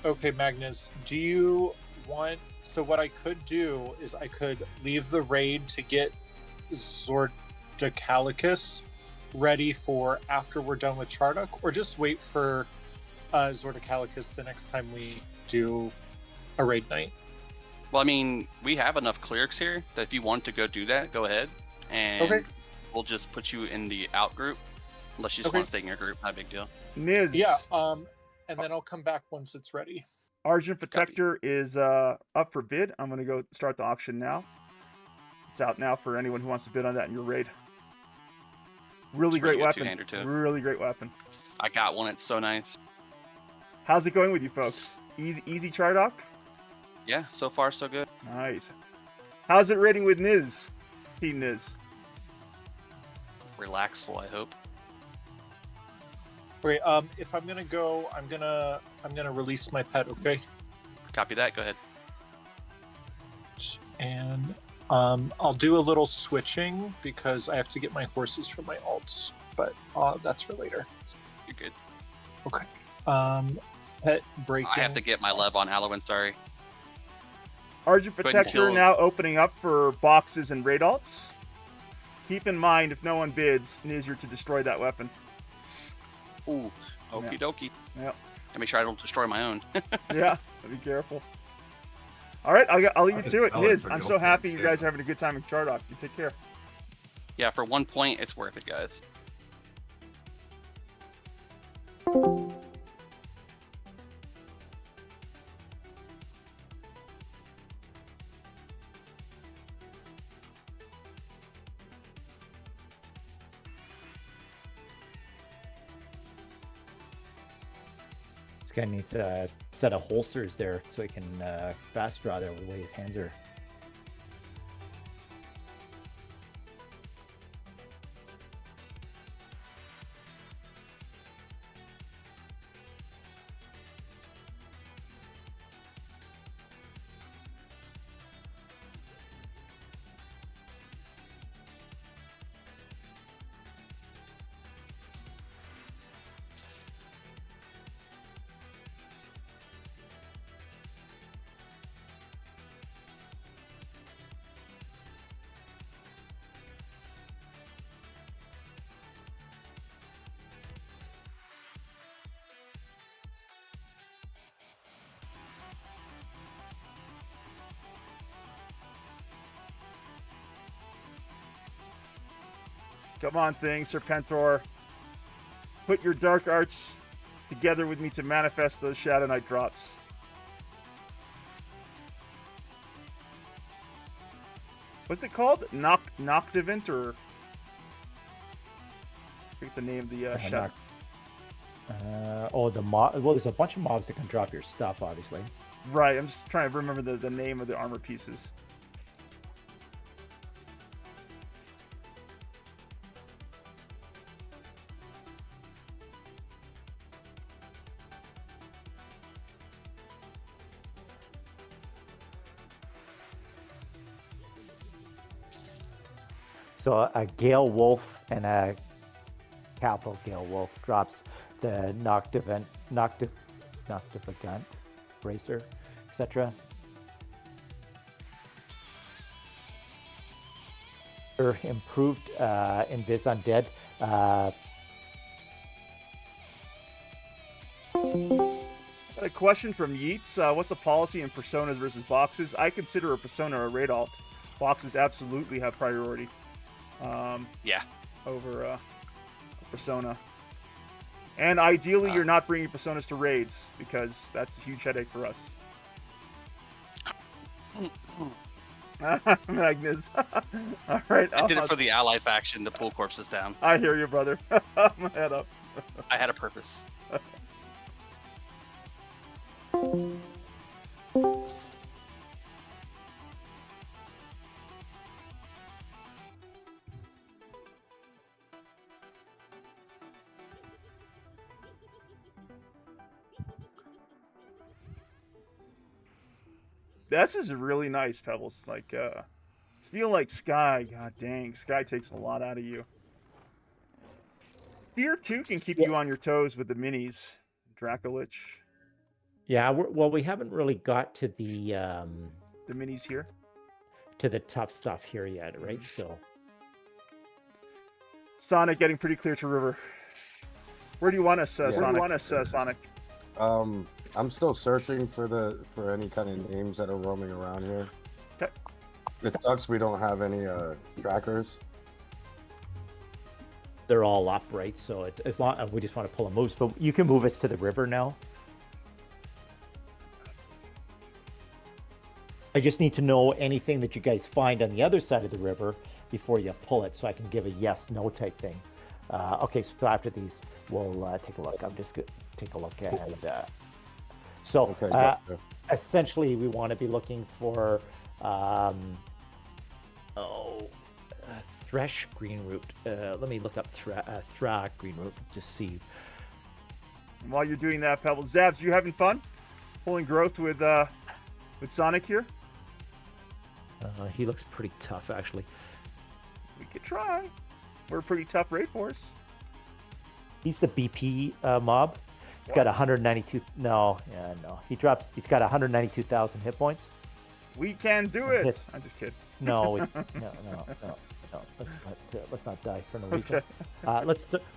Speaker 6: Okay, Magnus, do you want... So what I could do is I could leave the raid to get Zordicalicus ready for after we're done with Chardok, or just wait for Zordicalicus the next time we do a raid night?
Speaker 3: Well, I mean, we have enough clerics here that if you want to go do that, go ahead. And
Speaker 6: Okay.
Speaker 3: we'll just put you in the out group. Unless you just
Speaker 6: Okay.
Speaker 3: want to stay in your group, not a big deal.
Speaker 1: Niz.
Speaker 6: Yeah, and then I'll come back once it's ready.
Speaker 1: Argent Protector is up for bid. I'm going to go start the auction now. It's out now for anyone who wants to bid on that in your raid. Really
Speaker 3: It's
Speaker 1: great
Speaker 3: pretty good
Speaker 1: weapon.
Speaker 3: two-hander, too.
Speaker 1: Really great weapon.
Speaker 3: I got one. It's so nice.
Speaker 1: How's it going with you folks? Easy Chardok?
Speaker 3: Yeah, so far so good.
Speaker 1: Nice. How's it rating with Niz? He Niz.
Speaker 3: Relaxful, I hope.
Speaker 6: Okay, if I'm gonna go, I'm gonna release my pet. Okay.
Speaker 3: Copy that. Go ahead.
Speaker 6: And I'll do a little switching because I have to get my horses for my alts, but that's for later.
Speaker 3: You're good.
Speaker 6: Okay. Pet breaking.
Speaker 3: I have to get my lev on Halloween. Sorry.
Speaker 1: Argent
Speaker 3: Go ahead and
Speaker 1: Protector
Speaker 3: kill-
Speaker 1: now opening up for boxes and raid alts. Keep in mind, if no one bids, Niz, you're to destroy that weapon.
Speaker 3: Ooh. Okie dokie.
Speaker 1: Yep.
Speaker 3: And make sure I don't destroy my own.
Speaker 1: Yeah, be careful. All right, I'll leave you to it.
Speaker 3: Spell it
Speaker 1: Niz,
Speaker 3: for
Speaker 1: I'm so
Speaker 3: guild
Speaker 1: happy
Speaker 3: points,
Speaker 1: you guys are having a good time in Chardok. You take care.
Speaker 3: Yeah, for 1 point, it's worth it, guys.
Speaker 5: guy needs a set of holsters there so he can fast draw there with the way his hands are.
Speaker 1: Come on, thing, Serpentor. Put your dark arts together with me to manifest those Shadow Knight drops. What's it called? Noctivant, or I forget the name of the shadow.
Speaker 5: The mob. Well, there's a bunch of mobs that can drop your stuff, obviously.
Speaker 1: Right, I'm just trying to remember the name of the armor pieces.
Speaker 5: So a Gale Wolf and a capital Gale Wolf drops the Noctivant Bracer, etc. Improved Invis Undead.
Speaker 1: A question from Yeats. What's the policy in personas versus boxes? I consider a persona a raid alt. Boxes absolutely have priority. Over a persona. And ideally, you're not bringing personas to raids, because that's a huge headache for us. Magnus. All right.
Speaker 3: I did it for the ally faction to pull corpses down.
Speaker 1: I hear you, brother. My head up.
Speaker 3: I had a purpose.
Speaker 1: This is really nice, Pebbles. Like, feel like Sky. God dang, Sky takes a lot out of you. Fear 2 can keep you on your toes with the minis. Dracolich.
Speaker 5: Yeah, well, we haven't really got to the
Speaker 1: minis here,
Speaker 5: to the tough stuff here yet, right? So
Speaker 1: Sonic getting pretty clear to river. Where do you want us, Sonic? Where do you want us, Sonic?
Speaker 4: I'm still searching for any kind of names that are roaming around here.
Speaker 1: Okay.
Speaker 4: It sucks we don't have any trackers.
Speaker 5: They're all up, right? So as long we just want to pull a moves, but you can move us to the river now. I just need to know anything that you guys find on the other side of the river before you pull it, so I can give a yes/no type thing. Okay, so after these, we'll take a look. I'm just going to take a look at. Essentially, we want to be looking for Thresh Greenroot. Let me look up Thra Greenroot, just see.
Speaker 1: And while you're doing that, Pebbles, Zabs, you having fun pulling growth with Sonic here?
Speaker 5: He looks pretty tough, actually.
Speaker 1: We could try. We're a pretty tough raid force.
Speaker 5: He's the BP mob. He's got 192. No. He's got 192,000 hit points.
Speaker 1: We can do it. I'm just kidding.
Speaker 5: No. Let's not die for no reason.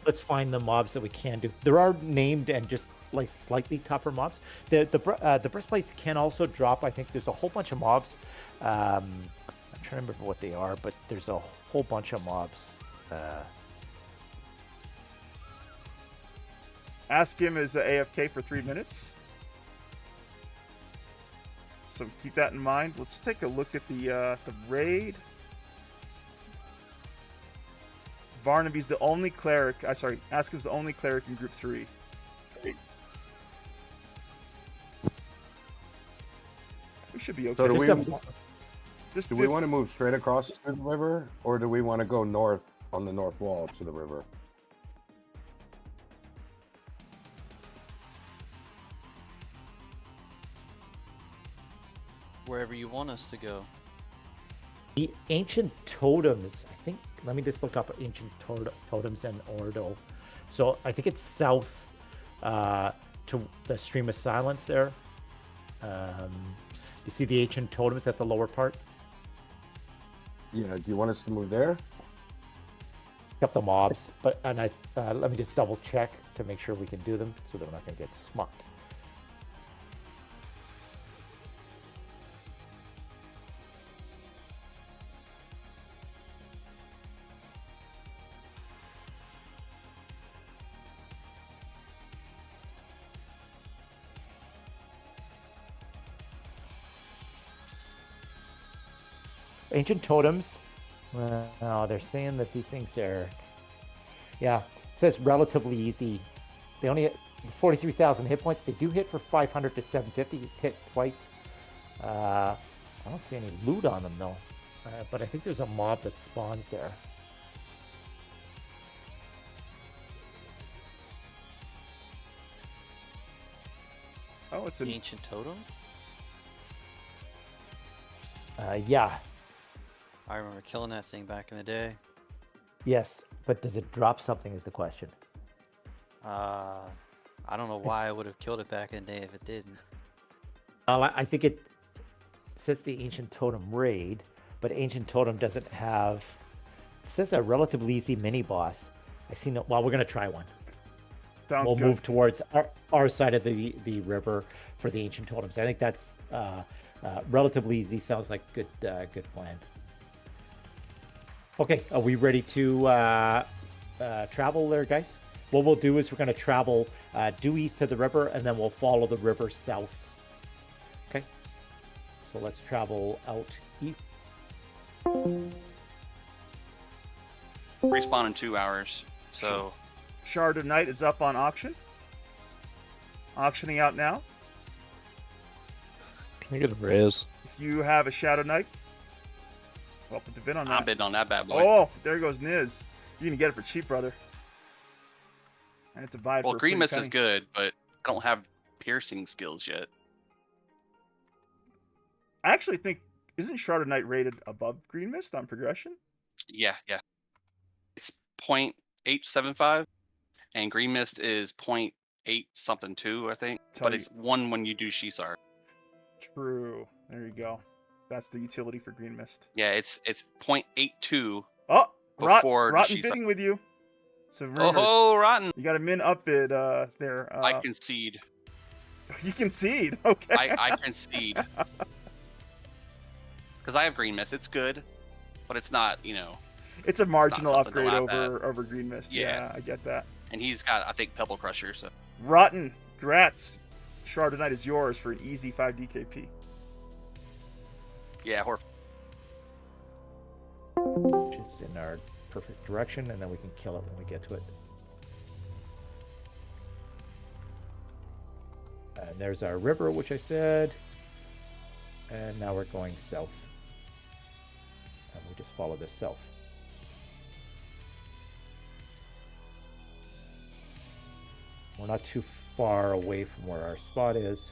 Speaker 5: Let's find the mobs that we can do. There are named and just like slightly tougher mobs. The breastplates can also drop. I think there's a whole bunch of mobs. I'm trying to remember what they are, but there's a whole bunch of mobs.
Speaker 1: Ask him is AFK for 3 minutes. So keep that in mind. Let's take a look at the raid. Barnaby's the only cleric. Askim's the only cleric in Group 3. should be okay.
Speaker 4: So do we,
Speaker 1: Just,
Speaker 4: do we want to move straight across the river, or do we want to go north on the north wall to the river?
Speaker 7: Wherever you want us to go.
Speaker 5: The ancient totems, I think, let me just look up ancient totems and Ordo. So I think it's south to the Stream of Silence there. You see the ancient totems at the lower part?
Speaker 4: Yeah, do you want us to move there?
Speaker 5: Up the mobs, but and let me just double check to make sure we can do them so that we're not going to get smucked. Ancient totems. Oh, they're saying that these things are. Yeah, it says relatively easy. They only hit 43,000 hit points. They do hit for 500 to 750. You hit twice. I don't see any loot on them though. But I think there's a mob that spawns there.
Speaker 1: Oh, it's an
Speaker 7: ancient totem.
Speaker 5: Yeah.
Speaker 7: I remember killing that thing back in the day.
Speaker 5: Yes, but does it drop something is the question.
Speaker 7: I don't know why I would have killed it back in the day if it didn't.
Speaker 5: I think it says the Ancient Totem raid, but Ancient Totem doesn't have. It says a relatively easy mini boss. I see no. Well, we're gonna try one.
Speaker 1: Sounds
Speaker 5: we'll
Speaker 1: good.
Speaker 5: move towards our side of the river for the Ancient Totems. I think that's relatively easy. Sounds like good plan. Okay, are we ready to travel there, guys? What we'll do is we're going to travel due east to the river, and then we'll follow the river south. Okay, so let's travel out east.
Speaker 3: Respawn in 2 hours. So
Speaker 1: Shard of Night is up on auction. Auctioning out now.
Speaker 17: Can I get a raise?
Speaker 1: If you have a Shadow Knight, well, put the bid on that.
Speaker 3: I'm bidding on that bad boy.
Speaker 1: Oh, there goes Niz. You can get it for cheap, brother. I had to buy it
Speaker 3: Well,
Speaker 1: for a
Speaker 3: Green
Speaker 1: pretty
Speaker 3: Mist
Speaker 1: penny.
Speaker 3: is good, but I don't have piercing skills yet.
Speaker 1: I actually think, isn't Shard of Night rated above Green Mist on progression?
Speaker 3: Yeah. It's 0.875, and Green Mist is 0.8 something 2, I think.
Speaker 1: Tell
Speaker 3: But
Speaker 1: you-
Speaker 3: it's 1 when you do Shisar.
Speaker 1: True. There you go. That's the utility for Green Mist.
Speaker 3: Yeah, it's 0.82.
Speaker 1: Oh,
Speaker 3: before the
Speaker 1: Rotten
Speaker 3: Shisar.
Speaker 1: bidding with you. So remember,
Speaker 3: Oh, Rotten!
Speaker 1: you got a min up bid there.
Speaker 3: I concede.
Speaker 1: You concede. Okay.
Speaker 3: I concede. Because I have Green Mist. It's good, but it's not,
Speaker 1: It's a marginal
Speaker 3: something to
Speaker 1: upgrade
Speaker 3: laugh at.
Speaker 1: over Green Mist.
Speaker 3: Yeah.
Speaker 1: I get that.
Speaker 3: And he's got, I think, Pebble Crusher. So
Speaker 1: Rotten. Congrats. Shard of Night is yours for an easy 5 DKP.
Speaker 3: yeah,
Speaker 5: Which is in our perfect direction, and then we can kill it when we get to it. And there's our river, which I said. And now we're going south. And we just follow this south. We're not too far away from where our spot is.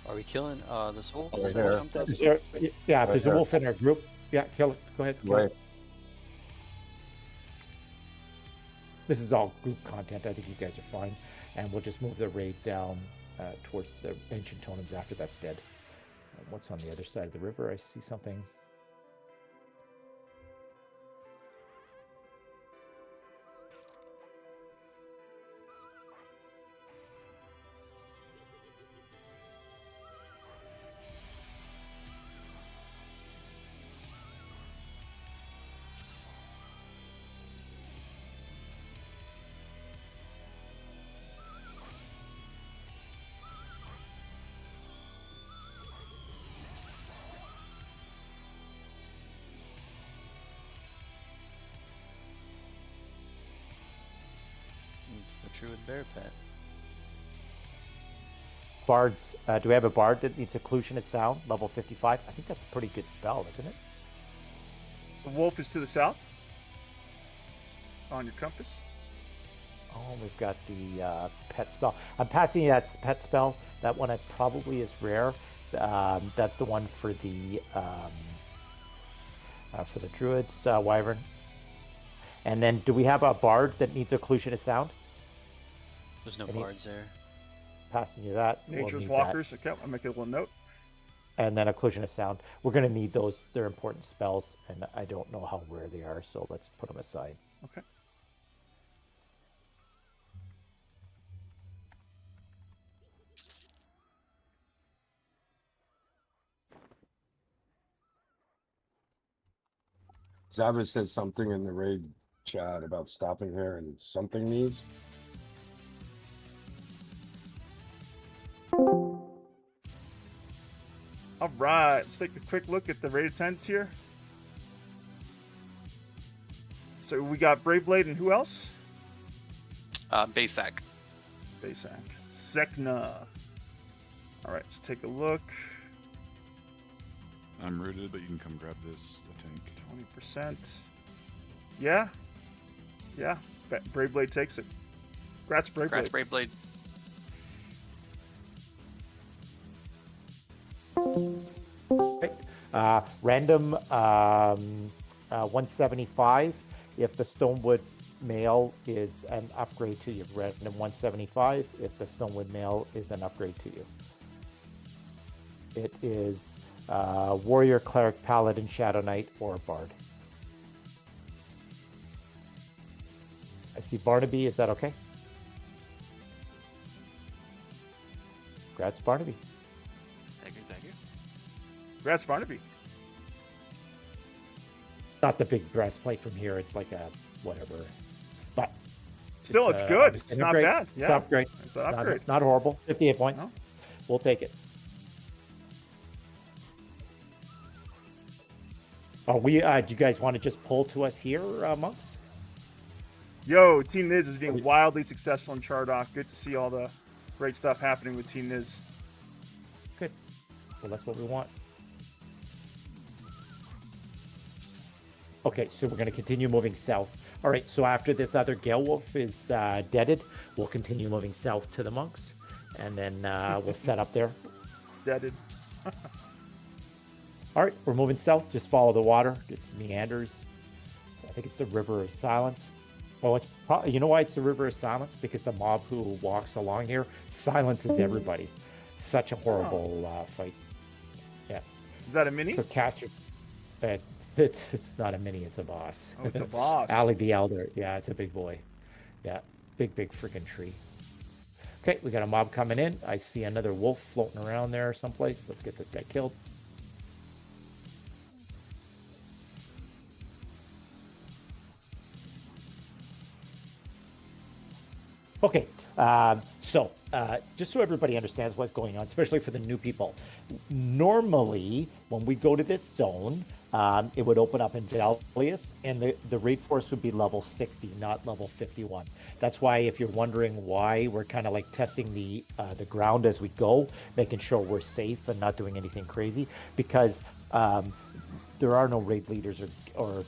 Speaker 7: Are we killing this wolf?
Speaker 4: Right
Speaker 7: Is
Speaker 4: there.
Speaker 7: that jump that-
Speaker 5: Yeah, if
Speaker 4: Right
Speaker 5: there's a
Speaker 4: there.
Speaker 5: wolf in our group, yeah, kill it. Go ahead. Kill
Speaker 4: Right.
Speaker 5: it. This is all group content. I think you guys are fine. And we'll just move the raid down towards the ancient totems after that's dead. What's on the other side of the river? I see something.
Speaker 7: It's the Druid Bear Pet.
Speaker 5: Bards. Do we have a bard that needs occlusion of sound, level 55? I think that's a pretty good spell, isn't it?
Speaker 1: The wolf is to the south. On your compass.
Speaker 5: Oh, we've got the pet spell. I'm passing you that pet spell. That one probably is rare. That's the one for the druids, wyvern. And then, do we have a bard that needs occlusion of sound?
Speaker 7: There's no bards there.
Speaker 5: Passing you that.
Speaker 1: Nature's
Speaker 5: we'll
Speaker 1: walkers. Okay, I'll make a little note.
Speaker 5: And then occlusion of sound. We're going to need those. They're important spells, and I don't know how rare they are, so let's put them aside.
Speaker 1: Okay.
Speaker 4: Zabba said something in the raid chat about stopping here and something needs.
Speaker 1: All right, let's take a quick look at the rated tents here. So we got Braveblade and who else?
Speaker 3: Basak.
Speaker 1: Basak. Sekna. All right, let's take a look.
Speaker 11: I'm rooted, but you can come grab this, the tank.
Speaker 1: 20%. Yeah. Yeah. Braveblade takes it. Congrats, Braveblade.
Speaker 3: Congrats, Braveblade.
Speaker 5: Okay. Random 175. If the Stonewood Mail is an upgrade to you. Random 175. If the Stonewood Mail is an upgrade to you. It is Warrior, Cleric, Paladin, Shadow Knight, or Bard. I see Barnaby. Is that okay? Congrats, Barnaby.
Speaker 14: Thank you, thank you.
Speaker 1: Congrats, Barnaby.
Speaker 5: Not the big breastplate from here. It's like a whatever. But
Speaker 1: still, it's good. It's not bad. Yeah.
Speaker 5: It's upgrade.
Speaker 1: It's an upgrade.
Speaker 5: Not horrible. 58 points.
Speaker 1: No.
Speaker 5: We'll take it. Do you guys want to just pull to us here, monks?
Speaker 1: Yo, Team Niz is being wildly successful in Chardok. Good to see all the great stuff happening with Team Niz.
Speaker 5: Good. Well, that's what we want. Okay, so we're going to continue moving south. All right, so after this other Gale Wolf is deaded, we'll continue moving south to the monks, and then we'll set up there.
Speaker 1: Deaded.
Speaker 5: All right, we're moving south. Just follow the water. It's meanders. I think it's the River of Silence. Oh, it's probably, you know why it's the River of Silence? Because the mob who walks along here silences everybody. Such a horrible fight. Yeah.
Speaker 1: Is that a mini?
Speaker 5: So Caster, it's not a mini. It's a boss.
Speaker 1: Oh, it's a boss.
Speaker 5: Ali the Elder. Yeah, it's a big boy. Yeah, big freaking tree. Okay, we got a mob coming in. I see another wolf floating around there someplace. Let's get this guy killed. Okay, so just so everybody understands what's going on, especially for the new people, normally when we go to this zone, it would open up in Valius, and the raid force would be level 60, not level 51. That's why, if you're wondering why, we're kind of like testing the ground as we go, making sure we're safe and not doing anything crazy, because there are no raid leaders or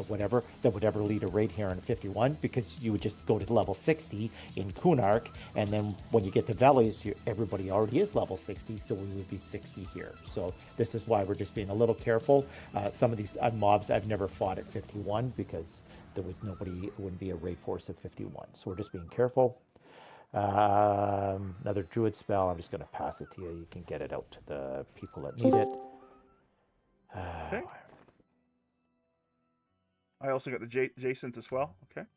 Speaker 5: whatever that would ever lead a raid here in 51, because you would just go to level 60 in Kunark, and then when you get to Velius, everybody already is level 60, so we would be 60 here. So this is why we're just being a little careful. Some of these mobs I've never fought at 51 because there was nobody, it wouldn't be a raid force of 51. So we're just being careful. Another druid spell. I'm just going to pass it to you. You can get it out to the people that need it.
Speaker 1: Okay. I also got the Jasons as well. Okay.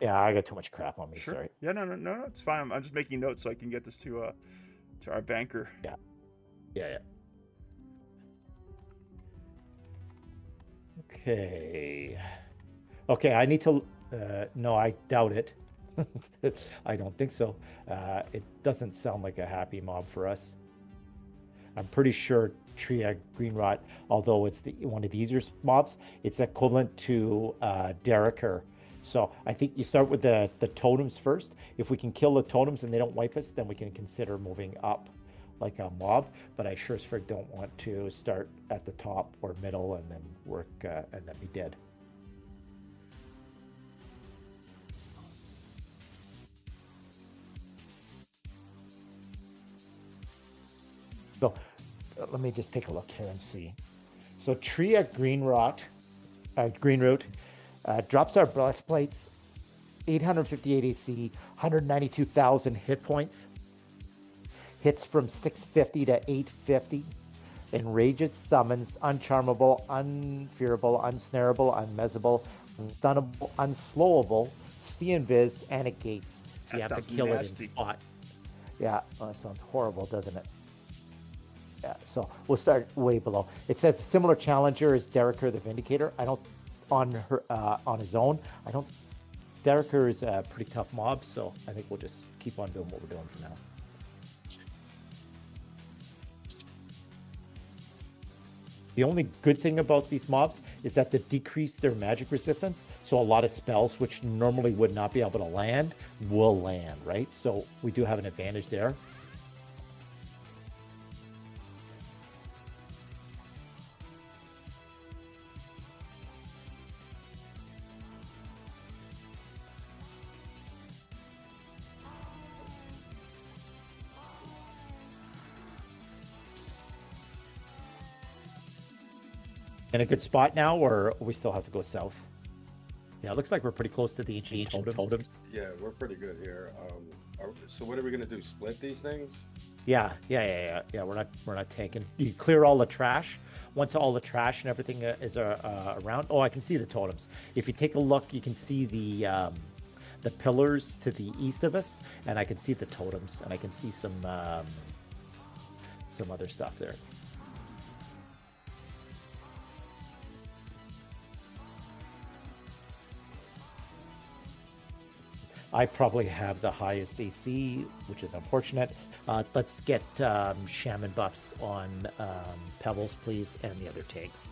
Speaker 5: Yeah, I got too much crap on me.
Speaker 1: Sure.
Speaker 5: Sorry.
Speaker 1: Yeah, no, it's fine. I'm just making notes so I can get this to our banker.
Speaker 5: Yeah. Okay, I need to... no, I doubt it. I don't think so. It doesn't sound like a happy mob for us. I'm pretty sure Triag Greenrot, although it's one of the easier mobs, it's equivalent to Dereker So I think you start with the totems first. If we can kill the totems and they don't wipe us, then we can consider moving up like a mob. But I sure as frig don't want to start at the top or middle and then work and then be dead. So let me just take a look here and see. So Tria Green Root drops our breastplates, 858 AC, 192,000 hit points. Hits from 650 to 850. Enrages, summons, uncharmable, unfearable, unsnarable, unmessable, unstunnable, unslowable, see invis, and it gates. So you have to kill it in spot. Yeah, oh, that sounds horrible, doesn't it? Yeah, so we'll start way below. It says similar challenger is Dereker the Vindicator. I don't on his own. I don't. Dereker is a pretty tough mob, so I think we'll just keep on doing what we're doing for now. The only good thing about these mobs is that they decrease their magic resistance, so a lot of spells which normally would not be able to land will land, right? So we do have an advantage there. In a good spot now, or we still have to go south? Yeah, it looks like we're pretty close to the ancient totems.
Speaker 4: Yeah, we're pretty good here. So what are we gonna do? Split these things?
Speaker 5: Yeah. We're not taking. You clear all the trash. Once all the trash and everything is around. Oh, I can see the totems. If you take a look, you can see the pillars to the east of us, and I can see the totems, and I can see some other stuff there. I probably have the highest AC, which is unfortunate. Let's get shaman buffs on Pebbles, please, and the other tanks.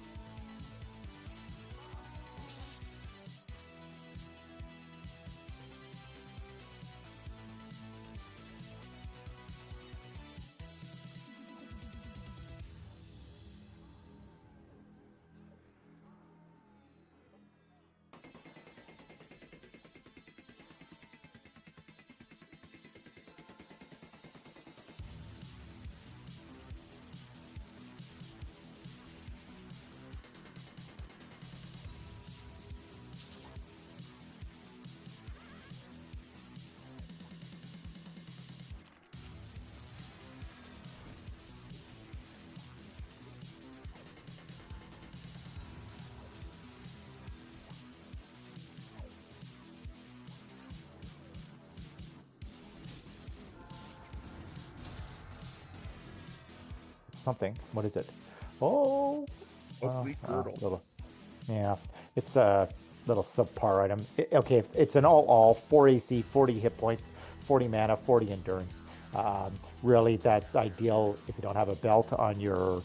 Speaker 5: Something. What is it? Oh, yeah, it's a little subpar item. Okay, it's an all 4 AC, 40 hit points, 40 mana, 40 endurance. Really, that's ideal if you don't have a belt on your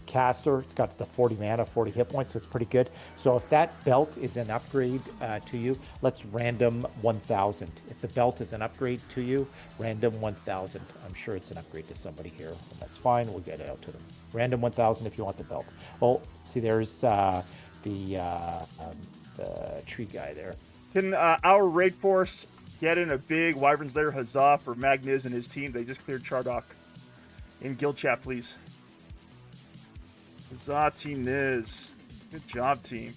Speaker 5: caster. It's got the 40 mana, 40 hit points, so it's pretty good. So if that belt is an upgrade to you, let's random 1,000. If the belt is an upgrade to you, random 1,000. I'm sure it's an upgrade to somebody here, and that's fine. We'll get it out to them. Random 1,000 if you want the belt. Oh, see, there's the tree guy there.
Speaker 1: Can our raid force get in a big Wyverns Lair huzzah for Magniz and his team? They just cleared Chardok. In guild chat, please. Huzzah, Team Niz. Good job, team.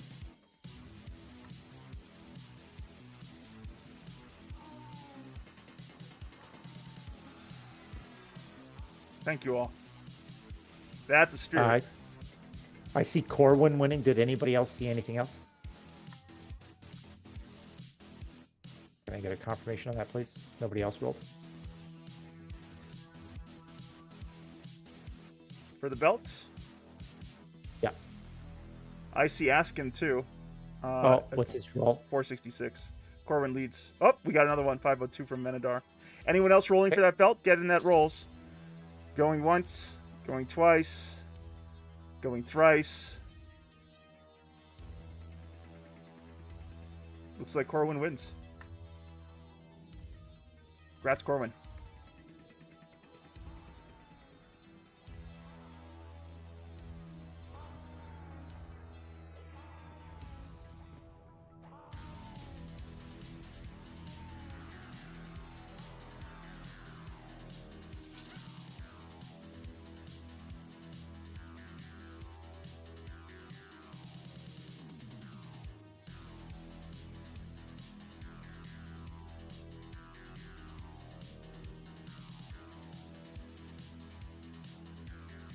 Speaker 1: Thank you all. That's a spirit.
Speaker 5: I see Corwin winning. Did anybody else see anything else? Can I get a confirmation on that, please? Nobody else rolled?
Speaker 1: For the belts?
Speaker 5: Yeah.
Speaker 1: I see Askin too.
Speaker 5: What's his roll?
Speaker 1: 466. Corwin leads. Oh, we got another one. 502 from Menadar. Anyone else rolling for that belt? Get in that rolls. Going once. Going twice. Going thrice. Looks like Corwin wins. Congrats, Corwin.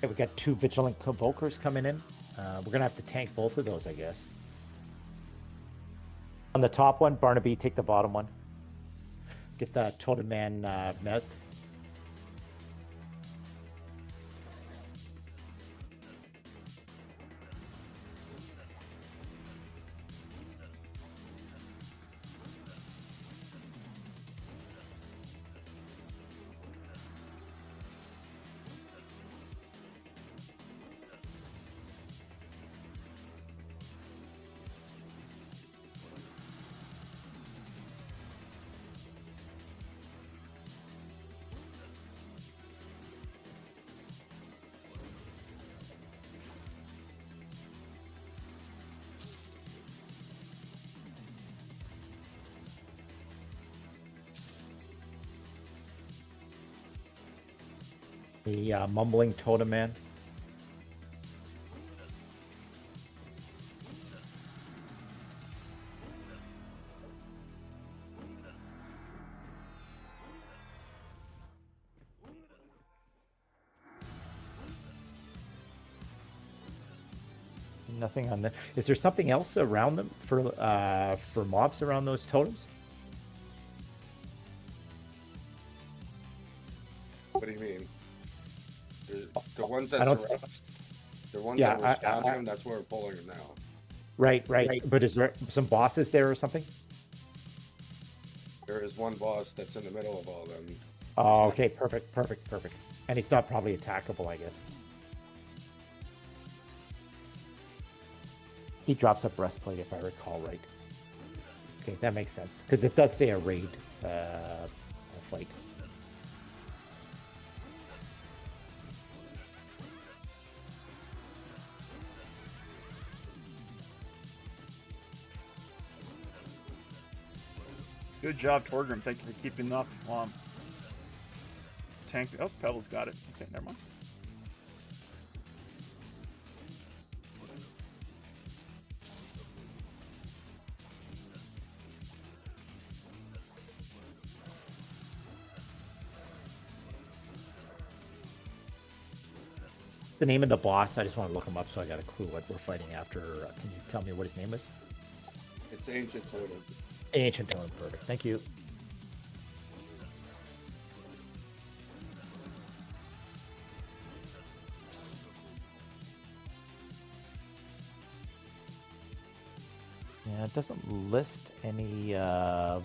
Speaker 5: Okay, we got 2 Vigilant Convokers coming in. We're gonna have to tank both of those, I guess. On the top one, Barnaby, take the bottom one. Get the Totem Man mezzed. The Mumbling Totem Man. Nothing on the. Is there something else around them for mobs around those totems?
Speaker 4: What do you mean? The ones that
Speaker 5: I don't.
Speaker 4: the ones
Speaker 5: Yeah,
Speaker 4: that were surrounding him, that's where we're pulling them now.
Speaker 5: Right. But is there some bosses there or something?
Speaker 4: There is one boss that's in the middle of all them.
Speaker 5: Oh, okay, perfect. And he's not probably attackable, I guess. He drops a breastplate, if I recall right. Okay, that makes sense because it does say a raid fight.
Speaker 1: Good job, Torgrim. Thank you for keeping up. Tank. Oh, Pebbles got it. Okay, never mind.
Speaker 5: The name of the boss, I just want to look him up so I got a clue what we're fighting after. Can you tell me what his name is?
Speaker 4: It's Ancient Totem.
Speaker 5: Ancient Totem, perfect. Thank you. Yeah, it doesn't list any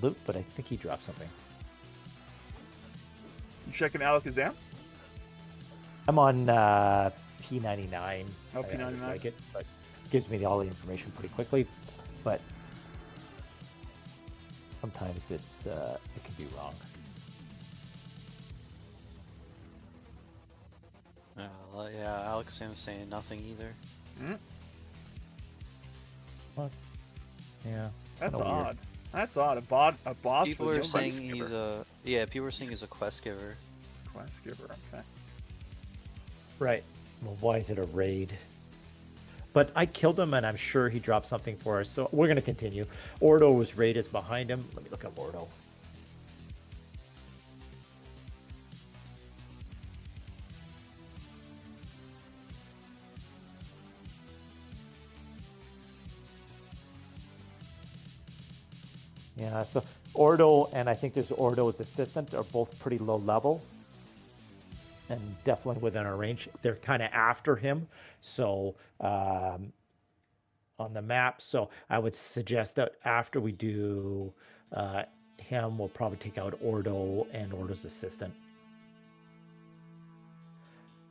Speaker 5: loot, but I think he dropped something.
Speaker 1: You checking Alakazam?
Speaker 5: I'm on P99.
Speaker 1: Oh,
Speaker 5: I
Speaker 1: P99.
Speaker 5: just like it, but it gives me all the information pretty quickly. But sometimes it can be wrong.
Speaker 7: Yeah, Alex Sam's saying nothing either.
Speaker 1: Mm.
Speaker 5: What? Yeah.
Speaker 1: That's
Speaker 5: kinda weird.
Speaker 1: odd. That's odd. A boss.
Speaker 7: People
Speaker 1: was
Speaker 7: are
Speaker 1: a
Speaker 7: saying
Speaker 1: quest
Speaker 7: he's
Speaker 1: giver.
Speaker 7: people are saying he's a quest giver.
Speaker 1: Quest giver. Okay.
Speaker 5: Right. Well, why is it a raid? But I killed him, and I'm sure he dropped something for us. So we're going to continue. Ordo's raid is behind him. Let me look up Ordo. Yeah, so Ordo and I think there's Ordo's assistant are both pretty low level. And definitely within our range. They're kind of after him. So on the map. So I would suggest that after we do him, we'll probably take out Ordo and Ordo's assistant.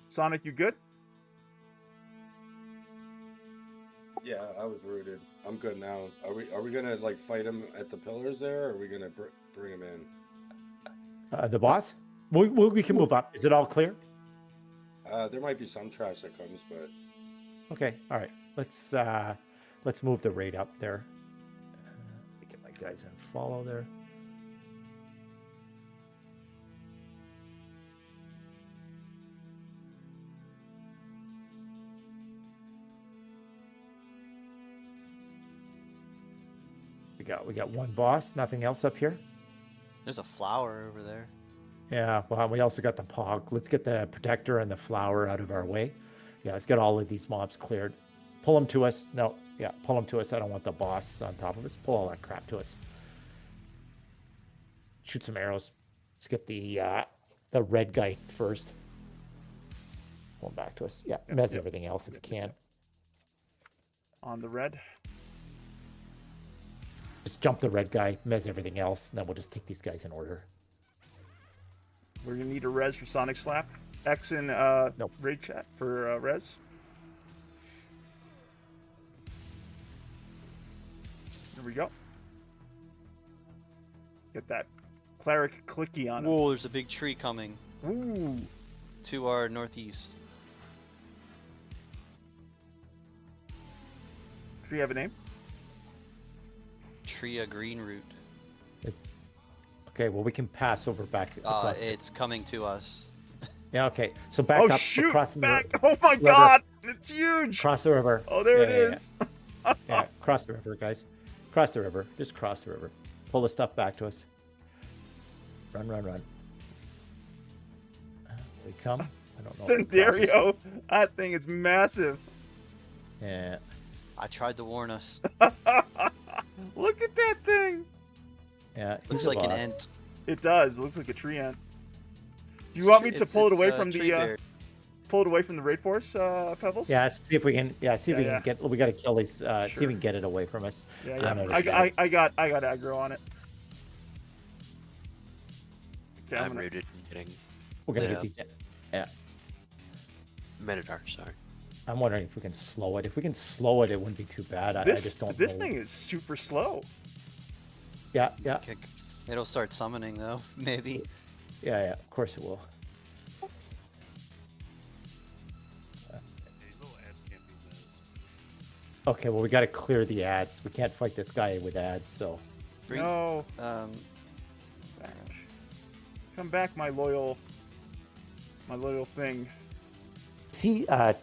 Speaker 1: Sonic, you good?
Speaker 4: Yeah, I was rooted. I'm good now. Are we gonna like fight him at the pillars there, or are we gonna bring him in?
Speaker 5: The boss? We can move up. Is it all clear?
Speaker 4: There might be some trash that comes, but
Speaker 5: Okay. All right. Let's move the raid up there. Let me get my guys in follow there. We got one boss, nothing else up here.
Speaker 7: There's a flower over there.
Speaker 5: Yeah, well, we also got the pog. Let's get the protector and the flower out of our way. Yeah, let's get all of these mobs cleared. Pull them to us. No, yeah, pull them to us. I don't want the boss on top of us. Pull all that crap to us. Shoot some arrows. Let's get the red guy first. Pull him back to us. Yeah, mess everything else if you can.
Speaker 1: On the red.
Speaker 5: Just jump the red guy, mez everything else, and then we'll just take these guys in order.
Speaker 1: We're gonna need a res for Sonic Slap. X in raid chat for res. There we go. Get that cleric clicky on him.
Speaker 7: Whoa, there's a big tree coming.
Speaker 1: Ooh.
Speaker 7: To our northeast.
Speaker 1: Do you have a name?
Speaker 7: Tria Green Root.
Speaker 5: Okay, well, we can pass over back across.
Speaker 7: It's coming to us.
Speaker 5: Yeah, okay. So back up
Speaker 1: shoot,
Speaker 5: across
Speaker 1: back.
Speaker 5: the
Speaker 1: Oh my god, it's huge.
Speaker 5: Cross the river.
Speaker 1: Oh, there it is.
Speaker 5: Yeah, cross the river, guys. Cross the river. Just cross the river. Pull the stuff back to us. Run, run, run. We come. I don't know.
Speaker 1: Cinderio. That thing is massive.
Speaker 5: Yeah.
Speaker 7: I tried to warn us.
Speaker 1: Look at that thing.
Speaker 5: Yeah.
Speaker 7: Looks like an ant.
Speaker 1: It does. It looks like a tree ant. Do you want me to pull it away from
Speaker 7: the
Speaker 1: raid force, Pebbles?
Speaker 5: Yeah, see if we can. Yeah, see if we can get. We got to kill these. See if we can get it away from us.
Speaker 1: Yeah, yeah. I got aggro on it. Okay,
Speaker 9: I'm rooted and getting.
Speaker 5: We're gonna get these. Yeah.
Speaker 9: Minotaur, sorry.
Speaker 5: I'm wondering if we can slow it. If we can slow it, it wouldn't be too bad. I just don't.
Speaker 1: This thing is super slow.
Speaker 5: Yeah, yeah.
Speaker 7: It'll start summoning though, maybe.
Speaker 5: Yeah, yeah. Of course it will. Okay, well we got to clear the ads. We can't fight this guy with ads, so.
Speaker 1: No. Come back, my loyal thing.
Speaker 5: See, oh,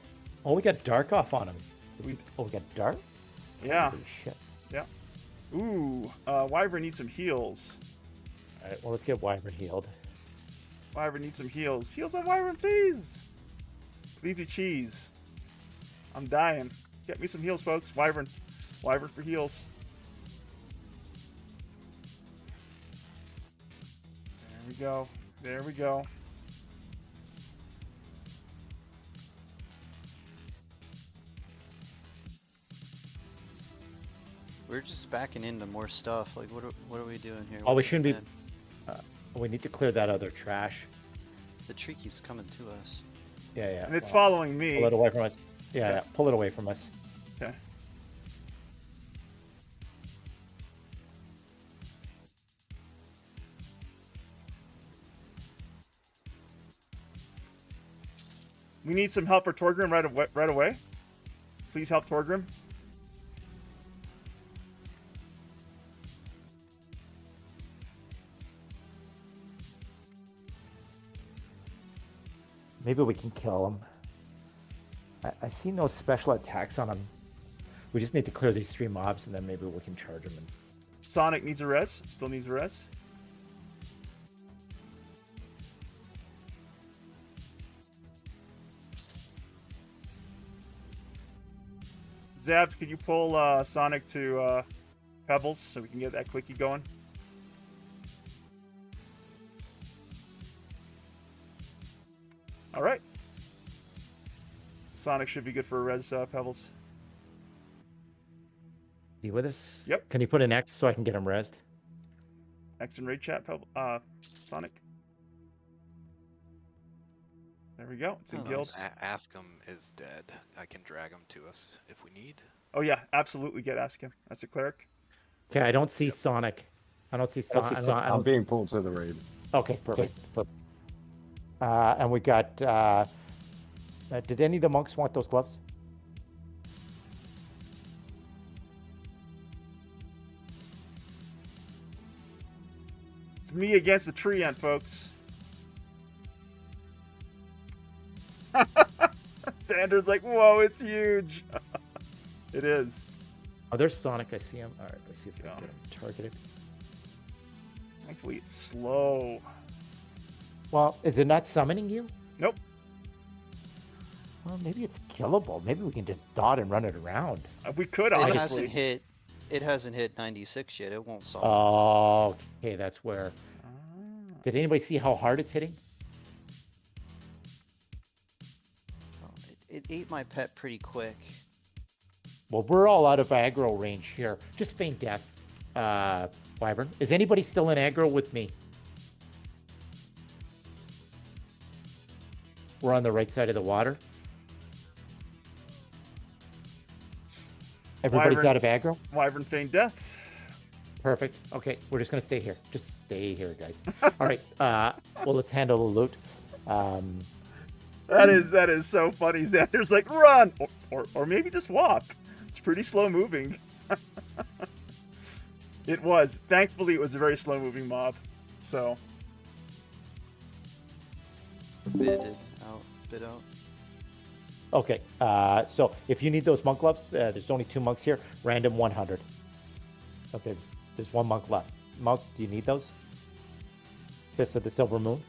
Speaker 5: we got dark off on him. We got dark.
Speaker 1: Yeah.
Speaker 5: Holy shit.
Speaker 1: Yeah. Ooh, Wyvern needs some heals.
Speaker 5: All right, well let's get Wyvern healed.
Speaker 1: Wyvern needs some heals. Heals on Wyvern, please. Pleasey cheese. I'm dying. Get me some heals, folks. Wyvern for heals. There we go. There we go.
Speaker 7: We're just backing into more stuff. Like, what are we doing here?
Speaker 5: Oh, we
Speaker 7: What's
Speaker 5: shouldn't
Speaker 7: the
Speaker 5: be.
Speaker 7: plan?
Speaker 5: We need to clear that other trash.
Speaker 7: The tree keeps coming to us.
Speaker 5: Yeah, yeah.
Speaker 1: And it's following me.
Speaker 5: Pull it away from us. Yeah, yeah. Pull it away from us.
Speaker 1: Okay. We need some help for Torgrim right away. Please help Torgrim.
Speaker 5: Maybe we can kill him. I see no special attacks on him. We just need to clear these 3 mobs, and then maybe we can charge him.
Speaker 1: Sonic needs a res. Still needs a res. Zabs, could you pull Sonic to Pebbles so we can get that quickie going? All right. Sonic should be good for a res, Pebbles.
Speaker 5: Is he with us?
Speaker 1: Yep.
Speaker 5: Can you put an X so I can get him resed?
Speaker 1: X in raid chat, Sonic. There we go. It's in
Speaker 9: Oh,
Speaker 1: guild.
Speaker 14: Ask him is dead. I can drag him to us if we need.
Speaker 1: Oh yeah, absolutely. Get ask him. That's a cleric.
Speaker 5: Okay, I don't see Sonic. I don't see Sonic.
Speaker 4: I'm being pulled to the raid.
Speaker 5: Okay, perfect. And we got. Did any of the monks want those gloves?
Speaker 1: It's me against the tree ant, folks. Sanders like, whoa, it's huge. It is.
Speaker 5: Oh, there's Sonic. I see him. All right, let's see if we can get him targeted.
Speaker 1: Thankfully, it's slow.
Speaker 5: Well, is it not summoning you?
Speaker 1: Nope.
Speaker 5: Well, maybe it's killable. Maybe we can just dot and run it around.
Speaker 1: We could,
Speaker 7: It
Speaker 1: honestly.
Speaker 7: hasn't hit. It hasn't hit 96 yet. It won't solve.
Speaker 5: Oh, okay, that's where. Did anybody see how hard it's hitting?
Speaker 7: It ate my pet pretty quick.
Speaker 5: Well, we're all out of aggro range here. Just feign death, Wyvern. Is anybody still in aggro with me? We're on the right side of the water. Everybody's
Speaker 1: Wyvern-
Speaker 5: out of aggro?
Speaker 1: Wyvern feign death.
Speaker 5: Perfect. Okay, we're just going to stay here. Just stay here, guys. All right. Well, let's handle the loot.
Speaker 1: That is so funny. Xander's like, run! Or maybe just walk. It's pretty slow moving. It was. Thankfully, it was a very slow moving mob. So.
Speaker 7: Bit out.
Speaker 5: Okay, so if you need those monk gloves, there's only 2 monks here. Random 100. Okay, there's 1 monk left. Monk, do you need those? Fist of the Silver Moon.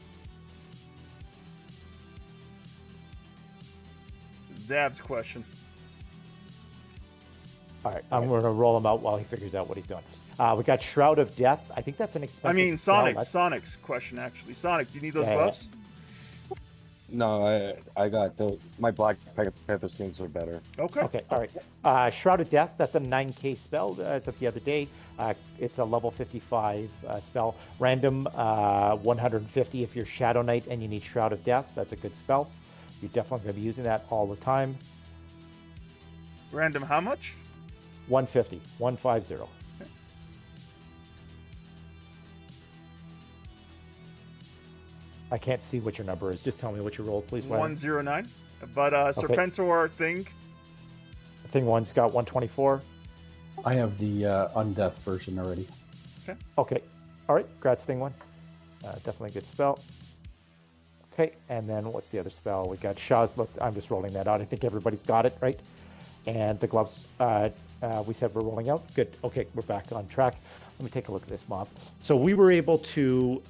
Speaker 1: Zab's question.
Speaker 5: All right, I'm going to roll him out while he figures out what he's doing. We got Shroud of Death. I think that's an expensive
Speaker 1: I mean,
Speaker 5: spell.
Speaker 1: Sonic's question, actually. Sonic, do you need those
Speaker 5: Yeah.
Speaker 1: gloves?
Speaker 4: No, I got my Black Panther skins are better.
Speaker 1: Okay.
Speaker 5: Okay, all right. Shroud of Death, that's a 9k spell as of the other day. It's a level 55 spell. Random 150 if you're Shadow Knight and you need Shroud of Death. That's a good spell. You're definitely going to be using that all the time.
Speaker 1: Random how much?
Speaker 5: 150. 150.
Speaker 1: Okay.
Speaker 5: I can't see what your number is. Just tell me what you rolled, please. Wyvern.
Speaker 1: 109. But
Speaker 5: Okay.
Speaker 1: Serpentor thing.
Speaker 5: Thing 1's got 124.
Speaker 10: I have the undeath version already.
Speaker 5: Okay. All right. Congrats, Thing 1. Definitely a good spell. Okay. And then what's the other spell? We got Shaw's. Look, I'm just rolling that out. I think everybody's got it, right? And the gloves, we said we're rolling out. Good. Okay. We're back on track. Let me take a look at this mob. So we were able to,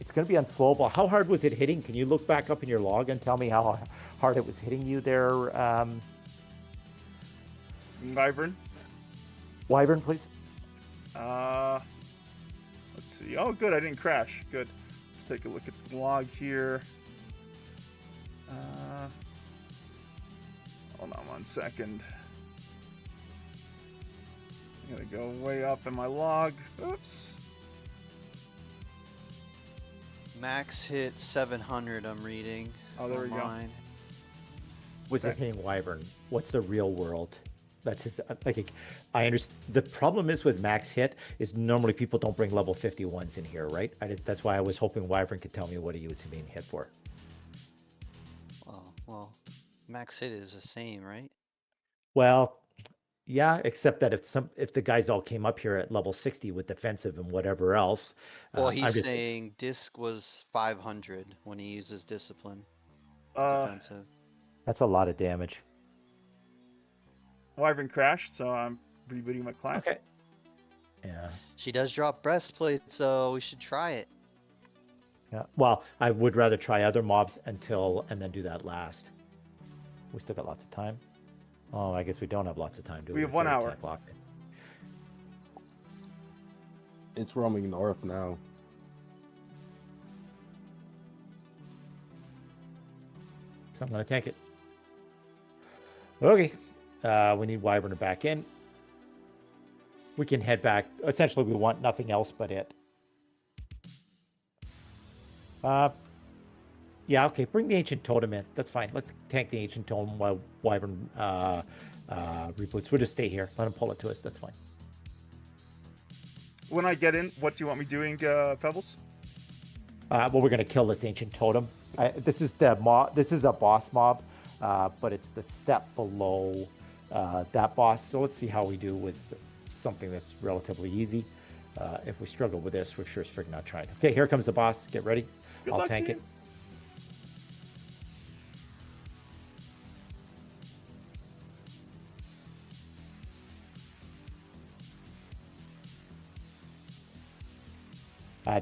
Speaker 5: it's going to be unslowable. How hard was it hitting? Can you look back up in your log and tell me how hard it was hitting you there,
Speaker 1: Wyvern.
Speaker 5: Wyvern, please?
Speaker 1: Let's see. Oh, good. I didn't crash. Good. Let's take a look at the log here. Hold on 1 second. I'm going to go way up in my log. Oops.
Speaker 7: Max hit 700. I'm reading.
Speaker 1: Oh, there we go.
Speaker 7: online.
Speaker 5: Was it hitting Wyvern? What's the real world? That's his, like, I understand. The problem is with max hit is normally people don't bring level 51s in here, right? That's why I was hoping Wyvern could tell me what he was being hit for.
Speaker 7: Well, max hit is the same, right?
Speaker 5: Well, yeah, except that if the guys all came up here at level 60 with defensive and whatever else.
Speaker 7: Well,
Speaker 5: I'm
Speaker 7: he's
Speaker 5: just-
Speaker 7: saying disc was 500 when he uses discipline.
Speaker 1: Uh,
Speaker 7: Defensive.
Speaker 5: That's a lot of damage.
Speaker 1: Wyvern crashed, so I'm rebooting my client.
Speaker 5: Okay. Yeah.
Speaker 7: She does drop breastplate, so we should try it.
Speaker 5: Yeah. Well, I would rather try other mobs and then do that last. We still got lots of time. Oh, I guess we don't have lots of time, do we?
Speaker 1: We have
Speaker 5: It's
Speaker 1: 1
Speaker 5: already
Speaker 1: hour.
Speaker 5: 10 o'clock.
Speaker 4: It's roaming north now.
Speaker 5: So I'm going to tank it. Okay. We need Wyvern to back in. We can head back. Essentially, we want nothing else but it. Yeah, okay. Bring the ancient totem in. That's fine. Let's tank the ancient totem while Wyvern reboots. We'll just stay here. Let him pull it to us. That's fine.
Speaker 1: When I get in, what do you want me doing, Pebbles?
Speaker 5: Well, we're gonna kill this ancient totem. This is the mob. This is a boss mob, but it's the step below that boss. So let's see how we do with something that's relatively easy. If we struggle with this, we're sure as friggin' not trying. Okay, here comes the boss. Get ready.
Speaker 1: Good
Speaker 5: I'll
Speaker 1: luck
Speaker 5: tank
Speaker 1: to
Speaker 5: it.
Speaker 1: you.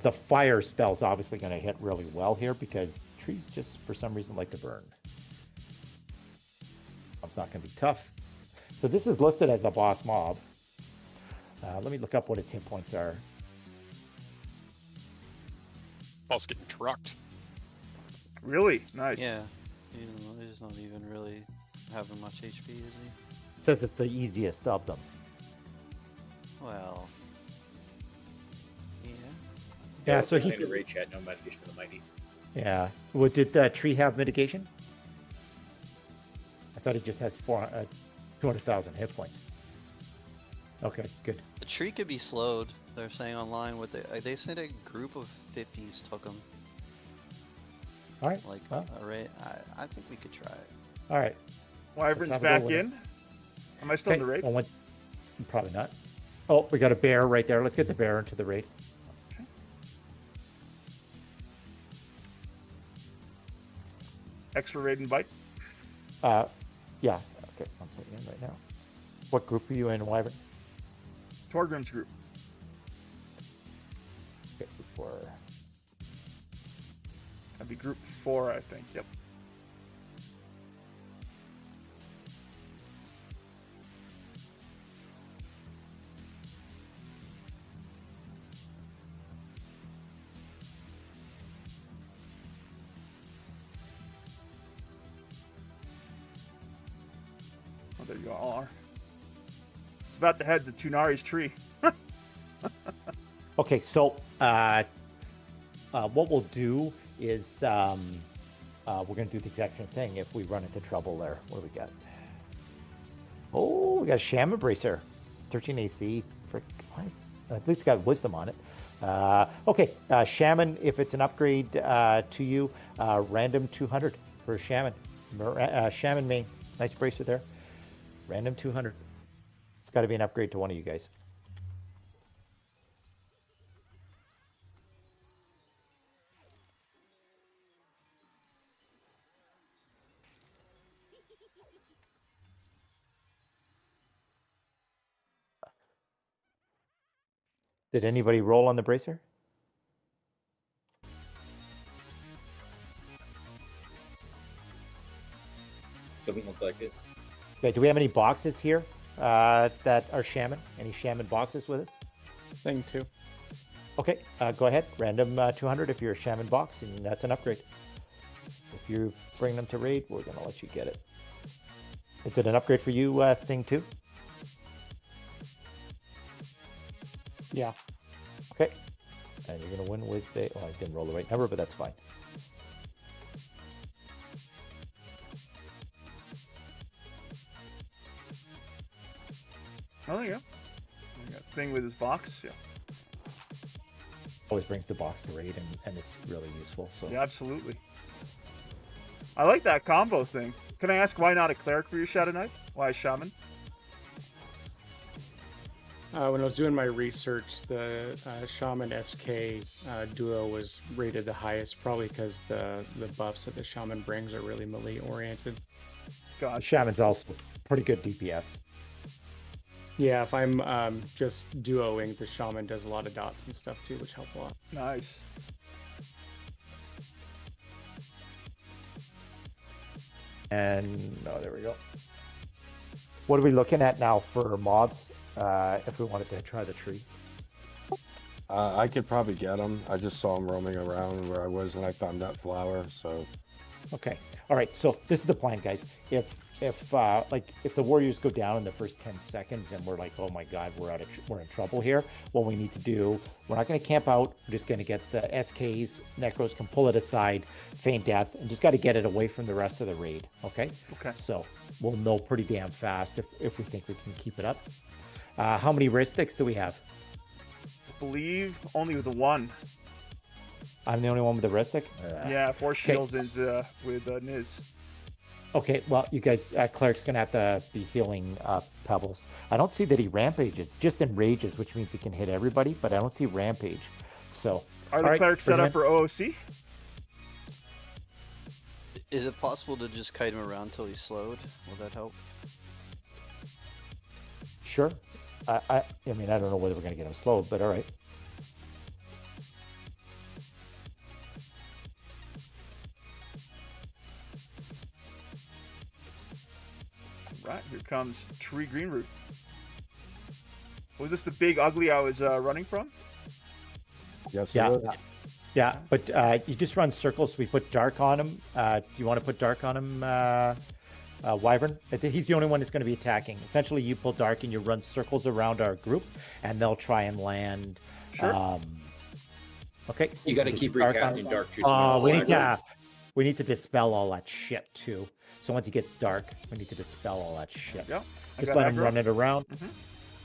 Speaker 5: The fire spell's obviously going to hit really well here because trees just, for some reason, like to burn. It's not going to be tough. So this is listed as a boss mob. Let me look up what its hit points are.
Speaker 12: Boss getting trucked.
Speaker 1: Really? Nice.
Speaker 7: Yeah. He's not even really having much HP, is he?
Speaker 5: It says it's the easiest of them.
Speaker 7: Well. Yeah.
Speaker 5: Yeah, so
Speaker 13: he's
Speaker 5: he's...
Speaker 13: in a raid chat, no mitigation of the mighty.
Speaker 5: Yeah. Well, did the tree have mitigation? I thought he just has 200,000 hit points. Okay, good.
Speaker 7: The tree could be slowed. They're saying online what they said a group of 50s took him.
Speaker 5: All right.
Speaker 7: Like
Speaker 5: well.
Speaker 7: a raid. I think we could try it.
Speaker 5: All right.
Speaker 1: Wyvern's
Speaker 5: Let's have a go
Speaker 1: back
Speaker 5: with it.
Speaker 1: in. Am I still in the raid?
Speaker 5: Well, probably not. Oh, we got a bear right there. Let's get the bear into the raid.
Speaker 1: Okay. Extra raid invite.
Speaker 5: Yeah. Okay, I'm putting in right now. What group are you in, Wyvern?
Speaker 1: Torgrim's group.
Speaker 5: Okay, before.
Speaker 1: That'd be group 4, I think. Yep. Oh, there you all are. It's about to head to Tunari's tree.
Speaker 5: Okay, so what we'll do is we're going to do the exact same thing if we run into trouble there. What do we got? Oh, we got a Shaman Bracer. 13 AC. Frick, at least got Wisdom on it. Okay, Shaman, if it's an upgrade to you, random 200 for Shaman. Shaman main. Nice Bracer there. Random 200. It's got to be an upgrade to one of you guys. Did anybody roll on the Bracer?
Speaker 13: Doesn't look like it.
Speaker 5: Okay, do we have any boxes here that are Shaman? Any Shaman boxes with us?
Speaker 15: Thing 2.
Speaker 5: Okay, go ahead. Random 200 if you're a Shaman box, and that's an upgrade. If you bring them to raid, we're going to let you get it. Is it an upgrade for you, Thing 2?
Speaker 15: Yeah.
Speaker 5: Okay. And you're going to win with a... Oh, I didn't roll the right number, but that's fine.
Speaker 1: Oh, there you go. We got Thing with his box. Yeah.
Speaker 5: Always brings the box to raid, and it's really useful. So
Speaker 1: Yeah, absolutely. I like that combo thing. Can I ask why not a cleric for your Shadow Knight? Why a shaman?
Speaker 15: When I was doing my research, the Shaman SK duo was rated the highest, probably because the buffs that the Shaman brings are really melee oriented.
Speaker 5: the Shaman's also pretty good DPS.
Speaker 15: Yeah, if I'm just duoing, the Shaman does a lot of dots and stuff too, which help a lot.
Speaker 1: Nice.
Speaker 5: And oh, there we go. What are we looking at now for mobs? If we wanted to try the tree.
Speaker 4: I could probably get them. I just saw them roaming around where I was, and I found that flower. So,
Speaker 5: Okay. All right. So this is the plan, guys. If if the Warriors go down in the first 10 seconds and we're like, oh my God, we're in trouble here. What we need to do, we're not going to camp out. We're just going to get the SKs, Necros can pull it aside, feign death, and just got to get it away from the rest of the raid. Okay.
Speaker 1: Okay.
Speaker 5: So we'll know pretty damn fast if we think we can keep it up. How many wrist sticks do we have?
Speaker 1: I believe only with the one.
Speaker 5: I'm the only one with the wrist stick.
Speaker 1: Yeah, 4 shields is with Niz.
Speaker 5: Okay, well, you guys, Cleric's going to have to be healing Pebbles. I don't see that he rampages, just enrages, which means he can hit everybody, but I don't see rampage. So,
Speaker 1: Are the Clerics set up for OOC?
Speaker 7: Is it possible to just kite him around until he's slowed? Will that help?
Speaker 5: Sure. I mean, I don't know whether we're going to get him slowed, but all right.
Speaker 1: Right, here comes Tree Greenroot. Was this the big ugly I was running from?
Speaker 10: Yes,
Speaker 5: Yeah.
Speaker 10: it is.
Speaker 5: Yeah, but you just run circles. We put dark on him. Do you want to put dark on him, Wyvern? He's the only one that's going to be attacking. Essentially, you pull dark and you run circles around our group, and they'll try and land.
Speaker 1: Sure.
Speaker 5: Okay.
Speaker 13: You got to keep recasting dark too.
Speaker 5: We need to dispel all that shit too. So once he gets dark, we need to dispel all that shit.
Speaker 1: Yeah.
Speaker 5: Just let him
Speaker 1: aggro.
Speaker 5: run it around.
Speaker 1: Mhm.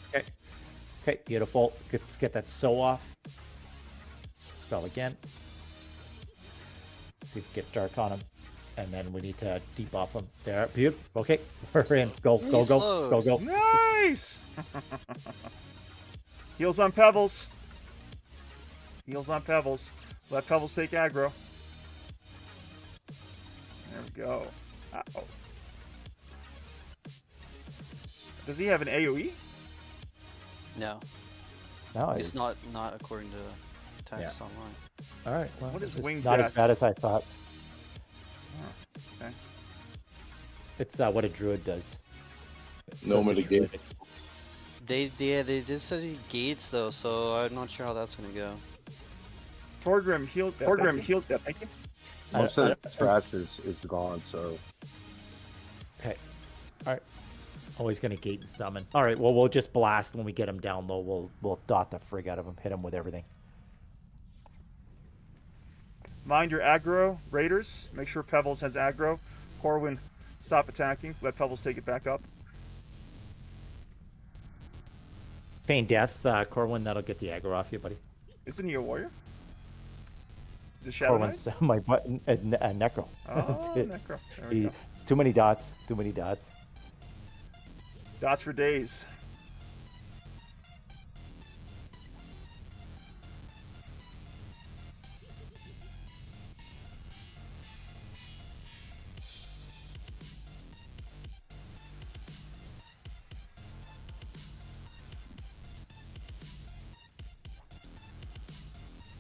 Speaker 5: Okay. Okay, beautiful. Let's get that sew off. Spell again. See if we get dark on him. And then we need to debuff him. There. Beautiful. Okay. We're in. Go, go, go. Go, go.
Speaker 1: Nice! Heals on Pebbles. Heals on Pebbles. Let Pebbles take aggro. There we go. Uh-oh. Does he have an AoE?
Speaker 7: No.
Speaker 5: No,
Speaker 7: It's not according to text online.
Speaker 5: All right. Well,
Speaker 1: What is
Speaker 5: it's
Speaker 1: wing
Speaker 5: not
Speaker 1: death?
Speaker 5: as bad as I thought.
Speaker 1: Oh, okay.
Speaker 5: It's what a druid does.
Speaker 21: No mitigation.
Speaker 7: They did say gates though, so I'm not sure how that's gonna go.
Speaker 1: Torgrim healed that. Torgrim healed that. Thank you.
Speaker 10: Most of the trash is gone, so.
Speaker 5: Okay. All right. Always going to gate and summon. All right. Well, we'll just blast when we get him down low. We'll dot the frig out of him, hit him with everything.
Speaker 1: Mind your aggro, Raiders. Make sure Pebbles has aggro. Corwin, stop attacking. Let Pebbles take it back up.
Speaker 5: Feign death, Corwin. That'll get the aggro off you, buddy.
Speaker 1: Isn't he a warrior? Is it Shadow Knight?
Speaker 5: Corwin's my button. Necro.
Speaker 1: Oh, Necro. There we go.
Speaker 5: Too many dots. Too many dots.
Speaker 1: Dots for days.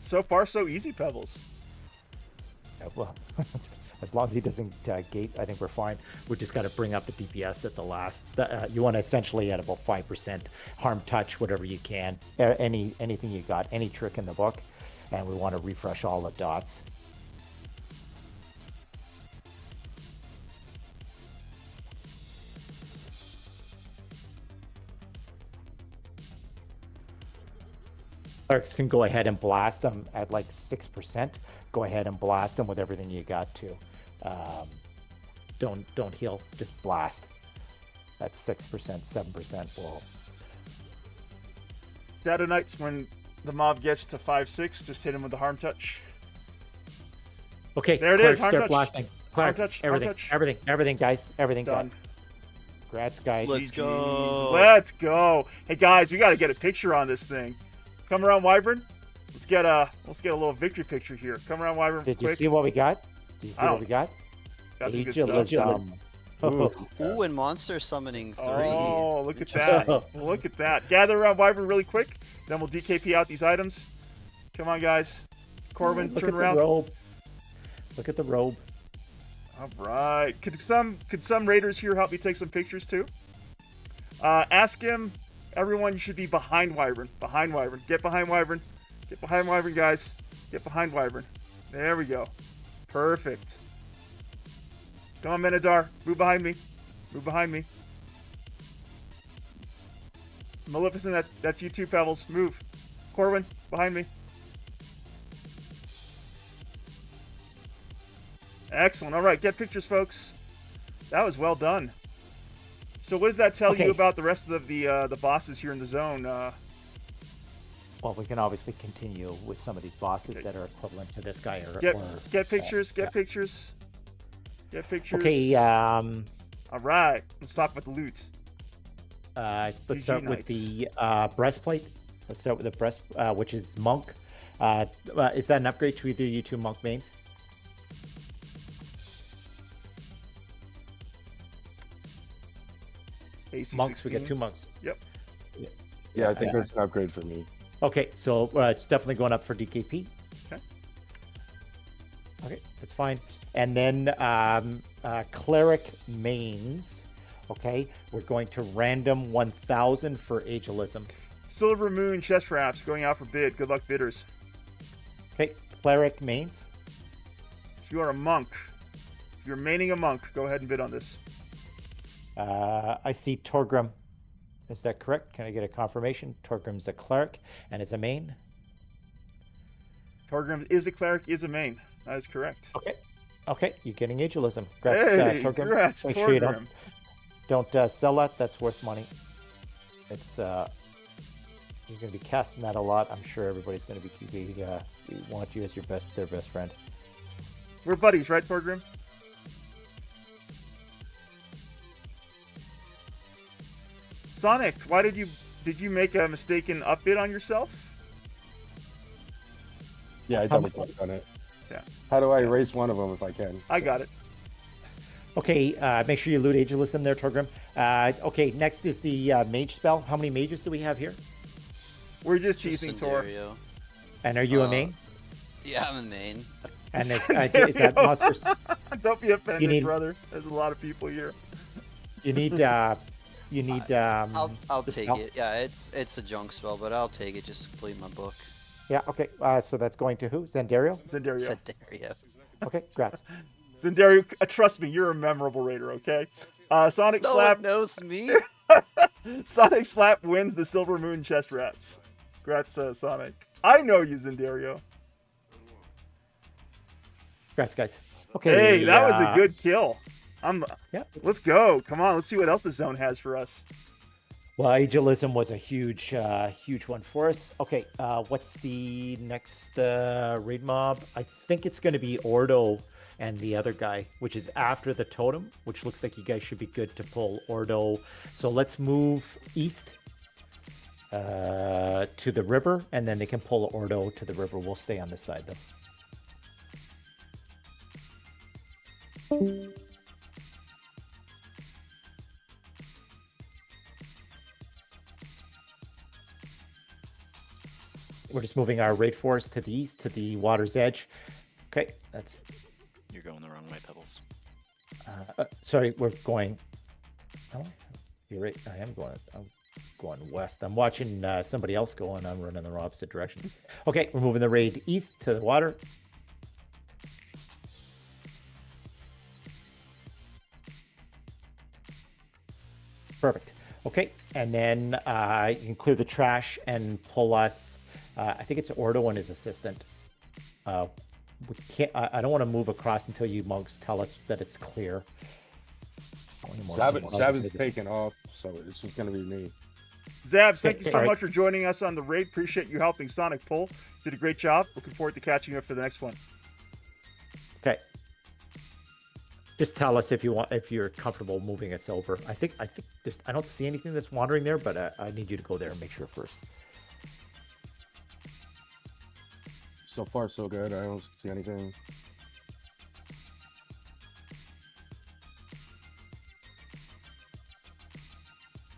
Speaker 1: So far, so easy, Pebbles.
Speaker 5: Yeah, well, as long as he doesn't gate, I think we're fine. We just got to bring up the DPS at the last. You want to essentially at about 5% harm touch, whatever you can. Anything you got, any trick in the book, and we want to refresh all the dots. Clerics can go ahead and blast them at like 6%. Go ahead and blast them with everything you got to. Don't heal, just blast. That's 6%, 7%. Well,
Speaker 1: Shadow Knights, when the mob gets to 5-6, just hit him with the harm touch.
Speaker 5: okay,
Speaker 1: There it
Speaker 5: clerics
Speaker 1: is, harm
Speaker 5: start
Speaker 1: touch.
Speaker 5: blasting.
Speaker 1: Harm
Speaker 5: Cleric,
Speaker 1: touch, harm
Speaker 5: everything,
Speaker 1: touch.
Speaker 5: everything, guys, everything
Speaker 1: Done.
Speaker 5: Congrats, guys.
Speaker 7: Let's
Speaker 1: GGs.
Speaker 7: go.
Speaker 1: Let's go. Hey guys, we got to get a picture on this thing. Come around, Wyvern. Let's get a little victory picture here. Come around, Wyvern.
Speaker 5: Did you
Speaker 1: quick.
Speaker 5: see what we got? Did you see what we got?
Speaker 1: Got some good
Speaker 5: Agelidom.
Speaker 7: Ooh, and monster summoning 3.
Speaker 1: Oh, look at that. Look at that. Gather around Wyvern really quick. Then we'll DKP out these items. Come on, guys. Corwin,
Speaker 5: Look
Speaker 1: turn
Speaker 5: at
Speaker 1: around.
Speaker 5: the robe. Look at the robe.
Speaker 1: All right. Could some raiders here help me take some pictures too? Ask him. Everyone should be behind Wyvern. Behind Wyvern. Get behind Wyvern. Get behind Wyvern, guys. Get behind Wyvern. There we go. Perfect. Come on, Menadar. Move behind me. Move behind me. Maleficent, that's you too, Pebbles. Move. Corwin, behind me. Excellent. All right, get pictures, folks. That was well done. So what does that tell you about the rest of the bosses here in the zone?
Speaker 5: Well, we can obviously continue with some of these bosses that are equivalent to this guy.
Speaker 1: Get pictures. Get pictures. Get pictures.
Speaker 5: Okay.
Speaker 1: All right. Let's talk about the loot.
Speaker 5: Let's start with the breastplate. Let's start with the breast, which is monk. Is that an upgrade to either you two monk mains?
Speaker 1: AC
Speaker 5: monks,
Speaker 1: 16.
Speaker 5: we get 2 monks.
Speaker 1: Yep.
Speaker 21: Yeah, I think that's an upgrade for me.
Speaker 5: Okay, so it's definitely going up for DKP.
Speaker 1: Okay.
Speaker 5: Okay, that's fine. And then cleric mains. Okay, we're going to random 1,000 for ageism.
Speaker 1: Silver Moon chest wraps going out for bid. Good luck, bidders.
Speaker 5: Okay, cleric mains.
Speaker 1: If you are a monk, if you're maining a monk, go ahead and bid on this.
Speaker 5: I see Torgrim. Is that correct? Can I get a confirmation? Torgrim's a cleric and is a main.
Speaker 1: Torgrim is a cleric, is a main. That is correct.
Speaker 5: Okay. Okay, you're getting ageism. Congrats,
Speaker 1: Hey,
Speaker 5: Torgrim.
Speaker 1: congrats,
Speaker 5: Make sure you
Speaker 1: Torgrim.
Speaker 5: don't sell that. That's worth money. It's you're going to be casting that a lot. I'm sure everybody's going to be want you as their best friend.
Speaker 1: We're buddies, right, Torgrim? Sonic, why did you make a mistaken upbid on yourself?
Speaker 21: Yeah, I double clicked on it.
Speaker 1: Yeah.
Speaker 21: How do I erase one of them if I can?
Speaker 1: I got it.
Speaker 5: Okay, make sure you loot ageism there, Torgrim. Okay, next is the mage spell. How many mages do we have here?
Speaker 1: We're just teasing, Tor.
Speaker 5: And are you a main?
Speaker 9: Yeah, I'm a main.
Speaker 5: And is that monsters?
Speaker 1: Don't be offended,
Speaker 5: need-
Speaker 1: brother. There's a lot of people here.
Speaker 5: You need
Speaker 9: I'll
Speaker 5: the
Speaker 9: take
Speaker 5: spell?
Speaker 9: it. Yeah, it's a junk spell, but I'll take it just to complete my book.
Speaker 5: Yeah, okay. So that's going to who? Zendario?
Speaker 1: Zendario.
Speaker 9: Zendario.
Speaker 5: Okay, congrats.
Speaker 1: Zendario, trust me, you're a memorable raider, okay? Sonic
Speaker 9: No
Speaker 1: Slap
Speaker 9: one knows me.
Speaker 1: Sonic Slap wins the Silver Moon chest wraps. Congrats, Sonic. I know you, Zendario.
Speaker 5: Congrats, guys. Okay.
Speaker 1: Hey, that was a good kill.
Speaker 5: Yeah.
Speaker 1: Let's go. Come on, let's see what else the zone has for us.
Speaker 5: Well, ageism was a huge one for us. Okay, what's the next raid mob? I think it's going to be Ordo and the other guy, which is after the totem, which looks like you guys should be good to pull Ordo. So let's move east to the river, and then they can pull Ordo to the river. We'll stay on this side, though. We're just moving our raid force to the east, to the water's edge. Okay, that's...
Speaker 16: You're going the wrong way, Pebbles.
Speaker 5: sorry, we're going... Oh, you're right. I'm going west. I'm watching somebody else go, and I'm running the opposite direction. Okay, we're moving the raid east to the water. Perfect. Okay, and then you can clear the trash and pull us... I think it's Ordo and his assistant. We can't. I don't want to move across until you monks tell us that it's clear.
Speaker 21: Zab is taking off, so it's just going to be me.
Speaker 1: Zabs, thank you so
Speaker 5: Alright.
Speaker 1: much for joining us on the raid. Appreciate you helping Sonic pull. Did a great job. Looking forward to catching you up for the next one.
Speaker 5: Okay. Just tell us if you want, if you're comfortable moving us over. I think there's. I don't see anything that's wandering there, but I need you to go there and make sure first.
Speaker 21: So far, so good. I don't see anything.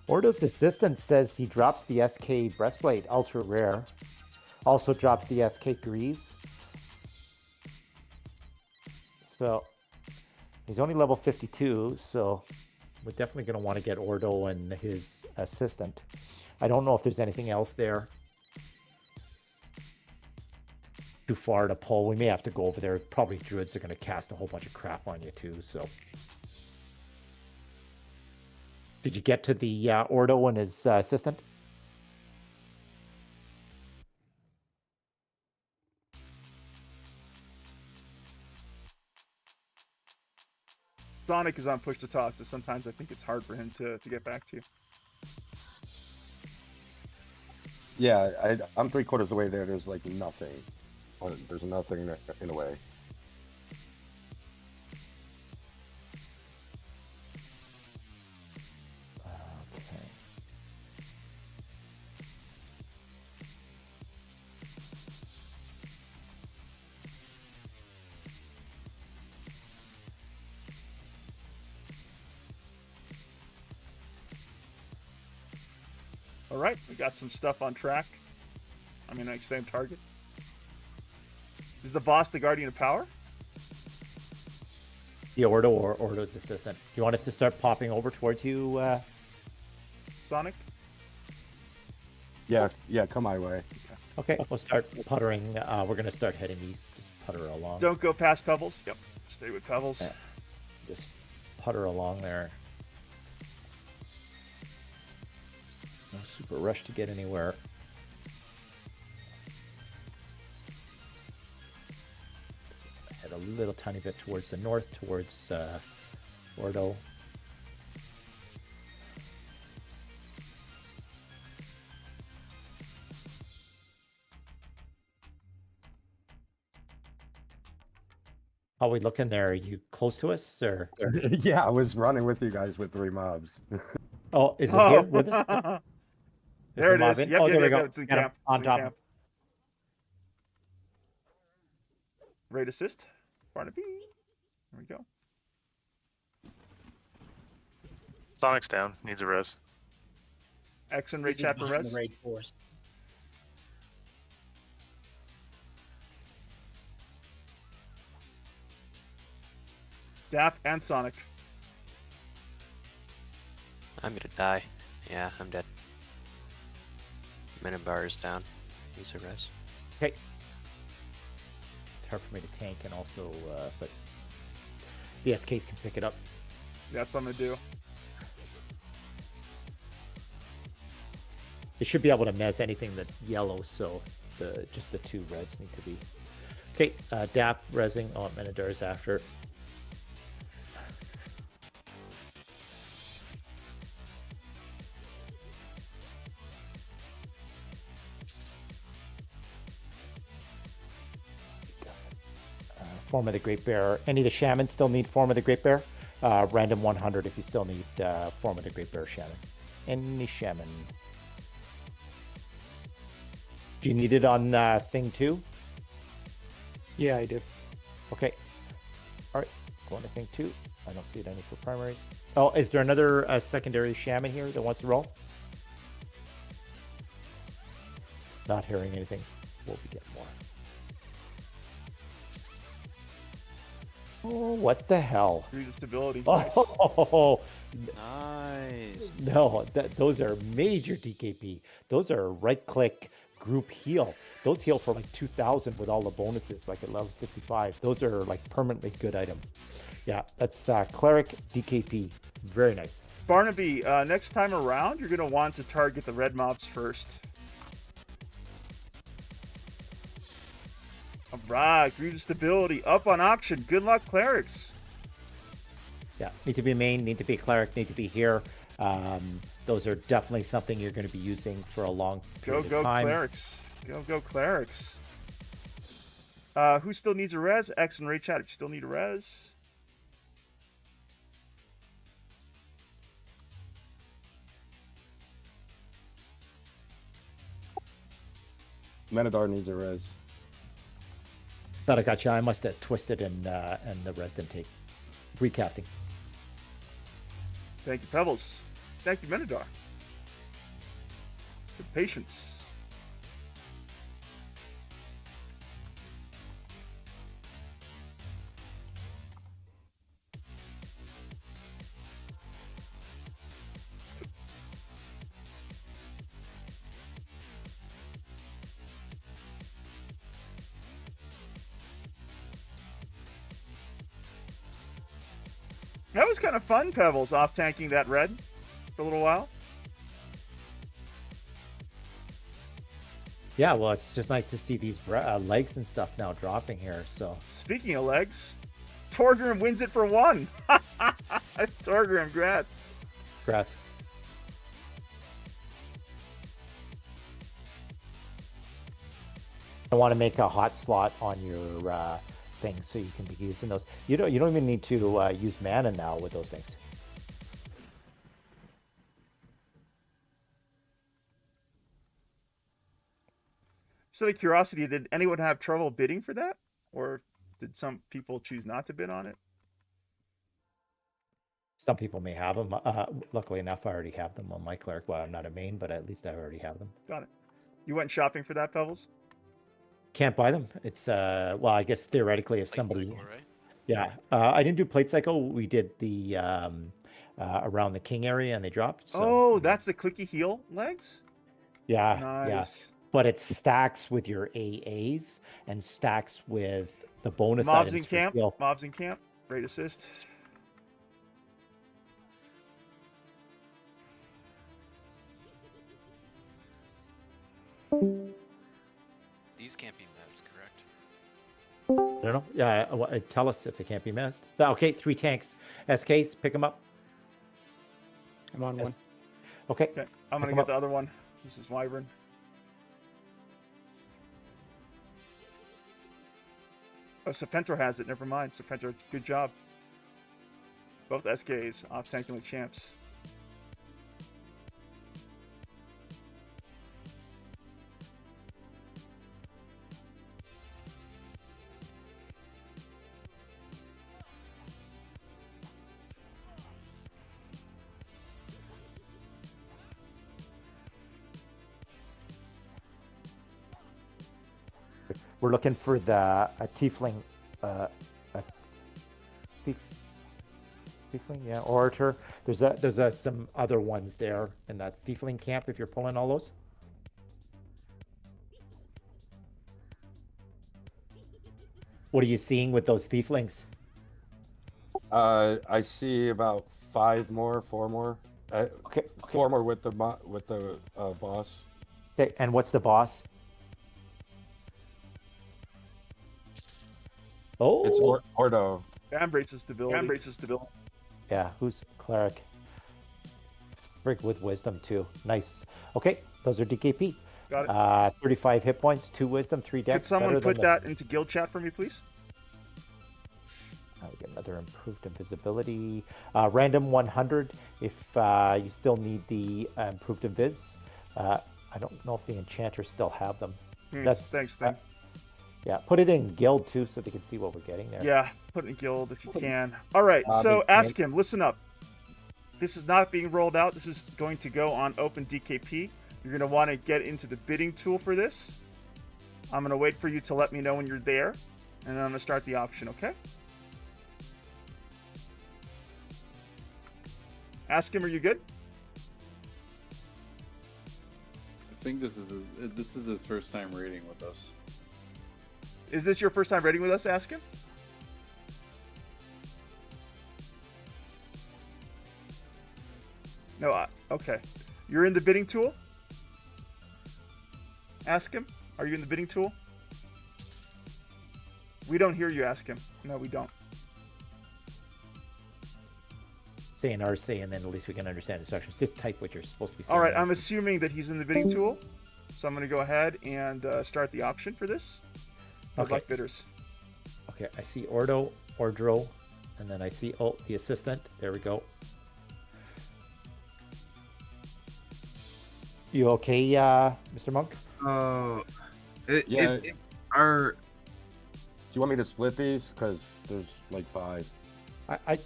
Speaker 5: Ordo's assistant says he drops the SK breastplate, ultra rare. Also drops the SK greaves. So he's only level 52, so we're definitely going to want to get Ordo and his assistant. I don't know if there's anything else there too far to pull. We may have to go over there. Probably druids are going to cast a whole bunch of crap on you too, so. Did you get to the Ordo and his assistant?
Speaker 1: Sonic is on push to talk, so sometimes I think it's hard for him to get back to you.
Speaker 21: Yeah, I'm 3/4 away there. There's like nothing. There's nothing in a way.
Speaker 5: Okay.
Speaker 1: All right, we got some stuff on track. I mean, like same target. Is the boss the Guardian of Power?
Speaker 5: The Ordo or Ordo's assistant. Do you want us to start popping over towards you,
Speaker 1: Sonic?
Speaker 21: Yeah, come my way.
Speaker 5: Okay, we'll start puttering. We're going to start heading east. Just putter along.
Speaker 1: Don't go past Pebbles. Yep, stay with Pebbles.
Speaker 5: Yeah. Just putter along there. No super rush to get anywhere. Head a little tiny bit towards the north, towards Ordo. How we looking there? Are you close to us, or?
Speaker 21: Yeah, I was running with you guys with 3 mobs.
Speaker 5: Oh, is it here with us?
Speaker 1: There it
Speaker 5: mob
Speaker 1: is.
Speaker 5: in?
Speaker 1: Yep,
Speaker 5: Oh,
Speaker 1: yep,
Speaker 5: there we
Speaker 1: yep,
Speaker 5: go.
Speaker 1: It's in
Speaker 5: Got him
Speaker 1: camp.
Speaker 5: on
Speaker 1: It's in
Speaker 5: top.
Speaker 1: camp. Raid assist. Barnaby. There we go.
Speaker 20: Sonic's down. Needs a res.
Speaker 1: X and raid chat for res.
Speaker 2: The raid force.
Speaker 1: Dap and Sonic.
Speaker 9: I'm gonna die. Yeah, I'm dead. Minibar is down. He's a res.
Speaker 5: Okay. It's hard for me to tank, and also, but the SKs can pick it up.
Speaker 1: That's what I'm gonna do.
Speaker 5: They should be able to mez anything that's yellow, so just the 2 reds need to be. Okay, Dap resing. Oh, Minodar's after. Form of the Great Bear. Any of the shamans still need Form of the Great Bear? Random 100 if you still need Form of the Great Bear shaman. Any shaman. Do you need it on thing 2?
Speaker 15: Yeah, I do.
Speaker 5: Okay. All right. Going to thing 2. I don't see it any for primaries. Oh, is there another secondary shaman here that wants to roll? Not hearing anything. We'll be getting more. Oh, what the hell?
Speaker 1: Greed stability.
Speaker 5: Oh,
Speaker 7: Nice.
Speaker 5: no, those are major DKP. Those are right-click group heal. Those heal for like 2,000 with all the bonuses, like at level 65. Those are like permanently good item. Yeah, that's Cleric DKP. Very nice.
Speaker 1: Barnaby, next time around, you're gonna want to target the red mobs first. All right, Greed stability up on auction. Good luck, clerics.
Speaker 5: Yeah, need to be main, need to be cleric, need to be here. Those are definitely something you're going to be using for a long period of time.
Speaker 1: Clerics. Go clerics. Who still needs a res? X and Ray Chat, if you still need a res.
Speaker 21: Menadar needs a res.
Speaker 5: Thought I got you. I must have twisted and the res didn't take. Recasting.
Speaker 1: Thank you, Pebbles. Thank you, Menadar. Good patience. That was kind of fun, Pebbles, off-tanking that red. for a little while.
Speaker 5: Yeah, well, it's just nice to see these legs and stuff now dropping here. So
Speaker 1: Speaking of legs, Torgrim wins it for 1. Torgrim, grats.
Speaker 5: congrats. I want to make a hot slot on your thing so you can be using those. You don't even need to use mana now with those things.
Speaker 1: Just out of curiosity, did anyone have trouble bidding for that? Or did some people choose not to bid on it?
Speaker 5: Some people may have them. Luckily enough, I already have them on my cleric. Well, I'm not a main, but at least I already have them.
Speaker 1: Got it. You went shopping for that, Pebbles?
Speaker 5: Can't buy them. It's well, I guess theoretically, if somebody,
Speaker 14: Cycle, right?
Speaker 5: yeah, I didn't do plate cycle. We did the around the king area, and they dropped. So,
Speaker 1: Oh, that's the clicky heel legs?
Speaker 5: yeah, yeah.
Speaker 1: Nice.
Speaker 5: But it stacks with your AAs and stacks with the bonus
Speaker 1: Mobs
Speaker 5: items
Speaker 1: in
Speaker 5: for
Speaker 1: camp.
Speaker 5: heal.
Speaker 1: Mobs in camp. Great assist.
Speaker 14: These can't be missed, correct?
Speaker 5: I don't know. Yeah, tell us if they can't be missed. Okay, 3 tanks. SKs, pick them up.
Speaker 15: I'm on one.
Speaker 5: Okay.
Speaker 1: Okay, I'm
Speaker 5: Pick
Speaker 1: gonna
Speaker 5: 'em
Speaker 1: get
Speaker 5: up.
Speaker 1: the other one. This is Wyvern. Oh, Serpentor has it. Never mind. Serpentor, good job. Both SKs off tanking like champs.
Speaker 5: We're looking for the tiefling, a tiefling, yeah, orator. There's some other ones there in that tiefling camp. If you're pulling all those, what are you seeing with those tieflings?
Speaker 21: I see about 5 more, 4 more.
Speaker 5: Okay.
Speaker 21: 4 more with the boss.
Speaker 5: Okay, and what's the boss? Oh,
Speaker 21: It's Ordo.
Speaker 1: Fangbreaker stability.
Speaker 5: Yeah, who's cleric? Frig with wisdom too. Nice. Okay, those are DKP.
Speaker 1: Got it.
Speaker 5: 35 hit points, 2 wisdom, 3 dex.
Speaker 1: Could someone
Speaker 5: better than
Speaker 1: put that into guild chat for me, please?
Speaker 5: We get another improved invisibility. Random 100 if you still need the improved invis. I don't know if the enchanters still have them.
Speaker 1: Thanks, Thing.
Speaker 5: Yeah, put it in guild too so they can see what we're getting there.
Speaker 1: Yeah, put it in guild if you can. All right, so ask him. Listen up. This is not being rolled out. This is going to go on Open DKP. You're going to want to get into the bidding tool for this. I'm going to wait for you to let me know when you're there, and then I'm going to start the auction, okay? Ask him, are you good?
Speaker 2: I think this is his first time raiding with us.
Speaker 1: Is this your first time raiding with us? Ask him. No, okay. You're in the bidding tool? Ask him. Are you in the bidding tool? We don't hear you. Ask him. No, we don't.
Speaker 5: Say an RC, and then at least we can understand the instructions. Just type what you're supposed to be saying.
Speaker 1: All right, I'm assuming that he's in the bidding tool. So I'm going to go ahead and start the auction for this. Good luck, bidders.
Speaker 5: Okay, I see Ordo, Ordro, and then I see the assistant. There we go. You okay, Mr. Monk?
Speaker 21: Do you want me to split these? Because there's like 5.
Speaker 5: I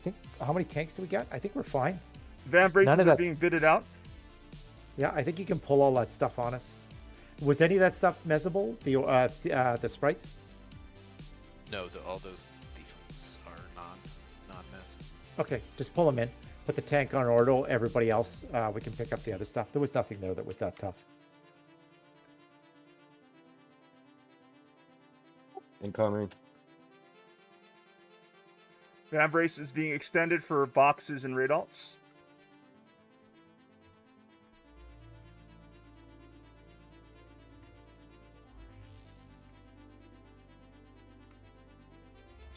Speaker 5: think, how many tanks do we got? I think we're fine.
Speaker 1: Van braces are being bidded out.
Speaker 5: Yeah, I think you can pull all that stuff on us. Was any of that stuff messable? The sprites?
Speaker 14: No, all those defenses are non-mess.
Speaker 5: Okay, just pull them in. Put the tank on Ordo. Everybody else, we can pick up the other stuff. There was nothing there that was that tough.
Speaker 21: Incoming.
Speaker 1: Van brace is being extended for boxes and raid alts.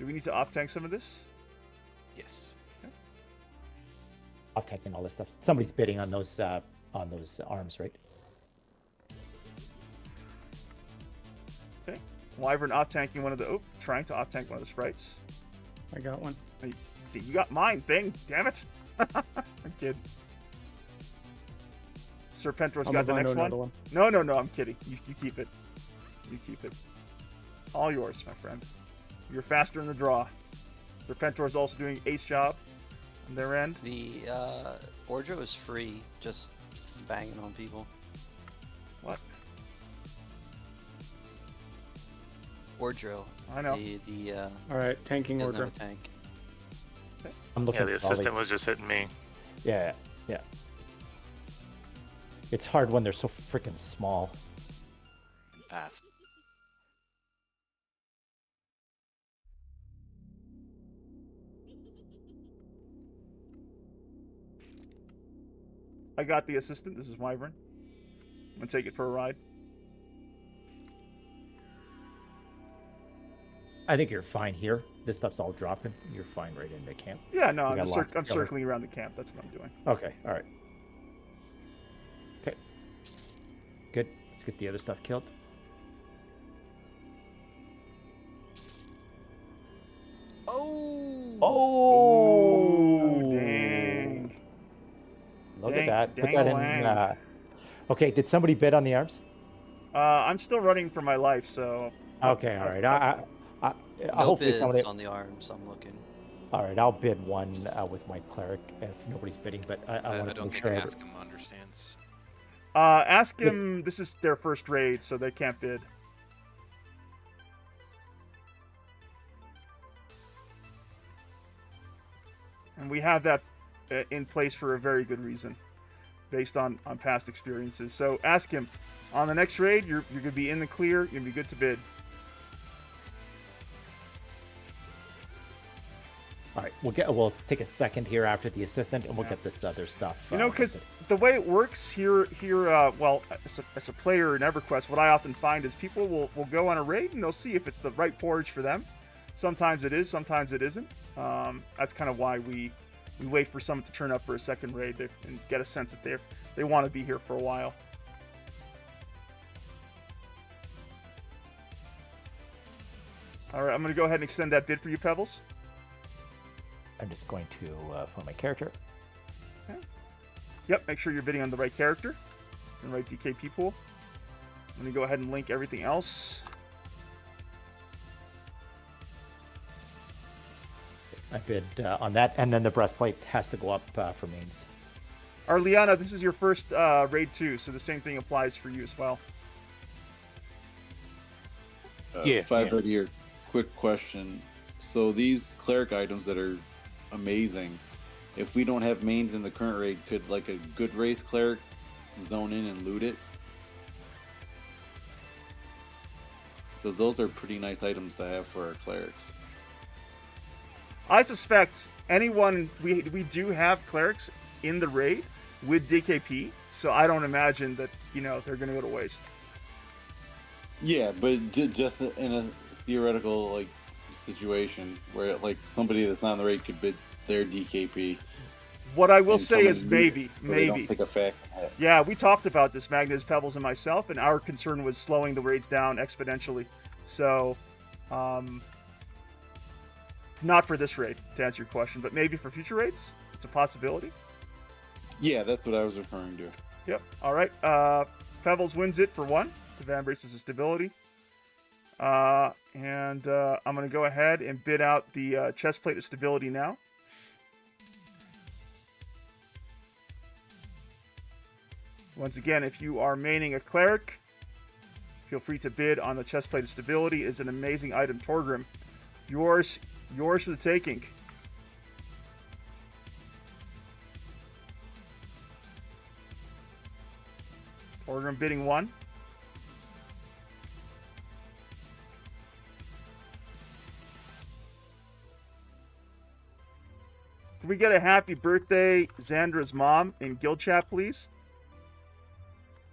Speaker 1: Do we need to off-tank some of this?
Speaker 14: Yes.
Speaker 5: Off tanking all this stuff. Somebody's bidding on those arms, right?
Speaker 1: Okay. Wyvern off-tanking one of the... Oh, trying to off-tank one of the sprites.
Speaker 15: I got one.
Speaker 1: Hey, you got mine, thing. Damn it. I'm kidding. Serpentor's got the next one. No, I'm kidding. You keep it. You keep it. All yours, my friend. You're faster in the draw. Serpentor's also doing ace job on their end.
Speaker 7: The Ordro is free, just banging on people.
Speaker 1: What?
Speaker 7: Ordro.
Speaker 1: I know.
Speaker 15: All right, tanking
Speaker 7: doesn't
Speaker 15: Ordro.
Speaker 7: have a tank.
Speaker 5: I'm looking.
Speaker 20: Yeah, the
Speaker 5: for all
Speaker 20: assistant
Speaker 5: these-
Speaker 20: was just hitting me.
Speaker 5: Yeah. It's hard when they're so freaking small.
Speaker 16: Fast.
Speaker 1: I got the assistant. This is Wyvern. I'm gonna take it for a ride.
Speaker 5: I think you're fine here. This stuff's all dropping. You're fine right into camp.
Speaker 1: Yeah, no,
Speaker 5: We
Speaker 1: I'm,
Speaker 5: got
Speaker 1: just
Speaker 5: lots
Speaker 1: I'm
Speaker 5: covered.
Speaker 1: circling around the camp. That's what I'm doing.
Speaker 5: Okay, all right. Okay. Good. Let's get the other stuff killed. Oh,
Speaker 1: dang.
Speaker 5: Look
Speaker 1: Dang-
Speaker 5: at that. Put that in.
Speaker 1: dang-a-lang.
Speaker 5: Okay, did somebody bid on the arms?
Speaker 1: I'm still running for my life, so...
Speaker 5: Okay, all right.
Speaker 7: No
Speaker 5: Hopefully
Speaker 7: bids
Speaker 5: somebody.
Speaker 7: on the arms. I'm looking.
Speaker 5: All right, I'll bid one with my cleric if nobody's bidding, but I
Speaker 14: I
Speaker 5: want to
Speaker 14: don't
Speaker 5: make
Speaker 14: think
Speaker 5: sure.
Speaker 14: Ask him understands.
Speaker 1: Ask him... This is their first raid, so they can't bid. And we have that in place for a very good reason, based on past experiences. So ask him, on the next raid, you're going to be in the clear, you're going to be good to bid.
Speaker 5: All right, we'll take a second here after the assistant, and we'll get this other stuff.
Speaker 1: You know, because the way it works here, well, as a player in EverQuest, what I often find is people will go on a raid and they'll see if it's the right forage for them. Sometimes it is, sometimes it isn't. That's kind of why we wait for someone to turn up for a second raid and get a sense that they want to be here for a while. All right, I'm going to go ahead and extend that bid for you, Pebbles.
Speaker 5: I'm just going to for my character.
Speaker 1: Okay. Yep, make sure you're bidding on the right character and the right DKP pool. I'm going to go ahead and link everything else.
Speaker 5: I bid on that, and then the breastplate has to go up for mains.
Speaker 1: Arliana, this is your first raid too, so the same thing applies for you as well.
Speaker 2: Five here. Quick question. So these cleric items that are amazing, if we don't have mains in the current raid, could like a good race cleric zone in and loot it? Because those are pretty nice items to have for our clerics.
Speaker 1: I suspect anyone we do have clerics in the raid with DKP, so I don't imagine that they're going to go to waste.
Speaker 2: Yeah, but just in a theoretical situation where somebody that's not in the raid could bid their DKP.
Speaker 1: What I will
Speaker 2: and
Speaker 1: say
Speaker 2: come
Speaker 1: is
Speaker 2: and loot it,
Speaker 1: maybe.
Speaker 2: so they don't take a fact.
Speaker 1: Yeah, we talked about this, Magnus, Pebbles, and myself, and our concern was slowing the raids down exponentially. So, not for this raid, to answer your question, but maybe for future raids, it's a possibility.
Speaker 2: Yeah, that's what I was referring to.
Speaker 1: Yep. All right. Pebbles wins it for 1. The Van Braces of Stability. And I'm going to go ahead and bid out the chest plate of stability now. Once again, if you are maining a cleric, feel free to bid on the chest plate of stability. It's an amazing item. Torgrim, yours for the taking. Torgrim bidding 1. Can we get a happy birthday, Xandra's mom, in guild chat, please?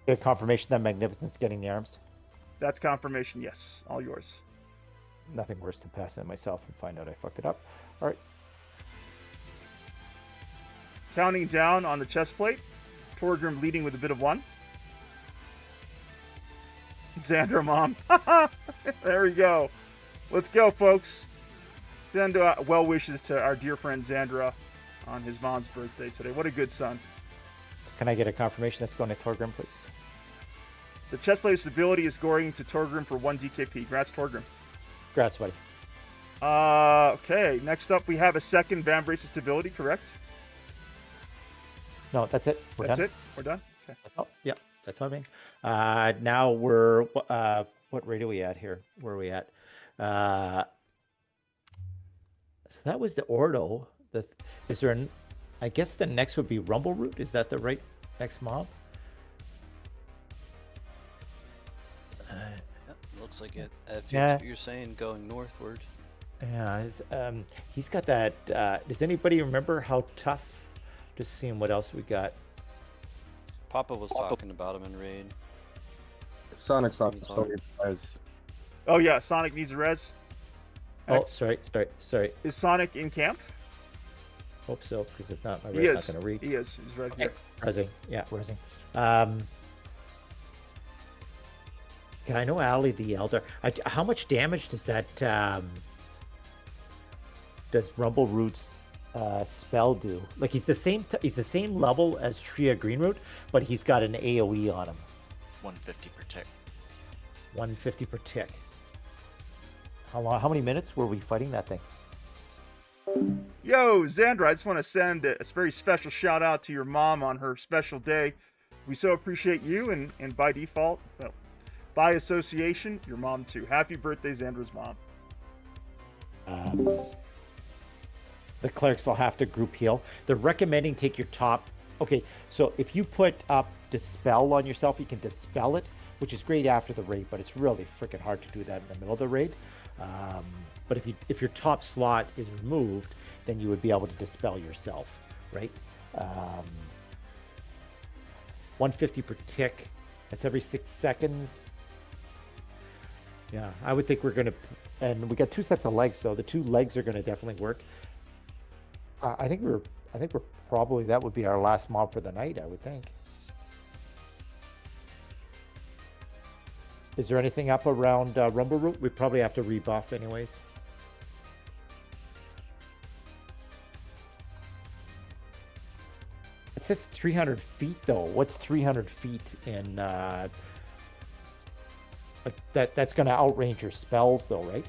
Speaker 5: Get confirmation that Magnificent's getting the arms.
Speaker 1: That's confirmation, yes. All yours.
Speaker 5: nothing worse than passing it myself and find out I fucked it up. All right.
Speaker 1: Counting down on the chest plate. Torgrim leading with a bit of 1. Xandra mom. There we go. Let's go, folks. Send well wishes to our dear friend Xandra on his mom's birthday today. What a good son.
Speaker 5: Can I get a confirmation that's going to Torgrim, please?
Speaker 1: The chest plate stability is going to Torgrim for 1 DKP. Congrats, Torgrim.
Speaker 5: Congrats, buddy.
Speaker 1: Okay. Next up, we have a second Vambrace's stability, correct?
Speaker 5: No, that's it. We're
Speaker 1: That's
Speaker 5: done.
Speaker 1: it? We're done? Okay.
Speaker 5: Oh, yeah, that's all I mean. Now we're, what rate are we at here? Where are we at? So that was the Ordo. Is there an, I guess the next would be Rumble Root. Is that the right next mob?
Speaker 7: Looks like it. If
Speaker 5: Yeah.
Speaker 7: you're saying going northward.
Speaker 5: Yeah, he's got that. Does anybody remember how tough? Just seeing what else we got.
Speaker 7: Papa was talking about him in raid.
Speaker 21: Sonic's up.
Speaker 7: He's
Speaker 21: So
Speaker 7: on.
Speaker 21: guys.
Speaker 1: Oh, yeah. Sonic needs a res.
Speaker 5: Oh, sorry.
Speaker 1: Is Sonic in camp?
Speaker 5: Hope so, because if not, my
Speaker 1: He
Speaker 5: red's
Speaker 1: is.
Speaker 5: not going to read.
Speaker 1: He is. He's right here.
Speaker 5: Resing. Yeah, resing. Yeah, I know Ali the Elder. How much damage does that does Rumble Root's spell do? Like he's the same level as Tria Greenroot, but he's got an AoE on him.
Speaker 16: 150 per tick.
Speaker 5: 150 per tick. How many minutes were we fighting that thing?
Speaker 1: Yo, Xandra, I just want to send a very special shout out to your mom on her special day. We so appreciate you, and by default, well, by association, your mom too. Happy birthday, Xandra's mom.
Speaker 5: The clerics will have to group heal. They're recommending take your top. Okay, so if you put up Dispel on yourself, you can Dispel it, which is great after the raid, but it's really freaking hard to do that in the middle of the raid. But if your top slot is removed, then you would be able to Dispel yourself, right? 150 per tick. That's every 6 seconds. Yeah, I would think we're gonna, and we got 2 sets of legs though. The 2 legs are gonna definitely work. I think we're probably, that would be our last mob for the night, I would think. Is there anything up around Rumble Root? We probably have to rebuff anyways. It says 300 feet though. What's 300 feet in that's going to outrange your spells though, right?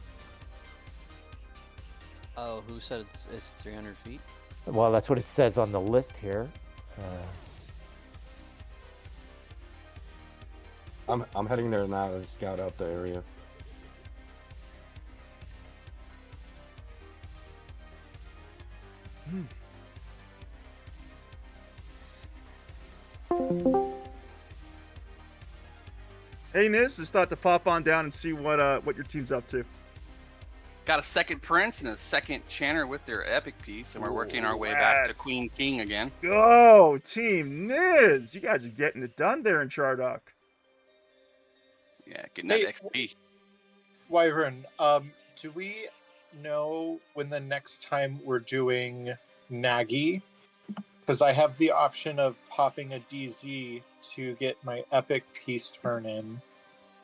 Speaker 7: Oh, who said it's 300 feet?
Speaker 5: Well, that's what it says on the list here.
Speaker 21: I'm heading there now to scout out the area.
Speaker 1: Hey, Niz, just thought to pop on down and see what your team's up to.
Speaker 3: Got a second Prince and a second Chanter with their epic piece, and we're working our way back to
Speaker 1: Rats.
Speaker 3: Queen King again.
Speaker 1: Go, Team Niz! You guys are getting it done there in Chardok.
Speaker 3: Yeah, getting that
Speaker 6: Hey,
Speaker 3: XP.
Speaker 6: Wyvern, do we know when the next time we're doing Nagi? Because I have the option of popping a DZ to get my epic piece turn in.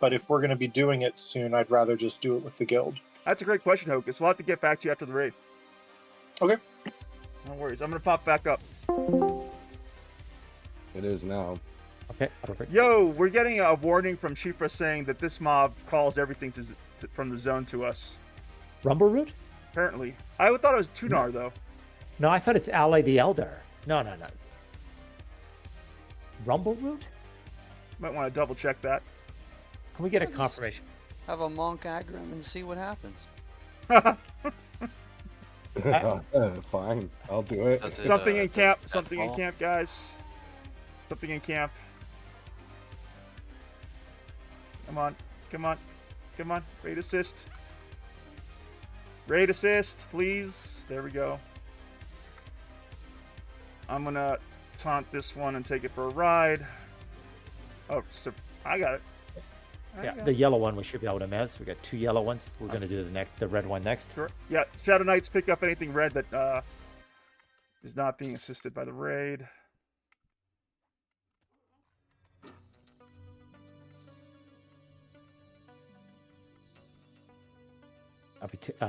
Speaker 6: But if we're going to be doing it soon, I'd rather just do it with the guild.
Speaker 1: That's a great question, Hocus. We'll have to get back to you after the raid.
Speaker 6: Okay.
Speaker 1: No worries. I'm going to pop back up.
Speaker 21: It is now.
Speaker 5: Okay, perfect.
Speaker 1: Yo, we're getting a warning from Shifra saying that this mob calls everything from the zone to us.
Speaker 5: Rumble Root?
Speaker 1: Apparently. I thought it was Tunar, though.
Speaker 5: No, I thought it's Ally the Elder. No. Rumble Root?
Speaker 1: Might want to double check that.
Speaker 5: Can we get a confirmation?
Speaker 7: Have a monk aggro him and see what happens.
Speaker 21: Fine, I'll do it.
Speaker 1: Something in camp. Something in camp, guys. Something in camp. Come on. Raid assist. Raid assist, please. There we go. I'm gonna taunt this one and take it for a ride. Oh, so I got it.
Speaker 5: Yeah, the yellow one we should be able to miss. We got 2 yellow ones. We're gonna do the red one next.
Speaker 1: Sure. Yeah, Shadow Knights pick up anything red that is not being assisted by the raid.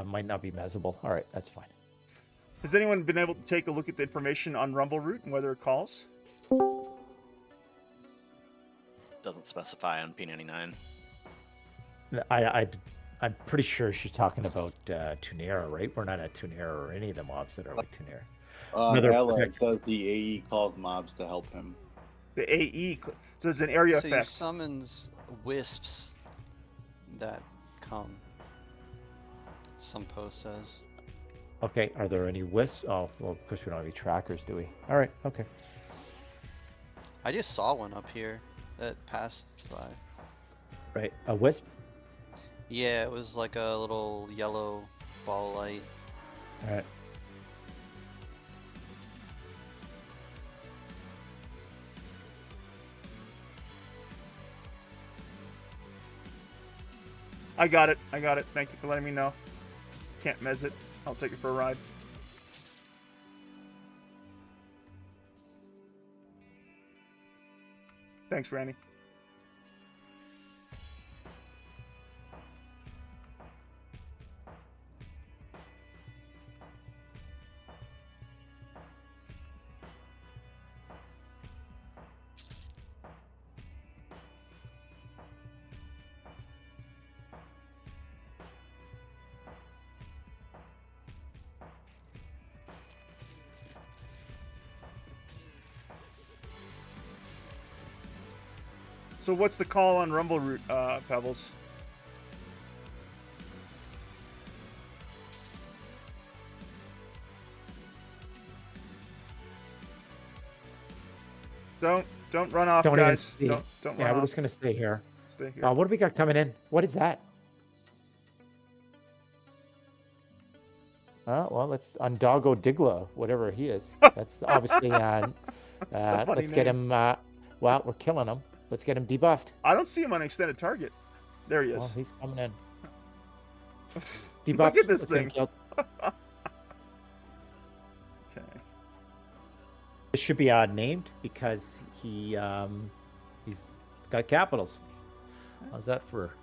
Speaker 5: Might not be measurable. All right, that's fine.
Speaker 1: Has anyone been able to take a look at the information on Rumble Route and whether it calls?
Speaker 16: Doesn't specify on P99.
Speaker 5: I'm pretty sure she's talking about Tunera, right? We're not at Tunera or any of the mobs that are like Tunera.
Speaker 2: Ella says the AE calls mobs to help him.
Speaker 1: The AE, so it's an area
Speaker 7: So he
Speaker 1: effect.
Speaker 7: summons wisps that come. Some post says.
Speaker 5: Okay, are there any wisps? Oh, well, of course we don't have any trackers, do we? All right, okay.
Speaker 7: I just saw one up here that passed by.
Speaker 5: Right, a wisp?
Speaker 7: Yeah, it was like a little yellow ball light.
Speaker 5: All right.
Speaker 1: I got it. Thank you for letting me know. Can't mez it. I'll take it for a ride. Thanks, Randy. So what's the call on Rumble Route, Pebbles? Don't run off, guys. Don't run
Speaker 5: yeah, we're
Speaker 1: off.
Speaker 5: just gonna stay here.
Speaker 1: Stay here.
Speaker 5: What do we got coming in? What is that? Well, it's Undago Digla, whatever he is. That's obviously let's get him. Well, we're killing him. Let's get him debuffed.
Speaker 1: I don't see him on extended target. There he is.
Speaker 5: Well, he's coming in.
Speaker 1: Look at this
Speaker 5: Let's get him
Speaker 1: thing.
Speaker 5: killed.
Speaker 1: Okay.
Speaker 5: This should be named because he's got capitals. How's that for?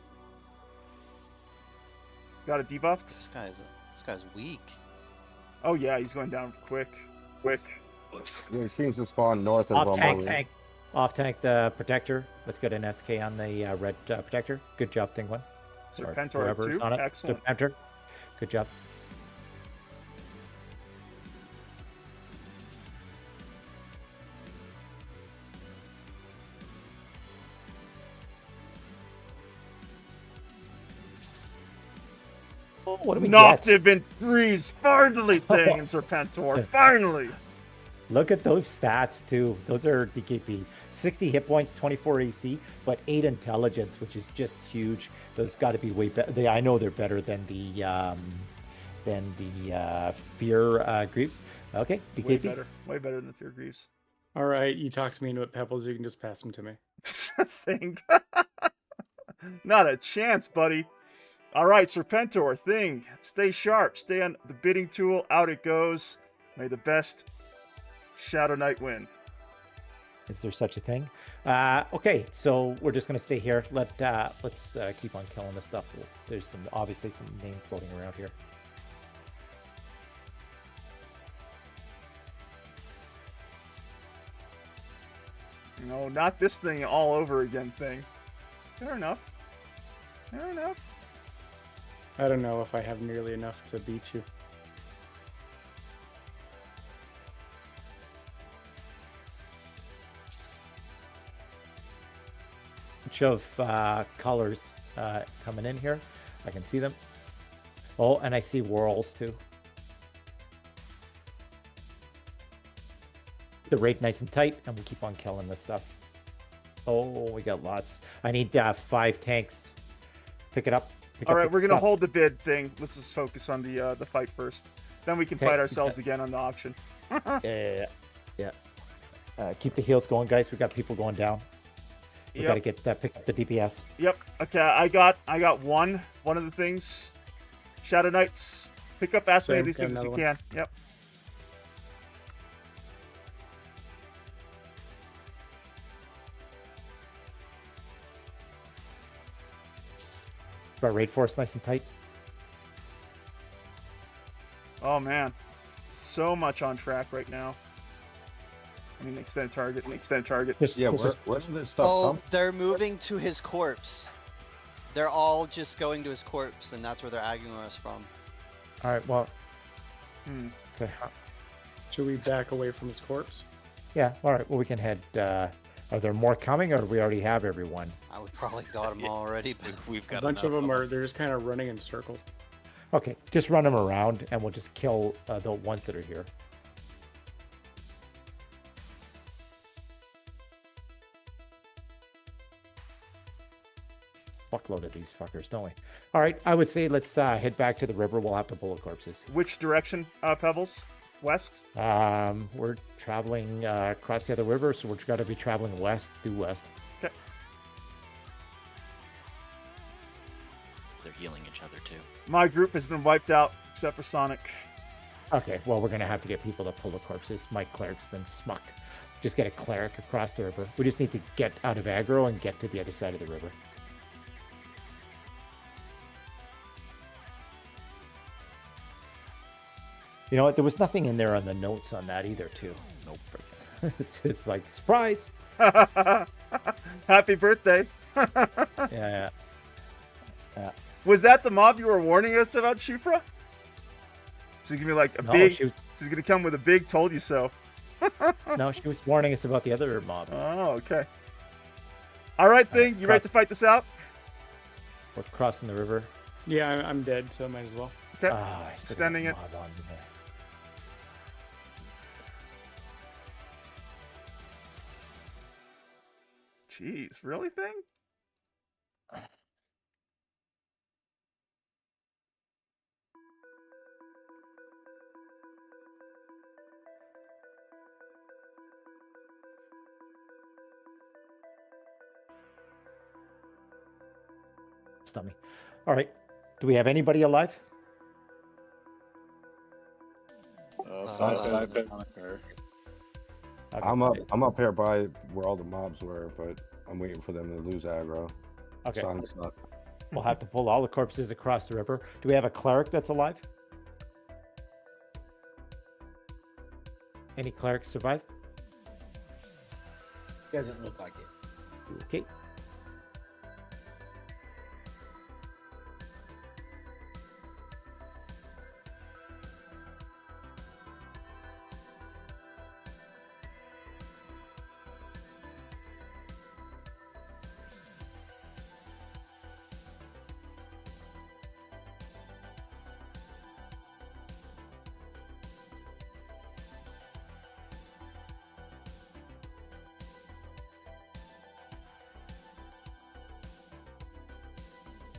Speaker 1: Got it debuffed.
Speaker 7: This guy's weak.
Speaker 1: Oh yeah, he's going down quick.
Speaker 21: Yeah, he seems to spawn north of
Speaker 5: Off
Speaker 21: Rumble.
Speaker 5: tank. Off tank the protector. Let's get an SK on the red protector. Good job, Thing One.
Speaker 1: Serpentor
Speaker 5: Whoever's
Speaker 1: 2.
Speaker 5: on it.
Speaker 1: Excellent.
Speaker 5: Serpentor. Good job. Oh, what do we
Speaker 1: Knocked
Speaker 5: get?
Speaker 1: him in threes. Finally, Thing and Serpentor. Finally.
Speaker 5: Look at those stats too. Those are DKP. 60 hit points, 24 AC, but 8 intelligence, which is just huge. Those got to be way better. I know they're better than the fear Greaves. Okay, DKP.
Speaker 1: Way better than the Fear Greaves.
Speaker 15: All right, you talked me into it, Pebbles. You can just pass them to me.
Speaker 1: Thing. Not a chance, buddy. All right, Serpentor, Thing. Stay sharp. Stay on the bidding tool. Out it goes. May the best Shadow Knight win.
Speaker 5: Is there such a thing? Okay, so we're just gonna stay here. Let's keep on killing this stuff. There's obviously some name floating around here.
Speaker 1: No, not this thing all over again, Thing. Fair enough. Fair enough.
Speaker 15: I don't know if I have nearly enough to beat you.
Speaker 5: Bunch of colors coming in here. I can see them. Oh, and I see whorls too. The rate nice and tight, and we keep on killing this stuff. Oh, we got lots. I need 5 tanks. Pick it up.
Speaker 1: All right, we're gonna hold the bid, Thing. Let's just focus on the fight first. Then we can
Speaker 5: Okay,
Speaker 1: fight ourselves again on the auction.
Speaker 5: Yeah. Keep the heals going, guys. We got people going down. We
Speaker 1: Yep.
Speaker 5: gotta get that pick up the DPS.
Speaker 1: Yep. Okay, I got one of the things. Shadow Knights. Pick up as many of
Speaker 15: Same,
Speaker 1: these
Speaker 15: got
Speaker 1: things as you
Speaker 15: another one.
Speaker 1: can. Yep.
Speaker 5: Got raid force nice and tight.
Speaker 1: Oh man, so much on track right now. I mean, extended target.
Speaker 21: Yeah, where did this stuff
Speaker 7: Oh,
Speaker 21: come?
Speaker 7: they're moving to his corpse. They're all just going to his corpse, and that's where they're aggroing us from.
Speaker 5: All right. Well. Okay.
Speaker 15: Should we back away from his corpse?
Speaker 5: Yeah. All right. Well, we can head. Are there more coming, or do we already have everyone?
Speaker 7: I would probably got them already, but
Speaker 14: we've
Speaker 15: A bunch of them are. They're just kind of running in circles.
Speaker 5: Okay, just run them around, and we'll just kill the ones that are here. Fuckload of these fuckers, don't we? All right, I would say let's head back to the river. We'll have to bullet corpses.
Speaker 1: Which direction, Pebbles? West?
Speaker 5: We're traveling across the other river, so we've got to be traveling west, due west.
Speaker 1: Okay.
Speaker 16: They're healing each other too.
Speaker 1: My group has been wiped out, except for Sonic.
Speaker 5: Okay, well, we're going to have to get people to pull the corpses. My cleric's been smucked. Just get a cleric across the river. We just need to get out of aggro and get to the other side of the river. You know what? There was nothing in there on the notes on that either, too. Nope. It's just like, surprise!
Speaker 1: Happy birthday.
Speaker 5: Yeah.
Speaker 1: Was that the mob you were warning us about, Shufra? She's gonna be like a
Speaker 5: No,
Speaker 1: big.
Speaker 5: she was-
Speaker 1: She's gonna come with a big "told you so."
Speaker 5: No, she was warning us about the other mob.
Speaker 1: Oh, okay. All right, thing. You ready to fight this out?
Speaker 5: We're crossing the river.
Speaker 15: Yeah, I'm dead, so I might as well.
Speaker 1: Okay.
Speaker 5: I still got
Speaker 1: Extending
Speaker 5: a
Speaker 1: it.
Speaker 5: mob on there.
Speaker 1: Jeez, really, thing?
Speaker 5: Stummy. All right. Do we have anybody alive?
Speaker 2: Five.
Speaker 21: I'm up here by where all the mobs were, but I'm waiting for them to lose aggro.
Speaker 5: Okay.
Speaker 21: Sonic's not.
Speaker 5: We'll have to pull all the corpses across the river. Do we have a cleric that's alive? Any clerics survive?
Speaker 13: Doesn't look like it.
Speaker 5: Okay.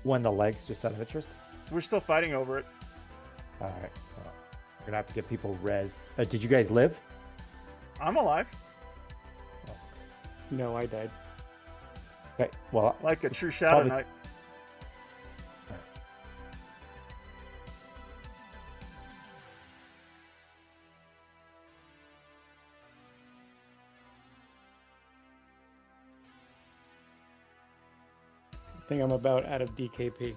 Speaker 5: Won the legs, just out of interest.
Speaker 1: We're still fighting over it.
Speaker 5: All right. Well, we're gonna have to get people res. Did you guys live?
Speaker 1: I'm alive,
Speaker 15: No, I died.
Speaker 5: Okay. Well,
Speaker 1: like a true Shadow
Speaker 5: Probably-
Speaker 1: Knight.
Speaker 15: I think I'm about out of DKP.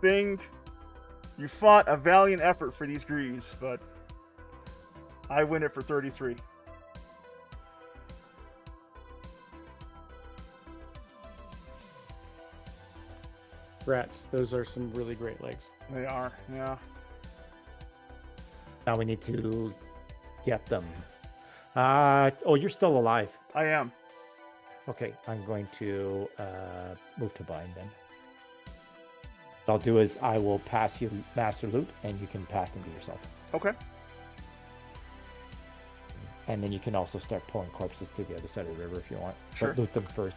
Speaker 1: Thing, you fought a valiant effort for these greaves, but I win it for 33.
Speaker 15: Rats. Those are some really great legs.
Speaker 1: They are, yeah.
Speaker 5: now we need to get them. Oh, you're still alive.
Speaker 1: I am.
Speaker 5: Okay, I'm going to move to bind then. What I'll do is I will pass you master loot, and you can pass them to yourself.
Speaker 1: Okay.
Speaker 5: And then you can also start pulling corpses to the other side of the river if you want.
Speaker 1: Sure.
Speaker 5: But loot them first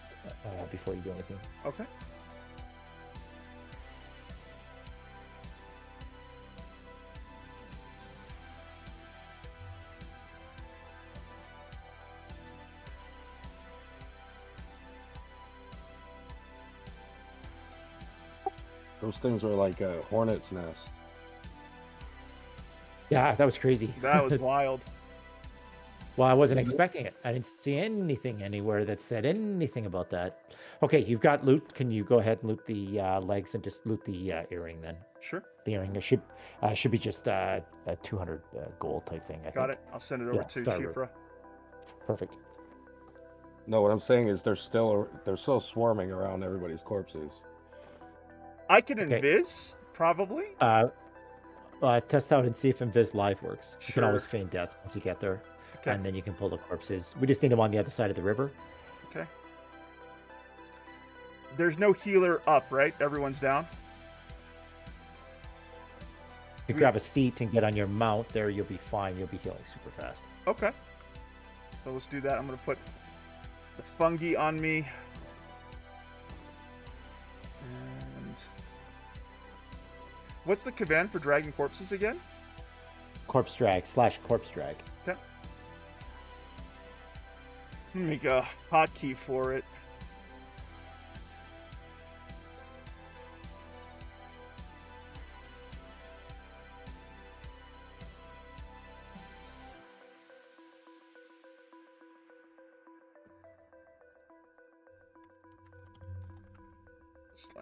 Speaker 5: before you do anything.
Speaker 1: Okay.
Speaker 21: Those things are like a hornet's nest.
Speaker 5: Yeah, that was crazy.
Speaker 1: That was wild.
Speaker 5: Well, I wasn't expecting it. I didn't see anything anywhere that said anything about that. Okay, you've got loot. Can you go ahead and loot the legs and just loot the earring then?
Speaker 1: Sure.
Speaker 5: The earring should be just a 200 gold type thing. I
Speaker 1: Got
Speaker 5: think.
Speaker 1: it. I'll send it over to
Speaker 5: Star
Speaker 1: Chifra.
Speaker 5: Road. Perfect.
Speaker 21: No, what I'm saying is they're still swarming around everybody's corpses.
Speaker 1: I can
Speaker 5: Okay.
Speaker 1: invis, probably.
Speaker 5: Test out and see if Invis Live works. You can
Speaker 1: Sure.
Speaker 5: always feign death once you get there.
Speaker 1: Okay.
Speaker 5: And then you can pull the corpses. We just need them on the other side of the river.
Speaker 1: Okay. There's no healer up, right? Everyone's down?
Speaker 5: You grab a seat and get on your mount there, you'll be fine. You'll be healing super fast.
Speaker 1: Okay. So let's do that. I'm going to put the fungi on me. And what's the command for dragging corpses again?
Speaker 5: Corpse drag / corpse drag.
Speaker 1: Okay. Make a hotkey for it.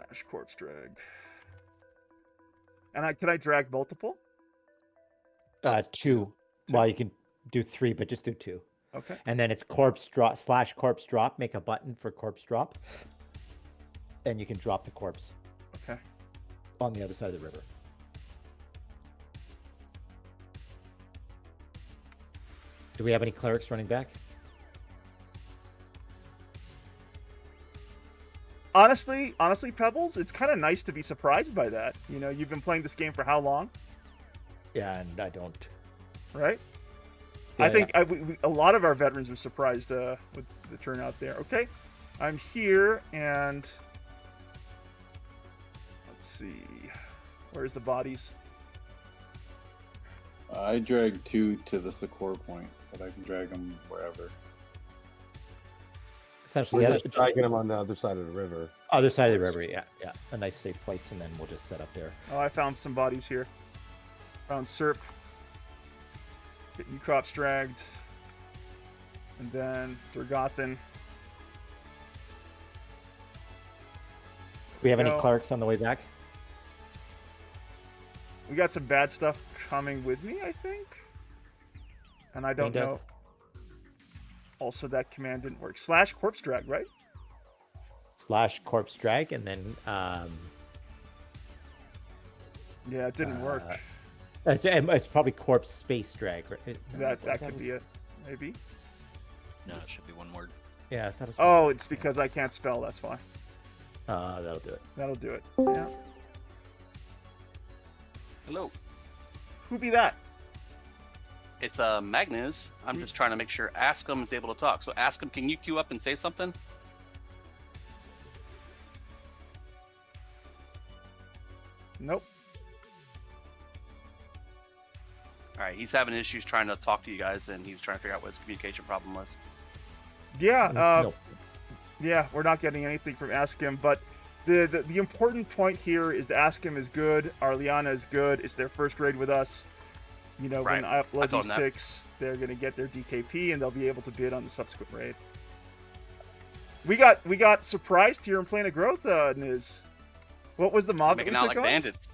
Speaker 1: / corpse drag. And can I drag multiple?
Speaker 5: 2. Well, you can do 3, but just do 2.
Speaker 1: Okay.
Speaker 5: And then it's corpse drop / corpse drop. Make a button for corpse drop. And you can drop the corpse.
Speaker 1: Okay.
Speaker 5: On the other side of the river. Do we have any clerics running back?
Speaker 1: Honestly, Pebbles, it's kind of nice to be surprised by that. You know, you've been playing this game for how long?
Speaker 5: Yeah, and I don't.
Speaker 1: Right?
Speaker 5: Yeah,
Speaker 1: I think a lot of our veterans were surprised with the turnout there. Okay, I'm here, and let's see. Where's the bodies?
Speaker 2: I dragged 2 to the Succor point, but I can drag them wherever.
Speaker 5: Essentially,
Speaker 21: We're
Speaker 5: yeah,
Speaker 21: just dragging them on the other side of the river.
Speaker 5: Other side of the river, yeah. A nice safe place, and then we'll just set up there.
Speaker 1: Oh, I found some bodies here. Found Serp. Getting crops dragged. And then Durgothan.
Speaker 5: We have any clerics on the way back?
Speaker 1: We got some bad stuff coming with me, I think. And I don't know. Also, that command didn't work. / corpse drag, right?
Speaker 5: / corpse drag, and then
Speaker 1: yeah, it didn't work.
Speaker 5: It's probably corpse space drag, right?
Speaker 1: That could be it, maybe.
Speaker 16: No, it should be one word.
Speaker 5: Yeah, I thought it was
Speaker 1: Oh, it's because I can't spell. That's why.
Speaker 5: That'll do it.
Speaker 1: That'll do it. Yeah.
Speaker 3: Hello.
Speaker 1: Who be that?
Speaker 3: It's Magnus. I'm just trying to make sure Askum is able to talk. So Askum, can you queue up and say something?
Speaker 1: Nope.
Speaker 3: All right, he's having issues trying to talk to you guys, and he's trying to figure out what his communication problem was.
Speaker 1: Yeah. Yeah, we're not getting anything from Askim, but the important point here is Askim is good, Arliana is good. It's their first raid with us. You know, when I upload these ticks, they're going to get their DKP, and they'll be able to bid on the subsequent raid. We got surprised here in Plane of Growth, Niz. What was the mob that we
Speaker 3: Making out
Speaker 1: took
Speaker 3: like
Speaker 1: on?
Speaker 3: bandits.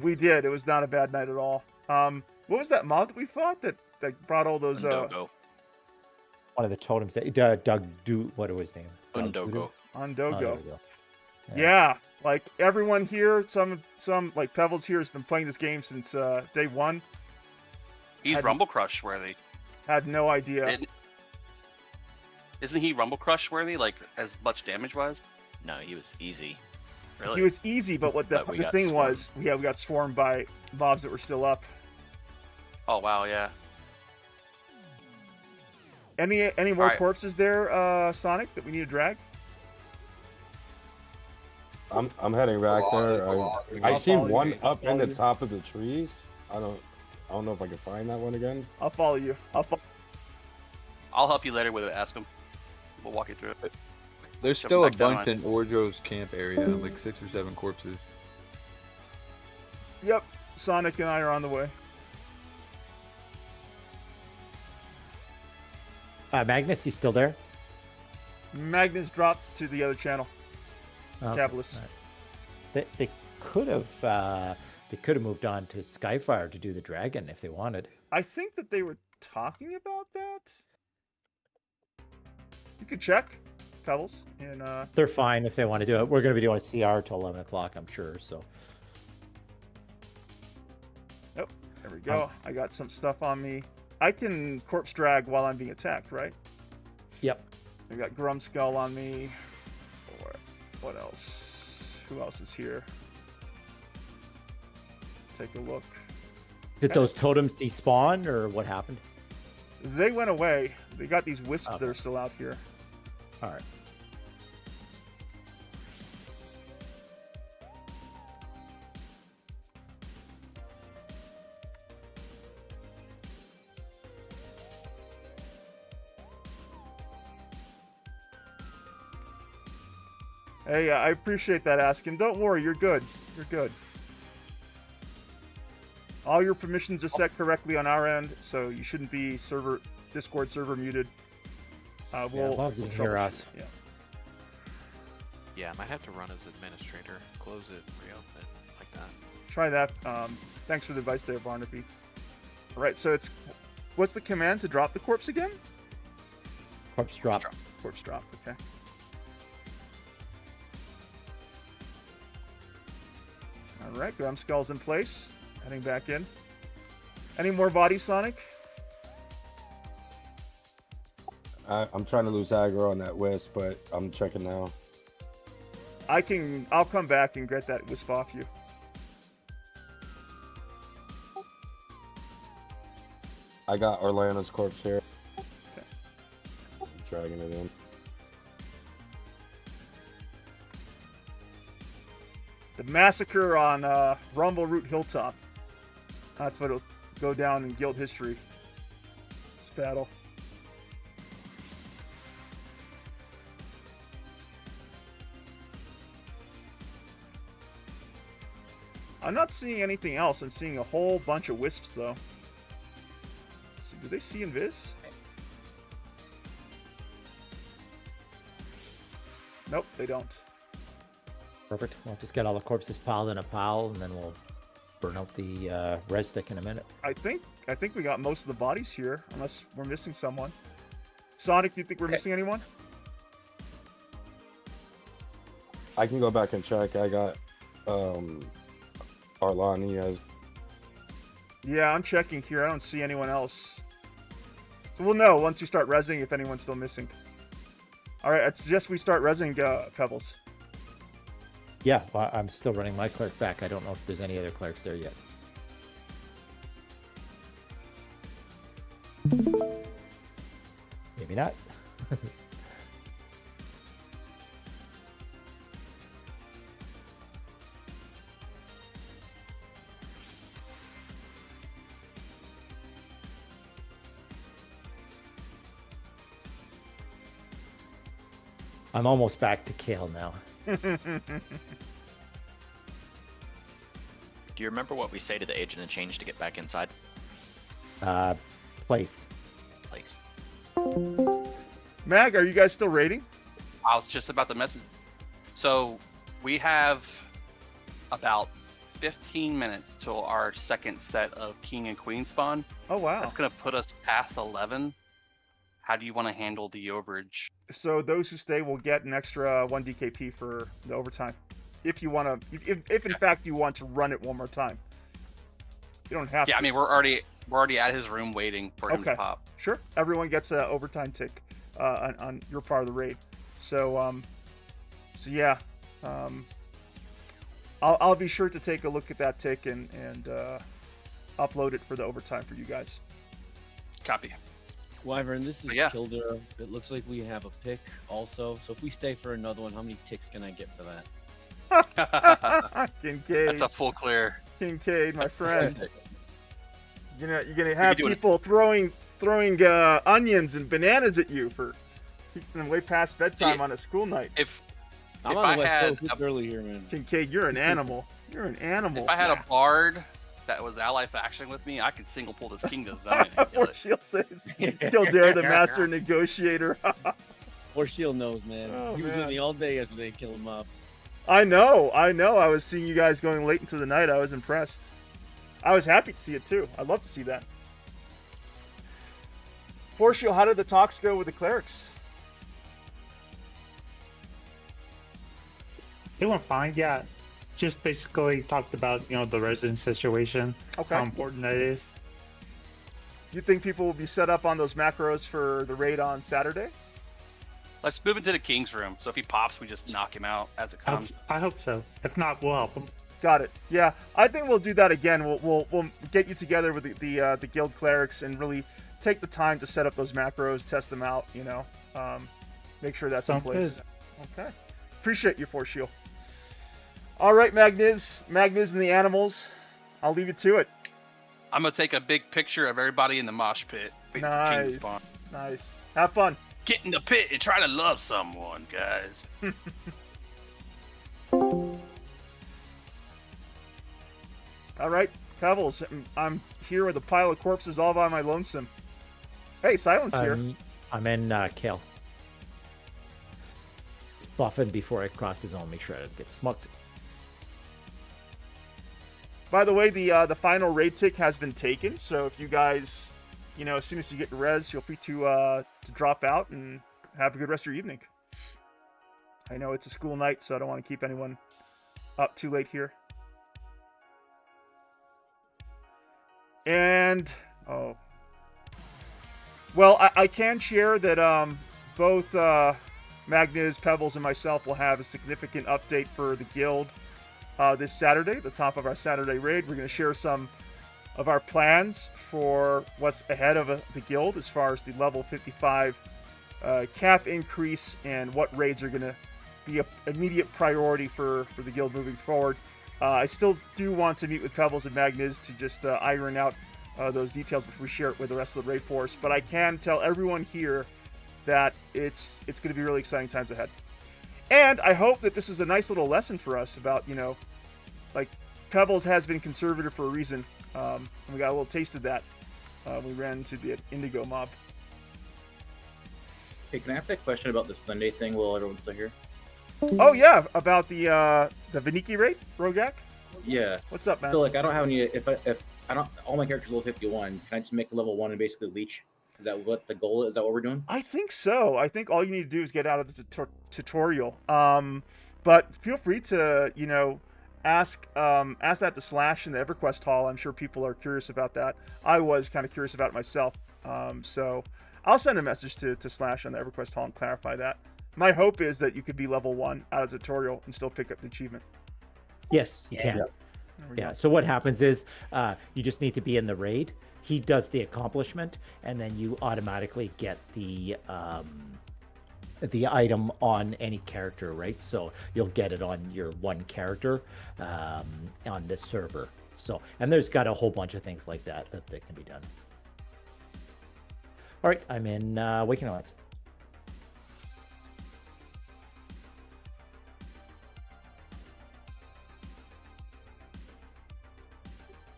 Speaker 1: We did. It was not a bad night at all. What was that mob that we fought that brought all those...
Speaker 16: Undogo.
Speaker 5: One of the totems that Doug do. What was his name?
Speaker 16: Undogo.
Speaker 1: Undogo. Yeah, like everyone here, some like Pebbles here has been playing this game since day one.
Speaker 3: He's Rumble Crush worthy.
Speaker 1: Had no idea.
Speaker 3: Isn't he Rumble Crush worthy? Like as much damage wise?
Speaker 16: No, he was easy.
Speaker 3: Really?
Speaker 1: He was easy, but what the thing was, we got swarmed by mobs that were still up.
Speaker 3: Oh wow, yeah.
Speaker 1: Any more corpses there, Sonic, that we need to drag?
Speaker 21: I'm heading back there. I seen one up in the top of the trees. I don't know if I can find that one again.
Speaker 1: I'll follow you.
Speaker 3: I'll help you later with it. Ask him. We'll walk you through it.
Speaker 18: There's
Speaker 3: Jump
Speaker 18: still a
Speaker 3: back down
Speaker 18: bunch in Ordro's camp area, like 6 or 7 corpses.
Speaker 1: Yep, Sonic and I are on the way.
Speaker 5: Magnus, you still there?
Speaker 1: Magnus dropped to the other channel.
Speaker 5: Okay,
Speaker 1: Capitalist.
Speaker 5: all right. They could have moved on to Skyfire to do the dragon if they wanted.
Speaker 1: I think that they were talking about that. You could check, Pebbles, and
Speaker 5: They're fine if they want to do it. We're going to be doing CR till 11 o'clock, I'm sure. So.
Speaker 1: Yep, there we go. I got some stuff on me. I can corpse drag while I'm being attacked, right?
Speaker 5: Yep.
Speaker 1: I got Grumskull on me. What else? Who else is here? Take a look.
Speaker 5: Did those totems despawn, or what happened?
Speaker 1: They went away. They got these wisps that are still out here.
Speaker 5: All right.
Speaker 1: Hey, I appreciate that, Askin. Don't worry, you're good. You're good. All your permissions are set correctly on our end, so you shouldn't be Discord server muted.
Speaker 5: As long as you can hear us.
Speaker 1: Yeah.
Speaker 14: Yeah, I might have to run as administrator. Close it, reopen it, like that.
Speaker 1: Try that. Thanks for the advice there, Barnaby. All right, so what's the command to drop the corpse again?
Speaker 5: Corpse drop.
Speaker 1: Corpse drop, okay. All right, Grumskull's in place. Heading back in. Any more bodies, Sonic?
Speaker 21: I'm trying to lose aggro on that wisp, but I'm checking now.
Speaker 1: I'll come back and get that wisp off you.
Speaker 21: I got Orlando's corpse here.
Speaker 1: Okay.
Speaker 21: I'm dragging it in.
Speaker 1: The massacre on Rumble Root Hilltop. That's what it'll go down in guild history. This battle. I'm not seeing anything else. I'm seeing a whole bunch of wisps, though. Let's see, do they see Invis? Nope, they don't.
Speaker 5: Perfect. We'll just get all the corpses piled in a pile, and then we'll burn out the res stick in a minute.
Speaker 1: I think we got most of the bodies here, unless we're missing someone. Sonic, do you think we're missing anyone?
Speaker 21: I can go back and check. I got Arlani as.
Speaker 1: Yeah, I'm checking here. I don't see anyone else. So we'll know once you start resing if anyone's still missing. All right, I suggest we start resing Pebbles.
Speaker 5: Yeah, well, I'm still running my cleric back. I don't know if there's any other clerics there yet. Maybe not. I'm almost back to Kale now.
Speaker 16: Do you remember what we say to the agent and change to get back inside?
Speaker 5: Place.
Speaker 16: Place.
Speaker 1: Mag, are you guys still raiding?
Speaker 3: I was just about to message. So we have about 15 minutes till our second set of King and Queen spawn.
Speaker 1: Oh, wow.
Speaker 3: That's going to put us past 11. How do you want to handle the overage?
Speaker 1: So those who stay will get an extra 1 DKP for the overtime. If you want to, if in fact you want to run it one more time. You don't have to.
Speaker 3: Yeah, I mean, we're already at his room waiting for him to pop.
Speaker 1: Sure. Everyone gets an overtime tick on your part of the raid. So, yeah. I'll be sure to take a look at that tick and upload it for the overtime for you guys.
Speaker 3: Copy.
Speaker 13: Wyvern, this is
Speaker 3: Yeah.
Speaker 13: Kildare. It looks like we have a pick also. So if we stay for another one, how many ticks can I get for that?
Speaker 1: Kincaid.
Speaker 3: That's a full clear.
Speaker 1: Kincaid, my friend. You're gonna have people throwing onions and bananas at you for And way past bedtime
Speaker 3: Yeah.
Speaker 1: on a school night.
Speaker 3: If
Speaker 13: I'm
Speaker 3: if
Speaker 13: on
Speaker 3: I
Speaker 13: the West
Speaker 3: had
Speaker 13: Coast. It's early here, man.
Speaker 1: Kincaid, you're an animal. You're an animal.
Speaker 3: If I had a bard that was ally faction with me, I could single pull this king to zone and kill
Speaker 1: Or
Speaker 3: it.
Speaker 1: she'll say, Kildare, the master negotiator.
Speaker 13: Or Shield knows, man.
Speaker 1: Oh,
Speaker 13: He was with
Speaker 1: man.
Speaker 13: me all day yesterday killing mobs.
Speaker 1: I know. I was seeing you guys going late into the night. I was impressed. I was happy to see it too. I'd love to see that. Horseshoe, how did the talks go with the clerics?
Speaker 19: It went fine, yeah. Just basically talked about, the resident situation.
Speaker 1: Okay.
Speaker 19: How important that is.
Speaker 1: You think people will be set up on those macros for the raid on Saturday?
Speaker 3: Let's move into the king's room. So if he pops, we just knock him out as it comes.
Speaker 19: I hope so. If not, we'll help him.
Speaker 1: Got it. Yeah, I think we'll do that again. We'll get you together with the guild clerics and really take the time to set up those macros, test them out. Make sure that's
Speaker 19: Sounds
Speaker 1: in place.
Speaker 19: good.
Speaker 1: Okay. Appreciate you, Force Shield. All right, Magniz and the animals. I'll leave you to it.
Speaker 3: I'm gonna take a big picture of everybody in the mosh pit. waiting for King to
Speaker 1: Nice.
Speaker 3: spawn.
Speaker 1: Nice. Have fun.
Speaker 3: Get in the pit and try to love someone, guys.
Speaker 1: All right, Pebbles. I'm here with a pile of corpses all by my lonesome. Hey, Silence here.
Speaker 5: I'm in kill. It's buffing before I cross the zone. Make sure I don't get smoked.
Speaker 1: By the way, the final raid tick has been taken, so if you guys, as soon as you get res, feel free to drop out and have a good rest of your evening. I know it's a school night, so I don't want to keep anyone up too late here. And I can share that both Magnus, Pebbles, and myself will have a significant update for the guild this Saturday, the top of our Saturday raid. We're going to share some of our plans for what's ahead of the guild as far as the level 55 cap increase and what raids are going to be an immediate priority for the guild moving forward. I still do want to meet with Pebbles and Magnus to just iron out those details before we share it with the rest of the raid force. But I can tell everyone here that it's going to be really exciting times ahead. And I hope that this was a nice little lesson for us about, like Pebbles has been conservative for a reason. And we got a little taste of that. We ran into the Indigo mob.
Speaker 22: Hey, can I ask a question about the Sunday thing while everyone's still here?
Speaker 1: Oh yeah, about the Viniki raid, Rogak?
Speaker 22: Yeah.
Speaker 1: What's up, man?
Speaker 22: So like, I don't have any. If I don't, all my characters level 51. Can I just make a level 1 and basically leech? Is that what the goal is? Is that what we're doing?
Speaker 1: I think so. I think all you need to do is get out of the tutorial. But feel free to, ask that to Slash in the EverQuest hall. I'm sure people are curious about that. I was kind of curious about it myself. So I'll send a message to Slash on the EverQuest hall and clarify that. My hope is that you could be level 1 out of the tutorial and still pick up the achievement.
Speaker 5: Yes, you can. Yeah. So what happens is you just need to be in the raid. He does the accomplishment, and then you automatically get the item on any character, right? So you'll get it on your one character on this server. So, and there's got a whole bunch of things like that can be done. All right, I'm in Waking Lands.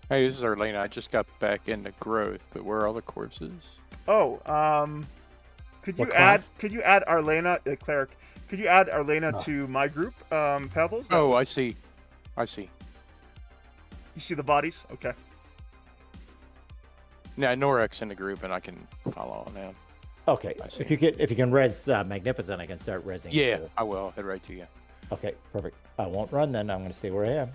Speaker 8: Hey, this is Arlena. I just got back into growth, but where are all the corpses?
Speaker 1: Oh, could you add Arlena, cleric? Could you add Arlena to my group, Pebbles?
Speaker 8: Oh, I see. I see.
Speaker 1: You see the bodies? Okay.
Speaker 8: Yeah, Norek's in the group, and I can follow on him.
Speaker 5: Okay.
Speaker 8: I see.
Speaker 5: If you can res Magnificent, I can start resing.
Speaker 8: Yeah, I will. I'll head right to you.
Speaker 5: Okay, perfect. I won't run then. I'm going to stay where I am.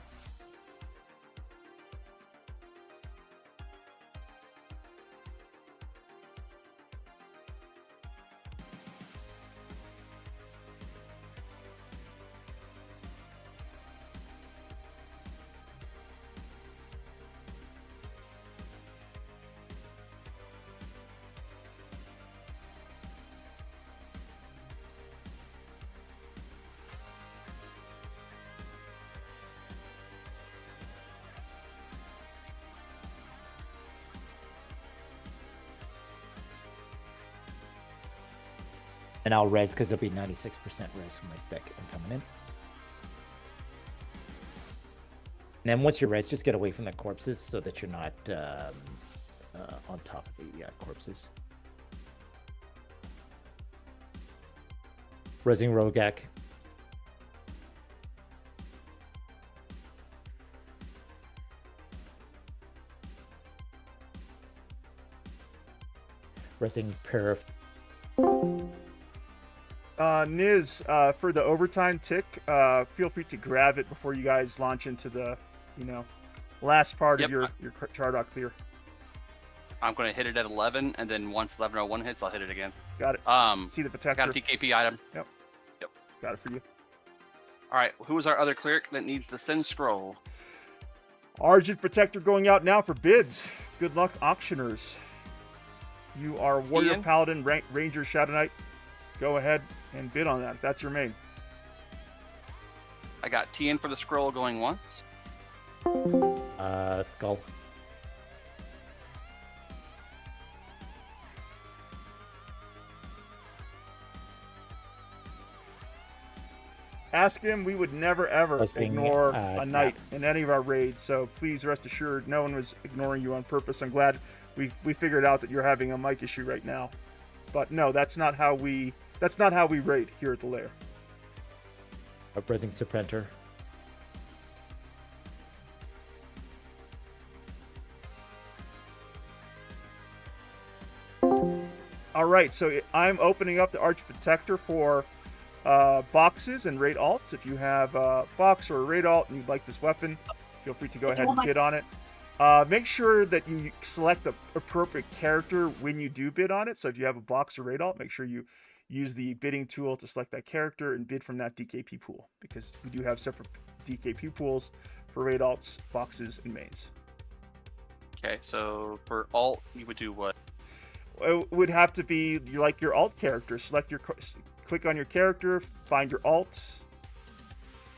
Speaker 5: And I'll res because it'll be 96% res from my stick. I'm coming in. And then once you res, just get away from the corpses so that you're not on top of the corpses. Resing Rogak. Resing Perif.
Speaker 1: Niz, for the overtime tick, feel free to grab it before you guys launch into the, last part of your Chardok clear.
Speaker 3: I'm going to hit it at 11, and then once 11:01 hits, I'll hit it again.
Speaker 1: Got it. See the protector.
Speaker 3: Got a DKP item.
Speaker 1: Yep. Got it for you.
Speaker 3: All right, who is our other cleric that needs the Sin Scroll?
Speaker 1: Argent Protector going out now for bids. Good luck, auctioners. You are Warrior,
Speaker 3: Ian?
Speaker 1: Paladin, Ranger, Shadow Knight. Go ahead and bid on that. That's your main.
Speaker 3: I got TN for the scroll going once.
Speaker 5: Skull.
Speaker 1: Ask him. We would never, ever
Speaker 5: Listing,
Speaker 1: ignore a knight
Speaker 5: yeah.
Speaker 1: in any of our raids. So please rest assured, no one was ignoring you on purpose. I'm glad we figured out that you're having a mic issue right now. But no, that's not how we raid here at the Lair.
Speaker 5: Uprising Serpenter.
Speaker 1: All right, so I'm opening up the Arch Protector for boxes and raid alts. If you have a box or a raid alt and you'd like this weapon, feel free to go ahead and bid on it. Make sure that you select the appropriate character when you do bid on it. So if you have a box or raid alt, make sure you use the bidding tool to select that character and bid from that DKP pool, because we do have separate DKP pools for raid alts, boxes, and mains.
Speaker 3: Okay, so for alt, you would do what?
Speaker 1: It would have to be your alt character. Click on your character, find your alt.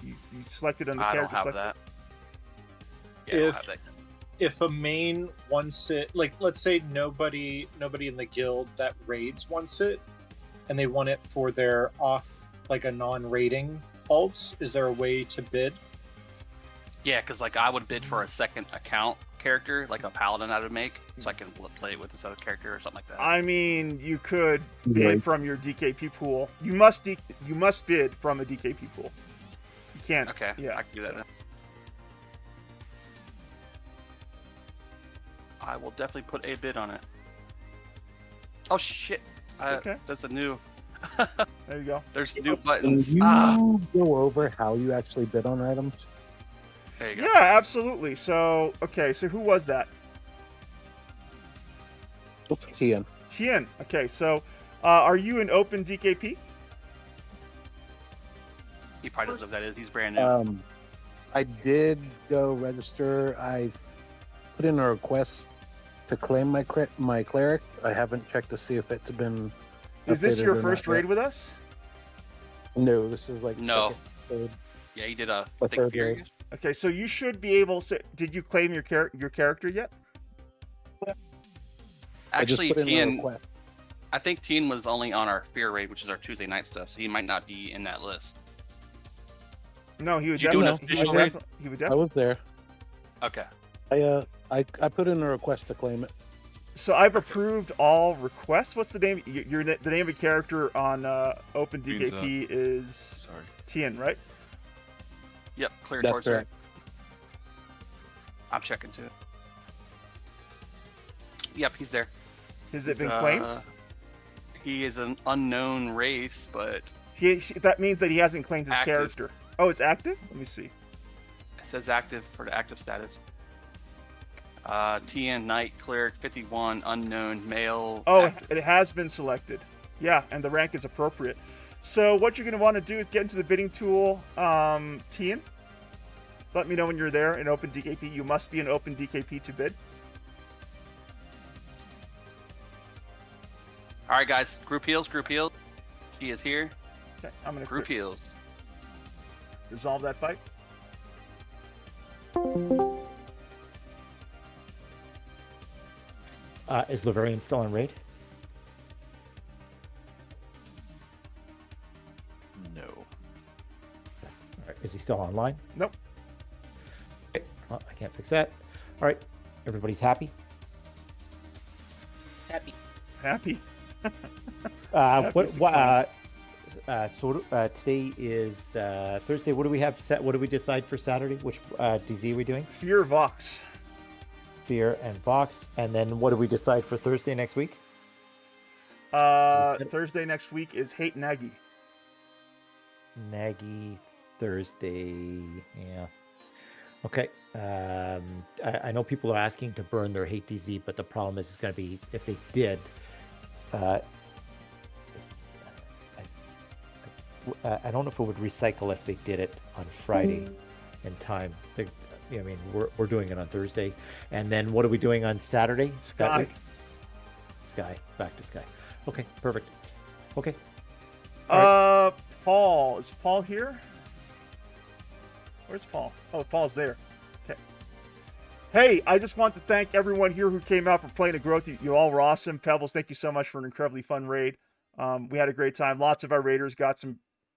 Speaker 1: You select it on the
Speaker 3: I
Speaker 1: character.
Speaker 3: don't have that. Yeah, I don't have that.
Speaker 6: If a main wants it, like let's say nobody in the guild that raids wants it, and they want it for their off, like a non-raiding alts, is there a way to bid?
Speaker 3: Yeah, because like I would bid for a second account character, like a paladin I would make, so I can play it with this other character or something like that.
Speaker 1: I mean, you could bid from your DKP pool. You must bid from a DKP pool. You can't.
Speaker 3: Okay,
Speaker 1: yeah,
Speaker 3: I can do that then. I will definitely put a bid on it. Oh shit!
Speaker 1: Okay.
Speaker 3: That's a new.
Speaker 1: There you go.
Speaker 3: There's new buttons.
Speaker 11: Can you go over how you actually bid on items?
Speaker 3: There you go.
Speaker 1: Yeah, absolutely. So, okay, so who was that?
Speaker 11: It's Tien.
Speaker 1: Tien. Okay, so are you an open DKP?
Speaker 3: He probably doesn't know what that is. He's brand new.
Speaker 11: I did go register. I've put in a request to claim my cleric. I haven't checked to see if it's been.
Speaker 1: Is this
Speaker 11: updated
Speaker 1: your
Speaker 11: or
Speaker 1: first
Speaker 11: not
Speaker 1: raid
Speaker 11: yet.
Speaker 1: with us?
Speaker 11: No, this is like
Speaker 3: No.
Speaker 11: second, third.
Speaker 3: Yeah, he did a
Speaker 11: Or
Speaker 3: thick
Speaker 11: third
Speaker 3: period.
Speaker 11: raid.
Speaker 1: Okay, so you should be able to. Did you claim your character yet?
Speaker 3: Actually,
Speaker 11: put in a
Speaker 3: Tien.
Speaker 11: request.
Speaker 3: I think Tien was only on our fear raid, which is our Tuesday night stuff, so he might not be in that list.
Speaker 1: No, he would
Speaker 3: Did you do an
Speaker 1: definitely.
Speaker 3: official raid?
Speaker 1: He would
Speaker 11: I
Speaker 1: definitely.
Speaker 11: was there.
Speaker 3: Okay.
Speaker 11: I put in a request to claim it.
Speaker 1: So I've approved all requests. What's the name? The name of a character on Open DKP is Tien, right?
Speaker 3: Yep, clear
Speaker 11: That's
Speaker 3: towards there.
Speaker 11: correct.
Speaker 3: I'm checking too. Yep, he's there.
Speaker 1: Has it been claimed?
Speaker 3: He is an unknown race, but
Speaker 1: That means that he hasn't claimed his
Speaker 3: Active.
Speaker 1: character. Oh, it's active? Let me see.
Speaker 3: it says active for the active status. TN Knight Cleric 51 unknown male.
Speaker 1: Oh,
Speaker 3: active.
Speaker 1: it has been selected. Yeah, and the rank is appropriate. So what you're going to want to do is get into the bidding tool, Tien. Let me know when you're there in Open DKP. You must be in Open DKP to bid.
Speaker 3: All right, guys. Group heals. He is here.
Speaker 1: Okay, I'm going to
Speaker 3: Group heals.
Speaker 1: resolve that fight.
Speaker 5: Is Laverian still on raid? Is he still online?
Speaker 1: Nope.
Speaker 5: Okay. Oh, I can't fix that. All right. Everybody's happy?
Speaker 22: Happy.
Speaker 1: Happy.
Speaker 5: Today is Thursday. What do we have set? What do we decide for Saturday? Which DZ are we doing?
Speaker 1: Fear Vox.
Speaker 5: Fear and Vox. And then what do we decide for Thursday next week?
Speaker 1: Thursday next week is Hate Nagy.
Speaker 5: Nagy Thursday. Yeah. Okay. I know people are asking to burn their Hate DZ, but the problem is it's going to be if they did. I don't know if it would recycle if they did it on Friday in time. I mean, we're doing it on Thursday, and then what are we doing on Saturday?
Speaker 1: Sky.
Speaker 5: Sky. Back to Sky. Okay. Perfect. Okay.
Speaker 1: Paul. Is Paul here? Where's Paul? Oh, Paul's there. Okay. Hey, I just want to thank everyone here who came out for playing the growth. You all were awesome. Pebbles, thank you so much for an incredibly fun raid. We had a great time. Lots of our raiders got some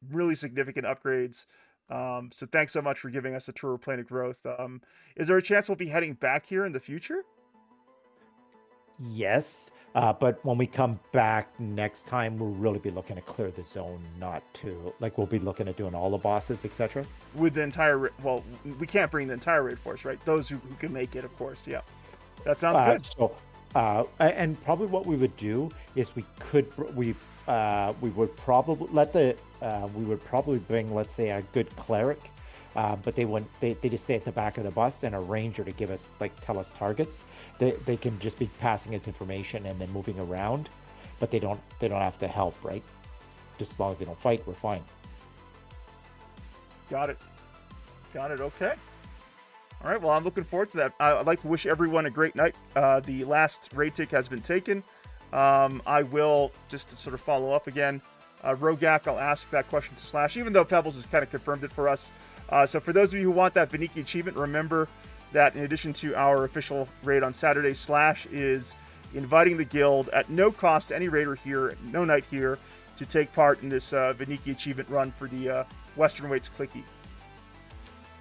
Speaker 1: really significant upgrades. So thanks so much for giving us a tour of Planet Growth. Is there a chance we'll be heading back here in the future?
Speaker 5: Yes, but when we come back next time, we'll really be looking to clear the zone, not to we'll be looking at doing all the bosses, etc.
Speaker 1: With the entire we can't bring the entire raid force, right? Those who can make it, of course. Yeah, that sounds good.
Speaker 5: So, and probably what we would do is we would probably bring, let's say, a good cleric, but they just stay at the back of the bus, and a ranger to give us tell us targets. They can just be passing us information and then moving around, but they don't have to help, right? Just as long as they don't fight, we're fine.
Speaker 1: Got it. Okay. All right. Well, I'm looking forward to that. I'd like to wish everyone a great night. The last raid tick has been taken. I will, just to sort of follow up again, Rogak, I'll ask that question to Slash, even though Pebbles has kind of confirmed it for us. So for those of you who want that Beniki achievement, remember that in addition to our official raid on Saturday, Slash is inviting the guild at no cost to any raider here, no night here, to take part in this Beniki achievement run for the Western Weights Clicky.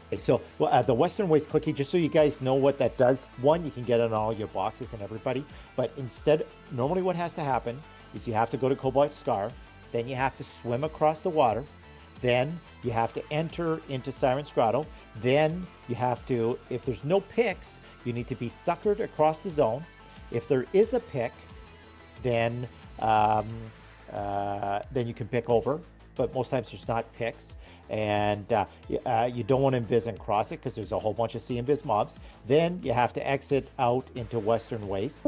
Speaker 5: Okay, so the Western Weights Clicky, just so you guys know what that does, one, you can get it on all your boxes and everybody, but instead, normally what has to happen is you have to go to Cobalt Scar, then you have to swim across the water, then you have to enter into Siren's Grotto, then you have to, if there's no picks, you need to be suckered across the zone. If there is a pick, then you can pick over, but most times there's not picks. And you don't want to invis and cross it because there's a whole bunch of C-invis mobs. Then you have to exit out into Western Waste.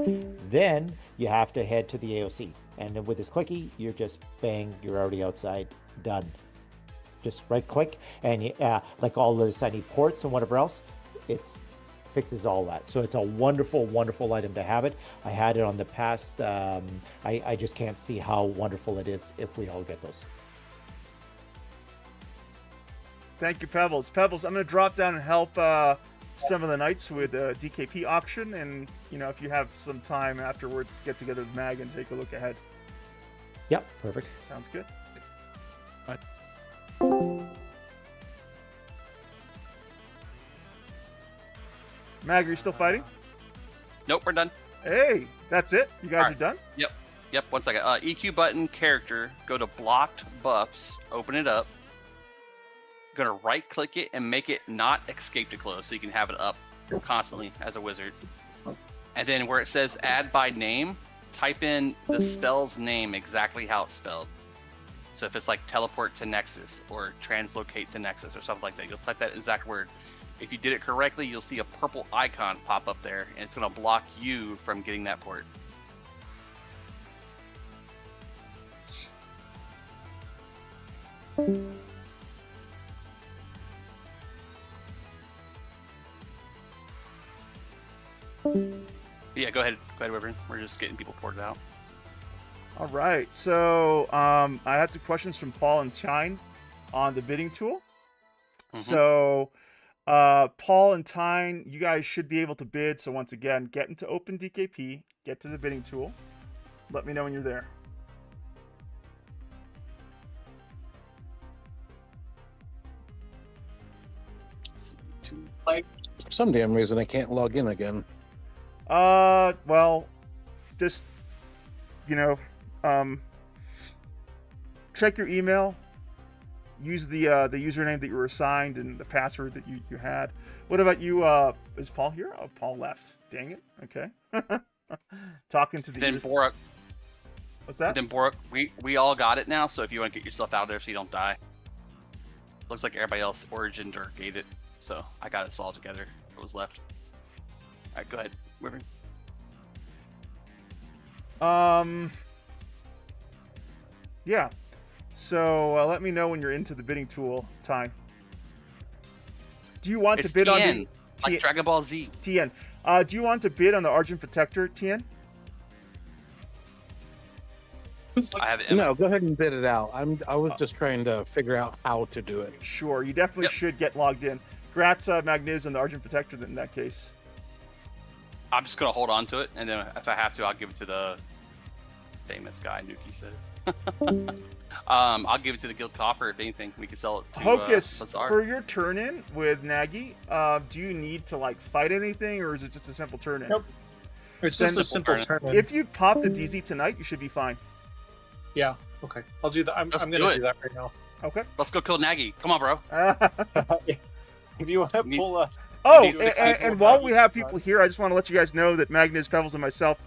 Speaker 5: Then you have to head to the AOC. And then with this clicky, you're just bang, you're already outside, done. Just right click, and you, like all those tiny ports and whatever else, it fixes all that. So it's a wonderful, wonderful item to have it. I had it on the past. I just can't see how wonderful it is if we all get those.
Speaker 1: Thank you, Pebbles. Pebbles, I'm going to drop down and help some of the knights with DKP auction, and if you have some time afterwards, get together with Mag and take a look ahead.
Speaker 5: Yep, perfect.
Speaker 1: Sounds good. Mag, are you still fighting?
Speaker 3: Nope, we're done.
Speaker 1: Hey, that's it? You guys are done?
Speaker 3: Yep, 1 second. EQ button, character, go to blocked buffs, open it up. Gonna right click it and make it not escape to close so you can have it up constantly as a wizard. And then where it says add by name, type in the spell's name exactly how it's spelled. So if it's like teleport to Nexus or translocate to Nexus or something like that, you'll type that exact word. If you did it correctly, you'll see a purple icon pop up there, and it's going to block you from getting that port. Yeah, go ahead, Wyvern. We're just getting people ported out.
Speaker 1: All right, so I had some questions from Paul and Chine on the bidding tool. So Paul and Tyne, you guys should be able to bid. So once again, get into Open DKP, get to the bidding tool. Let me know when you're there.
Speaker 11: For some damn reason, I can't log in again.
Speaker 1: Well, just, check your email. Use the username that you were assigned and the password that you had. What about you? Is Paul here? Oh, Paul left. Dang it. Okay. Talking to the.
Speaker 3: Then Borak.
Speaker 1: What's that?
Speaker 3: Then Borak, we all got it now. So if you want to get yourself out of there so you don't die. Looks like everybody else origined or gated. So I got us all together. What was left? All right, go ahead, Wyvern.
Speaker 1: Yeah. So let me know when you're into the bidding tool time. Do you want
Speaker 3: It's
Speaker 1: to bid on
Speaker 3: TN,
Speaker 1: the
Speaker 3: like Dragon Ball Z?
Speaker 1: TN? Do you want to bid on the Argent Protector, TN?
Speaker 3: I have it.
Speaker 11: No, go ahead and bid it out. I was just trying to figure out how to do it.
Speaker 1: Sure, you definitely should get logged in. Grats, Magniz, and the Argent Protector in that case.
Speaker 3: I'm just gonna hold on to it, and then if I have to, I'll give it to the famous guy, Nuki says. I'll give it to the Guild Copper if anything. We can sell it to
Speaker 1: Hocus,
Speaker 3: Bazaar.
Speaker 1: for your turn-in with Nagy, do you need to fight anything, or is it just a simple turn-in?
Speaker 6: Nope. It's just a simple turn-in.
Speaker 1: If you pop the DZ tonight, you should be fine.
Speaker 6: Yeah. Okay. I'll do that. I'm
Speaker 3: Let's
Speaker 6: gonna do that right now.
Speaker 1: Okay.
Speaker 3: Let's go kill Nagy. Come on, bro.
Speaker 6: If you want to pull a.
Speaker 1: Oh, and while we have people here, I just want to let you guys know that Magnus, Pebbles, and myself,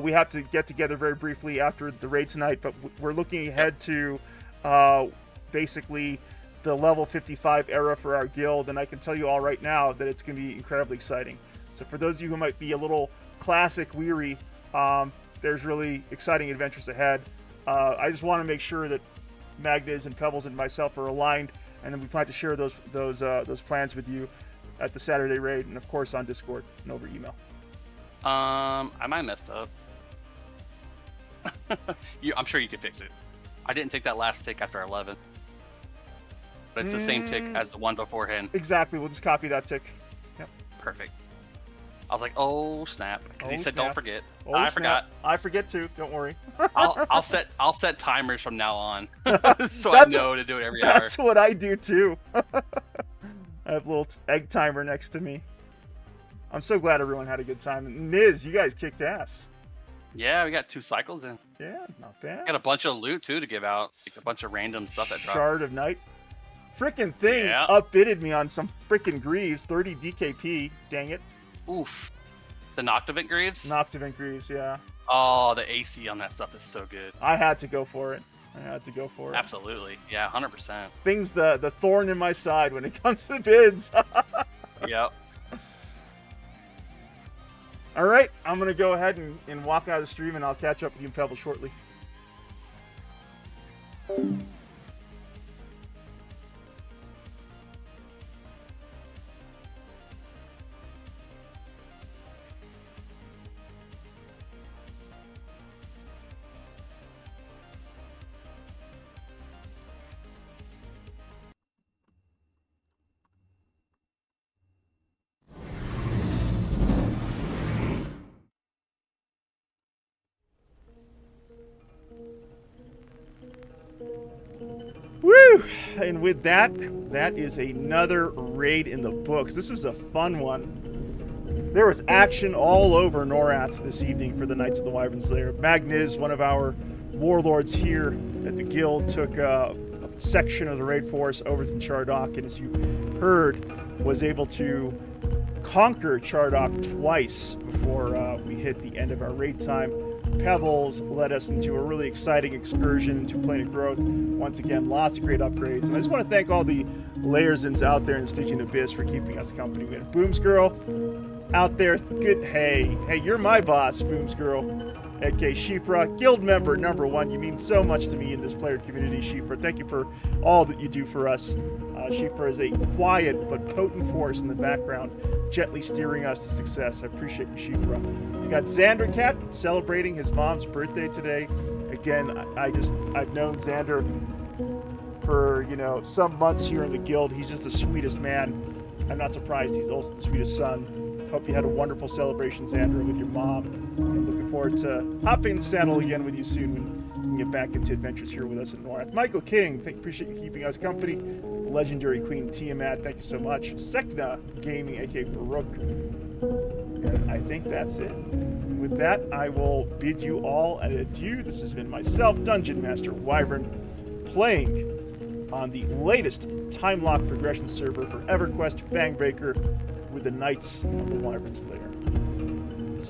Speaker 1: we have to get together very briefly after the raid tonight, but we're looking ahead to basically the level 55 era for our guild, and I can tell you all right now that it's going to be incredibly exciting. So for those of you who might be a little classic weary, there's really exciting adventures ahead. I just want to make sure that Magnus and Pebbles and myself are aligned, and then we plan to share those plans with you at the Saturday raid, and of course on Discord and over email.
Speaker 3: I might have messed up. I'm sure you could fix it. I didn't take that last tick after 11, but it's the same tick as the one beforehand.
Speaker 1: Exactly. We'll just copy that tick. Yep.
Speaker 3: Perfect. I was like, oh snap, because he said
Speaker 1: snap.
Speaker 3: Don't forget.
Speaker 1: Oh,
Speaker 3: I
Speaker 1: snap.
Speaker 3: forgot.
Speaker 1: I forget too. Don't worry.
Speaker 3: I'll set timers from now on, so I know to do it every hour.
Speaker 1: That's what I do too. I have a little egg timer next to me. I'm so glad everyone had a good time. And Niz, you guys kicked ass.
Speaker 3: Yeah, we got 2 cycles in.
Speaker 1: Yeah, not bad.
Speaker 3: Got a bunch of loot too to give out, like a bunch of random stuff that dropped.
Speaker 1: Shard of Night. Frickin' thing upbidded me on some frickin' Greaves. 30 DKP. Dang it.
Speaker 3: Oof. The Noctivant Greaves?
Speaker 1: Noctivant Greaves, yeah.
Speaker 3: Oh, the AC on that stuff is so good.
Speaker 1: I had to go for it.
Speaker 3: Absolutely. Yeah, 100%.
Speaker 1: Thing's the thorn in my side when it comes to the bids.
Speaker 3: Yep.
Speaker 1: All right, I'm going to go ahead and walk out of the stream, and I'll catch up with you and Pebble shortly. Woo! And with that is another raid in the books. This was a fun one. There was action all over Norath this evening for the Knights of the Wyverns Lair. Magniz, one of our warlords here at the guild, took a section of the raid force over to Chardok, and as you heard, was able to conquer Chardok twice before we hit the end of our raid time. Pebbles led us into a really exciting excursion into Planet Growth. Once again, lots of great upgrades. And I just want to thank all the Layersins out there in the Stygian Abyss for keeping us company. We had Booms Girl out there. Good. Hey, you're my boss, Booms Girl. Okay, Shifra, guild member #1. You mean so much to me in this player community, Shifra. Thank you for all that you do for us. Shifra is a quiet but potent force in the background, gently steering us to success. I appreciate you, Shifra. We got Xander Cat celebrating his mom's birthday today. Again, I've known Xander for some months here in the guild. He's just the sweetest man. I'm not surprised he's also the sweetest son. Hope you had a wonderful celebration, Xandra, with your mom. And looking forward to hopping the saddle again with you soon when we get back into adventures here with us in North. Michael King, appreciate you keeping us company. Legendary Queen Tiamat, thank you so much. Sekna Gaming, aka Baruch. And I think that's it. With that, I will bid you all an adieu. This has been myself, Dungeon Master Wyvern, playing on the latest time-lock progression server for EverQuest Fangbreaker with the Knights of the Wyverns Lair.